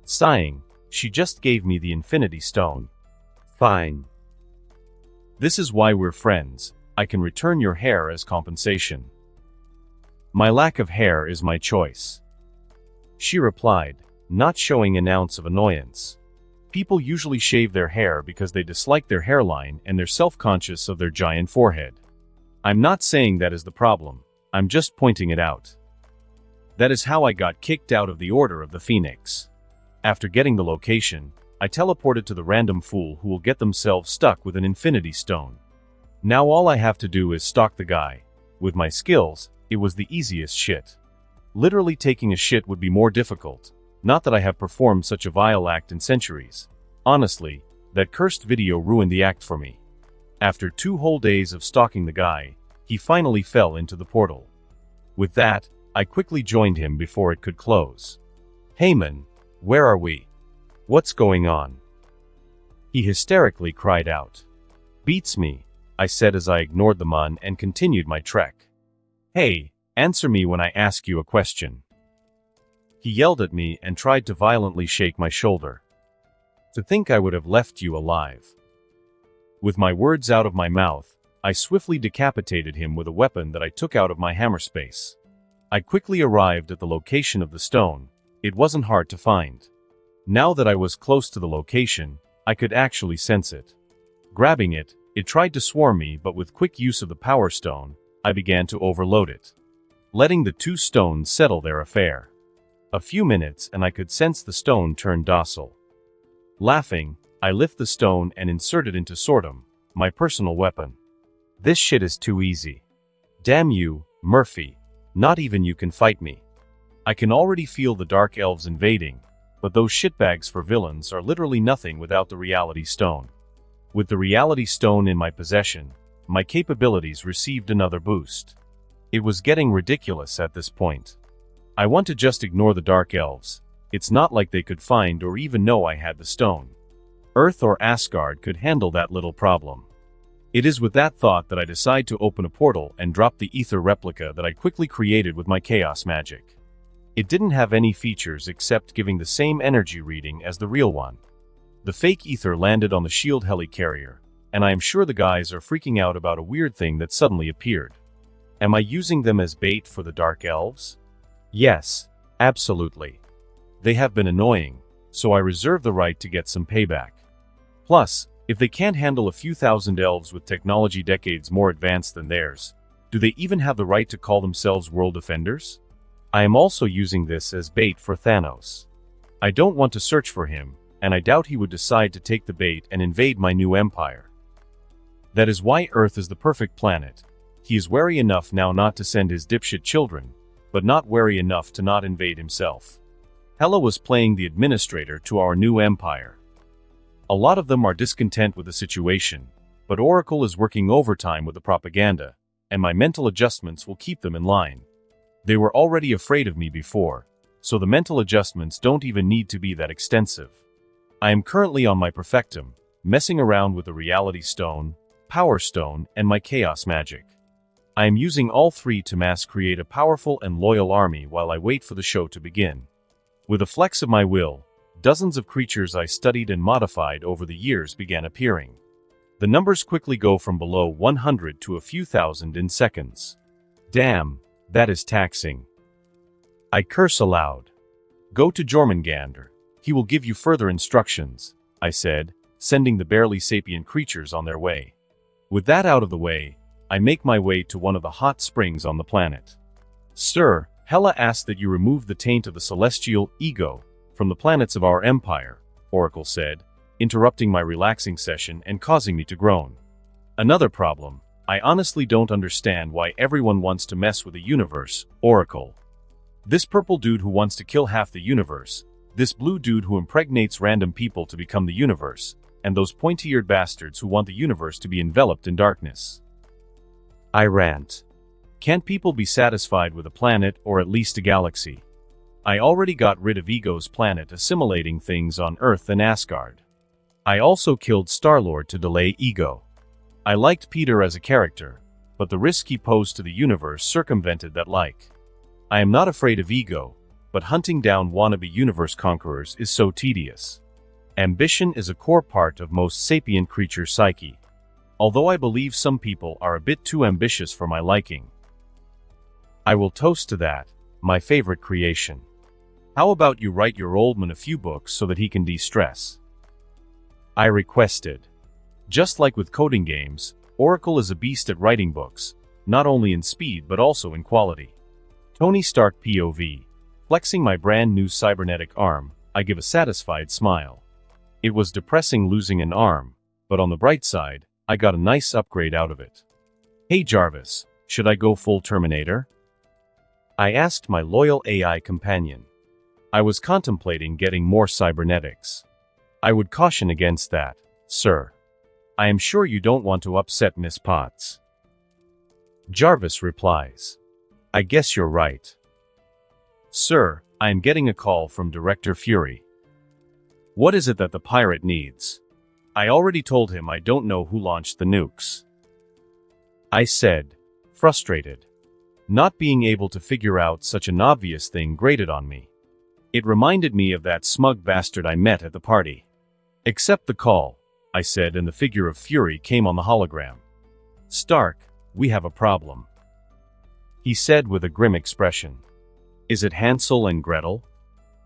Sighing, she just gave me the Infinity Stone. Fine. This is why we're friends. I can return your hair as compensation. My lack of hair is my choice. She replied, not showing an ounce of annoyance. People usually shave their hair because they dislike their hairline and they're self-conscious of their giant forehead. I'm not saying that is the problem, I'm just pointing it out. That is how I got kicked out of the Order of the Phoenix. After getting the location, I teleported to the random fool who will get themselves stuck with an Infinity Stone. Now all I have to do is stalk the guy. With my skills, it was the easiest shit. Literally taking a shit would be more difficult. Not that I have performed such a vile act in centuries. Honestly, that cursed video ruined the act for me. After 2 whole days of stalking the guy, he finally fell into the portal. With that, I quickly joined him before it could close. Hey man, where are we? What's going on? He hysterically cried out. Beats me, I said as I ignored the mun and continued my trek. Hey, answer me when I ask you a question. He yelled at me and tried to violently shake my shoulder. To think I would have left you alive. With my words out of my mouth, I swiftly decapitated him with a weapon that I took out of my hammer space. I quickly arrived at the location of the stone. It wasn't hard to find. Now that I was close to the location, I could actually sense it. Grabbing it, it tried to swarm me, but with quick use of the power stone, I began to overload it, letting the two stones settle their affair. A few minutes and I could sense the stone turn docile. Laughing, I lift the stone and insert it into Sortum, my personal weapon. This shit is too easy. Damn you, Murphy. Not even you can fight me. I can already feel the dark elves invading, but those shitbags for villains are literally nothing without the reality stone. With the reality stone in my possession, my capabilities received another boost. It was getting ridiculous at this point. I want to just ignore the dark elves. It's not like they could find or even know I had the stone. Earth or Asgard could handle that little problem. It is with that thought that I decide to open a portal and drop the ether replica that I quickly created with my chaos magic. It didn't have any features except giving the same energy reading as the real one. The fake ether landed on the shield helicarrier, and I am sure the guys are freaking out about a weird thing that suddenly appeared. Am I using them as bait for the dark elves? Yes, absolutely. They have been annoying, so I reserve the right to get some payback. Plus, if they can't handle a few thousand elves with technology decades more advanced than theirs, do they even have the right to call themselves world defenders? I am also using this as bait for Thanos. I don't want to search for him, and I doubt he would decide to take the bait and invade my new empire. That is why Earth is the perfect planet. He is wary enough now not to send his dipshit children, but not wary enough to not invade himself. Hela was playing the administrator to our new empire. A lot of them are discontent with the situation, but Oracle is working overtime with the propaganda, and my mental adjustments will keep them in line. They were already afraid of me before, so the mental adjustments don't even need to be that extensive. I am currently on my perfectum, messing around with the reality stone, power stone, and my chaos magic. I am using all three to mass create a powerful and loyal army while I wait for the show to begin. With a flex of my will, dozens of creatures I studied and modified over the years began appearing. The numbers quickly go from below 100 to a few thousand in seconds. Damn, that is taxing. I curse aloud. Go to Jormungandr. He will give you further instructions, I said, sending the barely sapient creatures on their way. With that out of the way, I make my way to one of the hot springs on the planet. Sir, Hela asked that you remove the taint of the celestial ego from the planets of our empire, Oracle said, interrupting my relaxing session and causing me to groan. Another problem. I honestly don't understand why everyone wants to mess with the universe, Oracle. This purple dude who wants to kill half the universe, this blue dude who impregnates random people to become the universe, and those pointy-eared bastards who want the universe to be enveloped in darkness. I rant. Can't people be satisfied with a planet or at least a galaxy? I already got rid of Ego's planet assimilating things on Earth and Asgard. I also killed Star-Lord to delay Ego. I liked Peter as a character, but the risk he posed to the universe circumvented that like. I am not afraid of Ego, but hunting down wannabe universe conquerors is so tedious. Ambition is a core part of most sapient creature psyche, although I believe some people are a bit too ambitious for my liking. I will toast to that, my favorite creation. How about you write your old man a few books so that he can de-stress? I requested. Just like with coding games, Oracle is a beast at writing books, not only in speed but also in quality. Tony Stark POV. Flexing my brand new cybernetic arm, I give a satisfied smile. It was depressing losing an arm, but on the bright side, I got a nice upgrade out of it. Hey Jarvis, should I go full Terminator? I asked my loyal AI companion. I was contemplating getting more cybernetics. I would caution against that, sir. I am sure you don't want to upset Miss Potts. Jarvis replies. I guess you're right. Sir, I am getting a call from Director Fury. What is it that the pirate needs? I already told him I don't know who launched the nukes. I said, frustrated. Not being able to figure out such an obvious thing grated on me. It reminded me of that smug bastard I met at the party. Accept the call. I said, and the figure of Fury came on the hologram. "Stark, we have a problem," he said with a grim expression. "Is it Hansel and Gretel?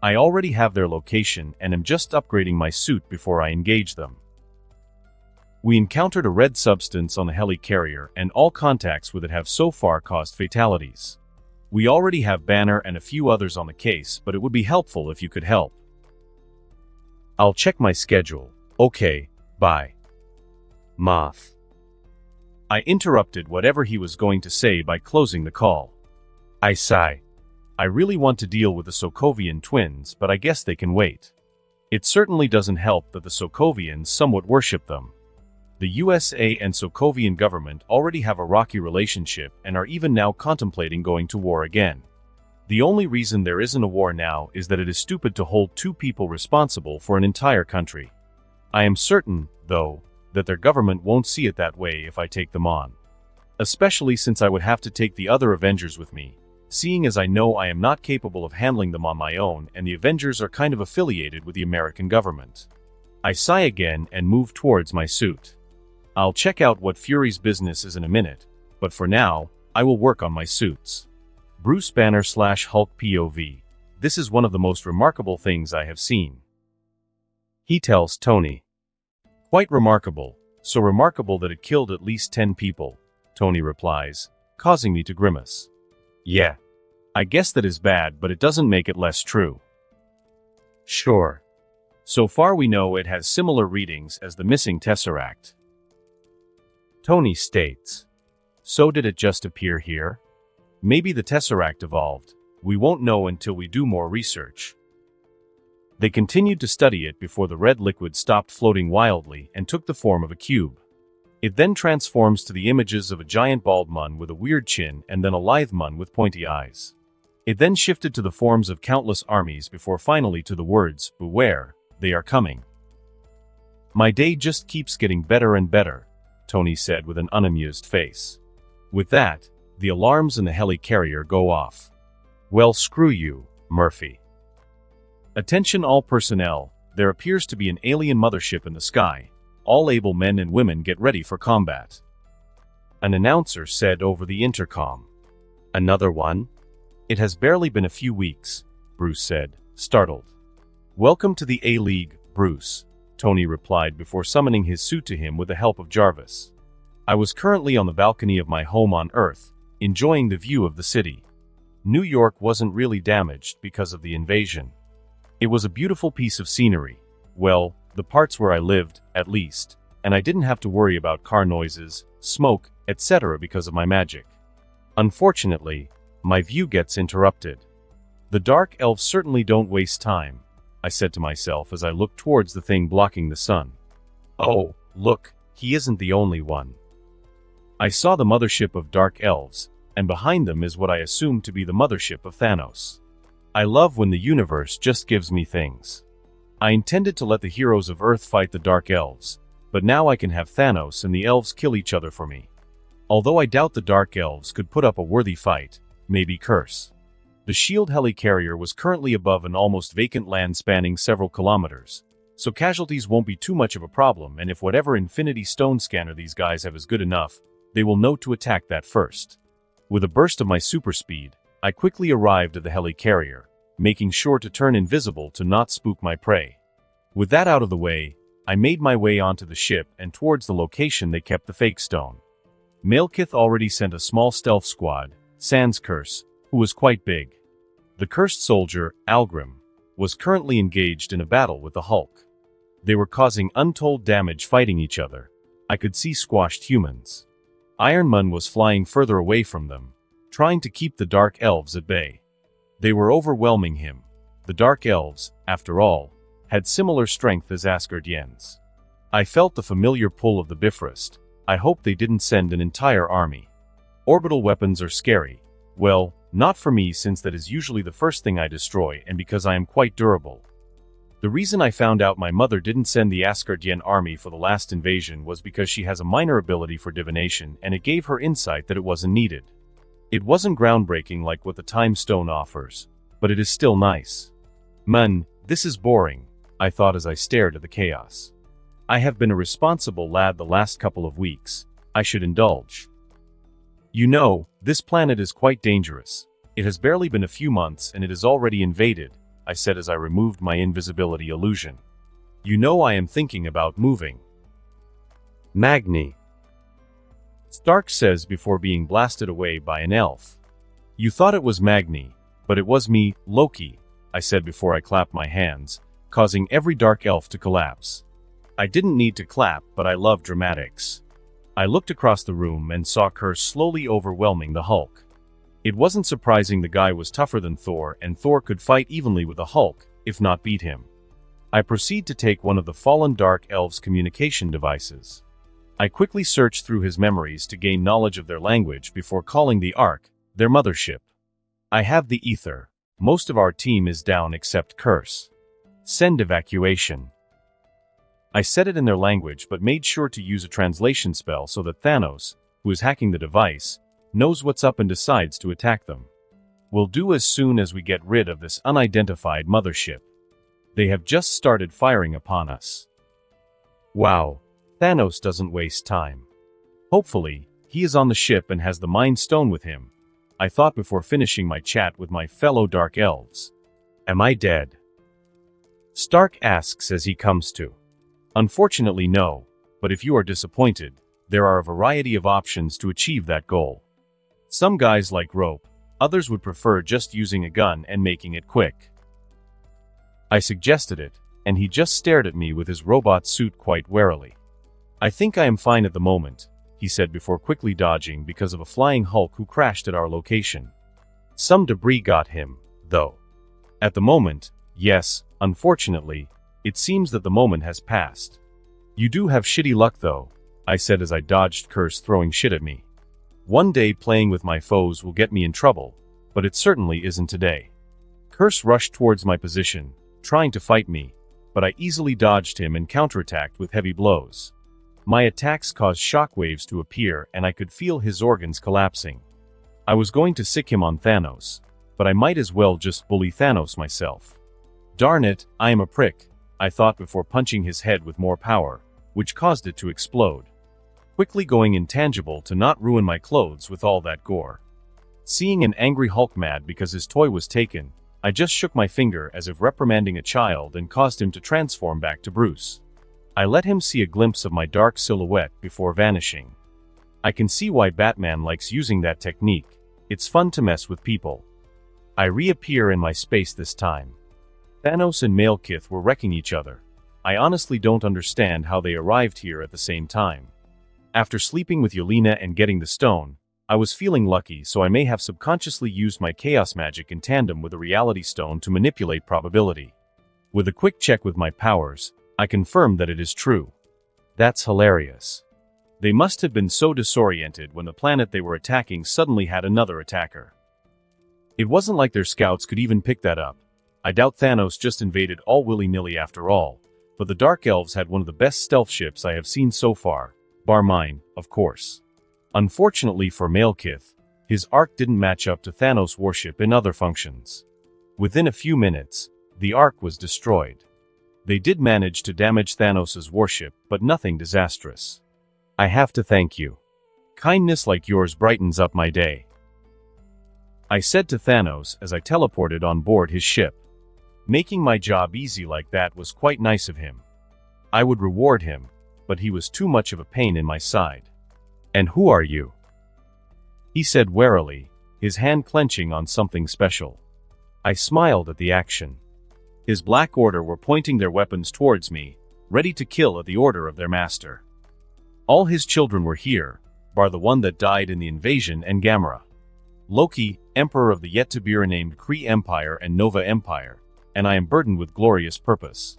I already have their location and am just upgrading my suit before I engage them. We encountered a red substance on the helicarrier, and all contacts with it have so far caused fatalities. We already have Banner and a few others on the case, but it would be helpful if you could help." "I'll check my schedule. Okay, bye." Moth. I interrupted whatever he was going to say by closing the call. I sigh. I really want to deal with the Sokovian twins, but I guess they can wait. It certainly doesn't help that the Sokovians somewhat worship them. The USA and Sokovian government already have a rocky relationship and are even now contemplating going to war again. The only reason there isn't a war now is that it is stupid to hold two people responsible for an entire country. I am certain, though, that their government won't see it that way if I take them on. Especially since I would have to take the other Avengers with me, seeing as I know I am not capable of handling them on my own, and the Avengers are kind of affiliated with the American government. I sigh again and move towards my suit. I'll check out what Fury's business is in a minute, but for now, I will work on my suits. Bruce Banner / Hulk POV. This is one of the most remarkable things I have seen. He tells Tony. Quite remarkable, so remarkable that it killed at least 10 people, Tony replies, causing me to grimace. Yeah. I guess that is bad, but it doesn't make it less true. Sure. So far we know it has similar readings as the missing Tesseract. Tony states. So did it just appear here? Maybe the Tesseract evolved. We won't know until we do more research. They continued to study it before the red liquid stopped floating wildly and took the form of a cube. It then transforms to the images of a giant bald mun with a weird chin and then a lithe mun with pointy eyes. It then shifted to the forms of countless armies before finally to the words, "Beware, they are coming." My day just keeps getting better and better, Tony said with an unamused face. With that, the alarms in the helicarrier go off. Well, screw you, Murphy. Attention all personnel, there appears to be an alien mothership in the sky. All able men and women get ready for combat. An announcer said over the intercom. Another one? It has barely been a few weeks, Bruce said, startled. Welcome to the A-League, Bruce, Tony replied before summoning his suit to him with the help of Jarvis. I was currently on the balcony of my home on Earth, enjoying the view of the city. New York wasn't really damaged because of the invasion. It was a beautiful piece of scenery. Well, the parts where I lived, at least, and I didn't have to worry about car noises, smoke, etc. because of my magic. Unfortunately, my view gets interrupted. The dark elves certainly don't waste time, I said to myself as I looked towards the thing blocking the sun. Oh, look, he isn't the only one. I saw the mothership of dark elves, and behind them is what I assumed to be the mothership of Thanos. I love when the universe just gives me things. I intended to let the heroes of Earth fight the Dark Elves, but now I can have Thanos and the elves kill each other for me. Although I doubt the Dark Elves could put up a worthy fight, maybe curse. The shield helicarrier was currently above an almost vacant land spanning several kilometers, so casualties won't be too much of a problem, and if whatever Infinity Stone scanner these guys have is good enough, they will know to attack that first. With a burst of my super speed, I quickly arrived at the helicarrier, making sure to turn invisible to not spook my prey. With that out of the way, I made my way onto the ship and towards the location they kept the fake stone. Malekith already sent a small stealth squad, Sans Curse, who was quite big. The cursed soldier, Algrim, was currently engaged in a battle with the Hulk. They were causing untold damage fighting each other. I could see squashed humans. Iron Man was flying further away from them, trying to keep the Dark Elves at bay. They were overwhelming him. The Dark Elves, after all, had similar strength as Asgardians. I felt the familiar pull of the Bifrost. I hope they didn't send an entire army. Orbital weapons are scary. Well, not for me since that is usually the first thing I destroy and because I am quite durable. The reason I found out my mother didn't send the Asgardian army for the last invasion was because she has a minor ability for divination and it gave her insight that it wasn't needed. It wasn't groundbreaking like what the Time Stone offers, but it is still nice. Man, this is boring, I thought as I stared at the chaos. I have been a responsible lad the last couple of weeks. I should indulge. You know, this planet is quite dangerous. It has barely been a few months and it is already invaded, I said as I removed my invisibility illusion. You know I am thinking about moving. Magni. Stark says before being blasted away by an elf. You thought it was Magni, but it was me, Loki, I said before I clapped my hands, causing every dark elf to collapse. I didn't need to clap, but I love dramatics. I looked across the room and saw Curse slowly overwhelming the Hulk. It wasn't surprising the guy was tougher than Thor, and Thor could fight evenly with the Hulk, if not beat him. I proceed to take one of the fallen Dark Elves' communication devices. I quickly searched through his memories to gain knowledge of their language before calling the Ark, their mothership. I have the ether. Most of our team is down except Curse. Send evacuation. I said it in their language but made sure to use a translation spell so that Thanos, who is hacking the device, knows what's up and decides to attack them. We'll do as soon as we get rid of this unidentified mothership. They have just started firing upon us. Wow, Thanos doesn't waste time. Hopefully, he is on the ship and has the Mind Stone with him, I thought before finishing my chat with my fellow Dark Elves. Am I dead? Stark asks as he comes to. Unfortunately no, but if you are disappointed, there are a variety of options to achieve that goal. Some guys like rope, others would prefer just using a gun and making it quick. I suggested it, and he just stared at me with his robot suit quite warily. I think I am fine at the moment, he said before quickly dodging because of a flying Hulk who crashed at our location. Some debris got him, though. At the moment, yes, unfortunately, it seems that the moment has passed. You do have shitty luck though, I said as I dodged Curse throwing shit at me. One day playing with my foes will get me in trouble, but it certainly isn't today. Curse rushed towards my position, trying to fight me, but I easily dodged him and counterattacked with heavy blows. My attacks caused shockwaves to appear and I could feel his organs collapsing. I was going to sick him on Thanos, but I might as well just bully Thanos myself. Darn it, I am a prick, I thought before punching his head with more power, which caused it to explode. Quickly going intangible to not ruin my clothes with all that gore. Seeing an angry Hulk mad because his toy was taken, I just shook my finger as if reprimanding a child and caused him to transform back to Bruce. I let him see a glimpse of my dark silhouette before vanishing. I can see why Batman likes using that technique. It's fun to mess with people. I reappear in my space this time. Thanos and Malekith were wrecking each other. I honestly don't understand how they arrived here at the same time. After sleeping with Yelena and getting the stone, I was feeling lucky, so I may have subconsciously used my chaos magic in tandem with the reality stone to manipulate probability. With a quick check with my powers, I confirmed that it is true. That's hilarious. They must have been so disoriented when the planet they were attacking suddenly had another attacker. It wasn't like their scouts could even pick that up. I doubt Thanos just invaded all willy-nilly after all, but the Dark Elves had one of the best stealth ships I have seen so far, bar mine, of course. Unfortunately for Malekith, his Ark didn't match up to Thanos' warship in other functions. Within a few minutes, the Ark was destroyed. They did manage to damage Thanos' warship, but nothing disastrous. I have to thank you. Kindness like yours brightens up my day, I said to Thanos as I teleported on board his ship. Making my job easy like that was quite nice of him. I would reward him, but he was too much of a pain in my side. And who are you? He said warily, his hand clenching on something special. I smiled at the action. His Black Order were pointing their weapons towards me, ready to kill at the order of their master. All his children were here, bar the one that died in the invasion and Gamera. Loki, Emperor of the yet-to-be-renamed Kree Empire and Nova Empire, and I am burdened with glorious purpose.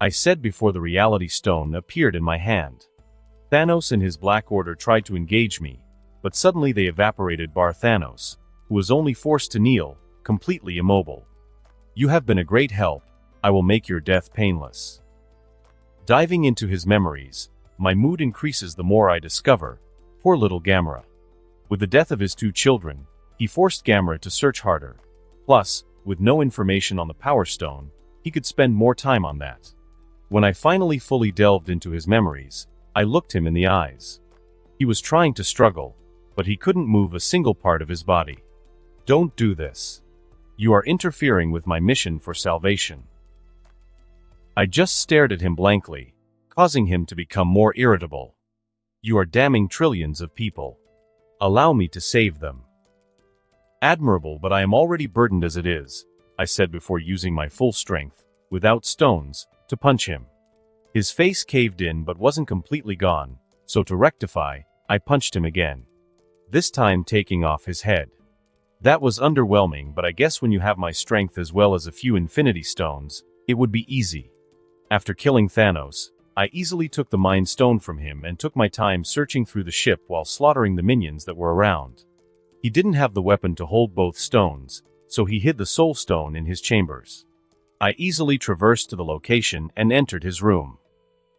I said before the reality stone appeared in my hand. Thanos and his Black Order tried to engage me, but suddenly they evaporated bar Thanos, who was only forced to kneel, completely immobile. You have been a great help, I will make your death painless. Diving into his memories, my mood increases the more I discover. Poor little Gamera. With the death of his two children, he forced Gamera to search harder. Plus, with no information on the Power Stone, he could spend more time on that. When I finally fully delved into his memories, I looked him in the eyes. He was trying to struggle, but he couldn't move a single part of his body. Don't do this. You are interfering with my mission for salvation. I just stared at him blankly, causing him to become more irritable. You are damning trillions of people. Allow me to save them. Admirable, but I am already burdened as it is, I said before using my full strength, without stones, to punch him. His face caved in but wasn't completely gone, so to rectify, I punched him again. This time taking off his head. That was underwhelming, but I guess when you have my strength as well as a few infinity stones, it would be easy. After killing Thanos, I easily took the Mind Stone from him and took my time searching through the ship while slaughtering the minions that were around. He didn't have the weapon to hold both stones, so he hid the Soul Stone in his chambers. I easily traversed to the location and entered his room.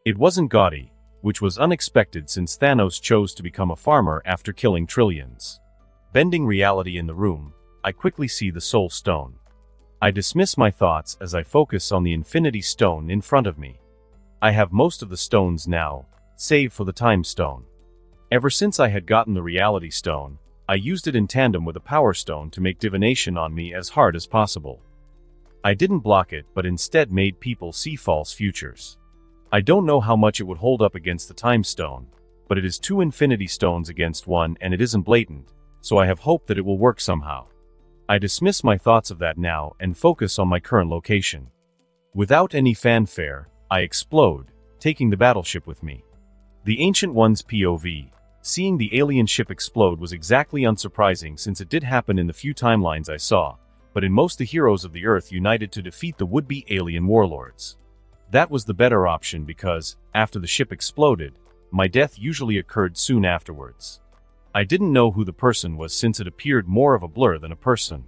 It wasn't gaudy, which was unexpected since Thanos chose to become a farmer after killing trillions. Bending reality in the room, I quickly see the Soul Stone. I dismiss my thoughts as I focus on the Infinity Stone in front of me. I have most of the stones now, save for the Time Stone. Ever since I had gotten the Reality Stone, I used it in tandem with a Power Stone to make divination on me as hard as possible. I didn't block it, but instead made people see false futures. I don't know how much it would hold up against the Time Stone, but it is 2 Infinity Stones against 1 and it isn't blatant, so I have hope that it will work somehow. I dismiss my thoughts of that now and focus on my current location. Without any fanfare, I explode, taking the battleship with me. The Ancient One's POV, seeing the alien ship explode was exactly unsurprising since it did happen in the few timelines I saw, but in most the heroes of the Earth united to defeat the would-be alien warlords. That was the better option because, after the ship exploded, my death usually occurred soon afterwards. I didn't know who the person was since it appeared more of a blur than a person.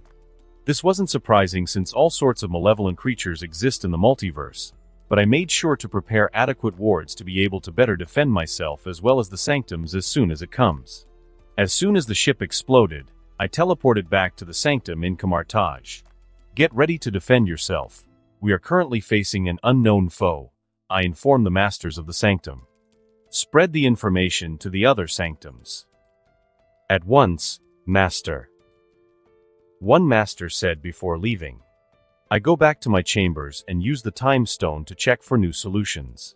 This wasn't surprising since all sorts of malevolent creatures exist in the multiverse, but I made sure to prepare adequate wards to be able to better defend myself as well as the sanctums as soon as it comes. As soon as the ship exploded, I teleported back to the sanctum in Kamartaj. Get ready to defend yourself. We are currently facing an unknown foe, I informed the masters of the sanctum. Spread the information to the other sanctums. At once, Master. One master said before leaving. I go back to my chambers and use the Time Stone to check for new solutions.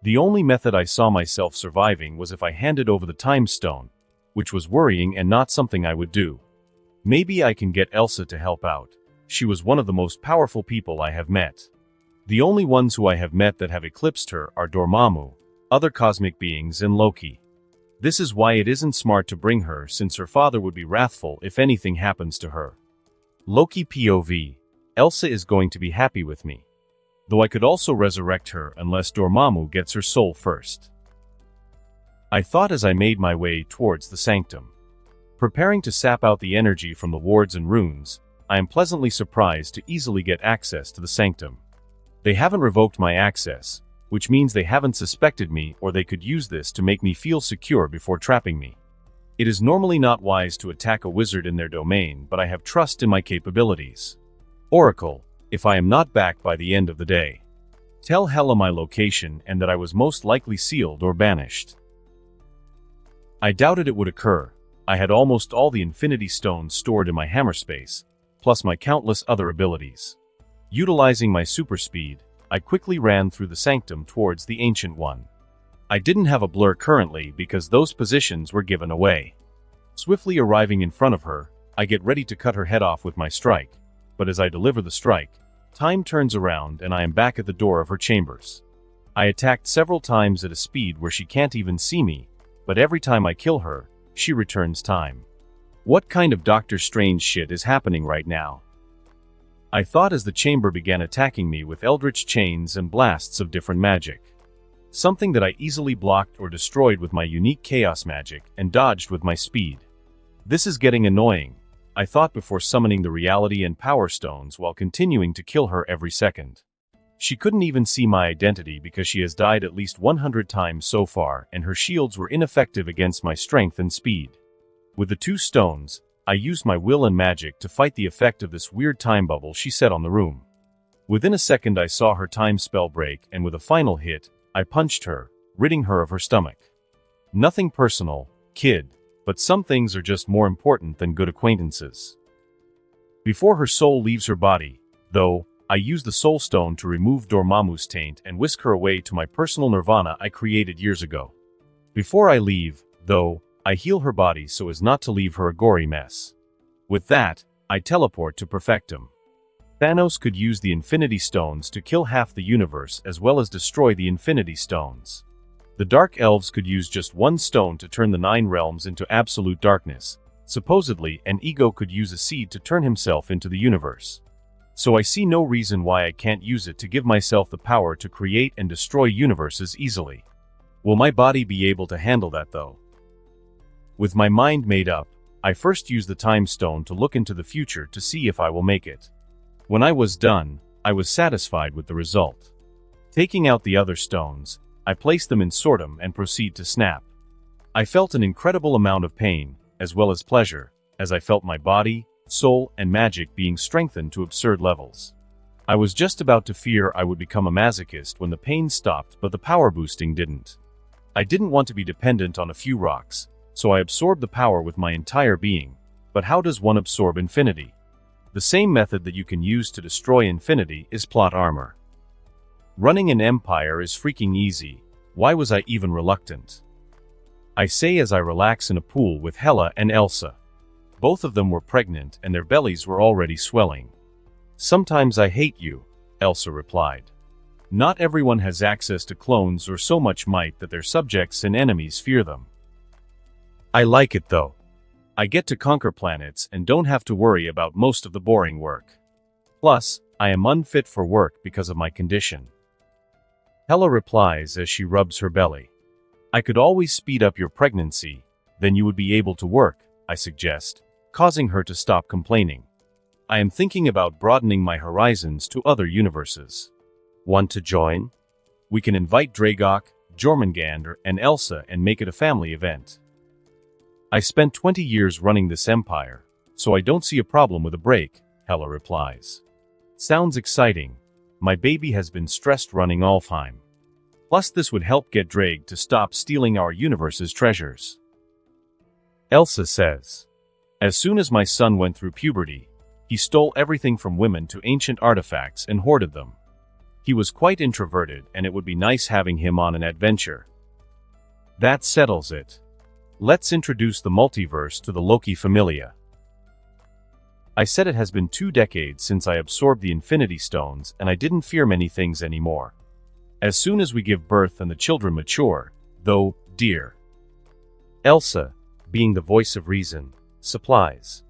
The only method I saw myself surviving was if I handed over the Time Stone, which was worrying and not something I would do. Maybe I can get Elsa to help out. She was one of the most powerful people I have met. The only ones who I have met that have eclipsed her are Dormammu, other cosmic beings, and Loki. This is why it isn't smart to bring her since her father would be wrathful if anything happens to her. Loki POV. Elsa is going to be happy with me. Though I could also resurrect her unless Dormammu gets her soul first. I thought as I made my way towards the sanctum. Preparing to sap out the energy from the wards and runes, I am pleasantly surprised to easily get access to the sanctum. They haven't revoked my access, which means they haven't suspected me or they could use this to make me feel secure before trapping me. It is normally not wise to attack a wizard in their domain, but I have trust in my capabilities. Oracle, if I am not back by the end of the day, tell Hela my location and that I was most likely sealed or banished. I doubted it would occur. I had almost all the Infinity Stones stored in my hammer space, plus my countless other abilities. Utilizing my super speed, I quickly ran through the sanctum towards the Ancient One. I didn't have a blur currently because those positions were given away. Swiftly arriving in front of her, I get ready to cut her head off with my strike, but as I deliver the strike, time turns around and I am back at the door of her chambers. I attacked several times at a speed where she can't even see me, but every time I kill her, she returns time. What kind of Doctor Strange shit is happening right now? I thought as the chamber began attacking me with eldritch chains and blasts of different magic. Something that I easily blocked or destroyed with my unique chaos magic and dodged with my speed. This is getting annoying, I thought before summoning the reality and power stones while continuing to kill her every second. She couldn't even see my identity because she has died at least 100 times so far and her shields were ineffective against my strength and speed. With the 2 stones, I used my will and magic to fight the effect of this weird time bubble she set on the room. Within a second I saw her time spell break, and with a final hit, I punched her, ridding her of her stomach. Nothing personal, kid, but some things are just more important than good acquaintances. Before her soul leaves her body, though, I use the soul stone to remove Dormammu's taint and whisk her away to my personal nirvana I created years ago. Before I leave, though, I heal her body so as not to leave her a gory mess. With that, I teleport to Perfectum. Thanos could use the Infinity Stones to kill half the universe as well as destroy the Infinity Stones. The Dark Elves could use just one stone to turn the 9 realms into absolute darkness. Supposedly, an ego could use a seed to turn himself into the universe. So I see no reason why I can't use it to give myself the power to create and destroy universes easily. Will my body be able to handle that though? With my mind made up, I first use the Time Stone to look into the future to see if I will make it. When I was done, I was satisfied with the result. Taking out the other stones, I place them in sortum and proceed to snap. I felt an incredible amount of pain, as well as pleasure, as I felt my body, soul, and magic being strengthened to absurd levels. I was just about to fear I would become a masochist when the pain stopped, but the power boosting didn't. I didn't want to be dependent on a few rocks, so I absorbed the power with my entire being. But how does one absorb infinity? The same method that you can use to destroy infinity is plot armor. Running an empire is freaking easy. Why was I even reluctant? I say as I relax in a pool with Hela and Elsa. Both of them were pregnant and their bellies were already swelling. Sometimes I hate you, Elsa replied. Not everyone has access to clones or so much might that their subjects and enemies fear them. I like it though. I get to conquer planets and don't have to worry about most of the boring work. Plus, I am unfit for work because of my condition. Hela replies as she rubs her belly. I could always speed up your pregnancy, then you would be able to work, I suggest, causing her to stop complaining. I am thinking about broadening my horizons to other universes. Want to join? We can invite Dragok, Jormungandr, and Elsa and make it a family event. I spent 20 years running this empire, so I don't see a problem with a break, Hela replies. Sounds exciting. My baby has been stressed running Alfheim. Plus this would help get Drake to stop stealing our universe's treasures. Elsa says. As soon as my son went through puberty, he stole everything from women to ancient artifacts and hoarded them. He was quite introverted and it would be nice having him on an adventure. That settles it. Let's introduce the multiverse to the Loki familia. I said it has been 2 decades since I absorbed the Infinity Stones and I didn't fear many things anymore. As soon as we give birth and the children mature, though, dear. Elsa, being the voice of reason, supplies.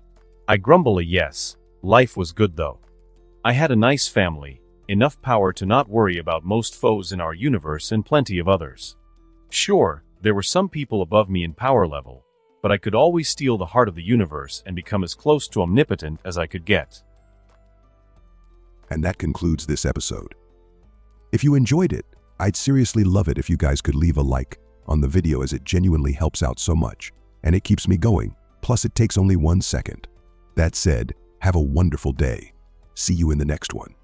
I grumble a yes, life was good though. I had a nice family, enough power to not worry about most foes in our universe and plenty of others. Sure, there were some people above me in power level, but I could always steal the heart of the universe and become as close to omnipotent as I could get. And that concludes this episode. If you enjoyed it, I'd seriously love it if you guys could leave a like on the video, as it genuinely helps out so much, and it keeps me going, plus it takes only 1 second. That said, have a wonderful day. See you in the next one.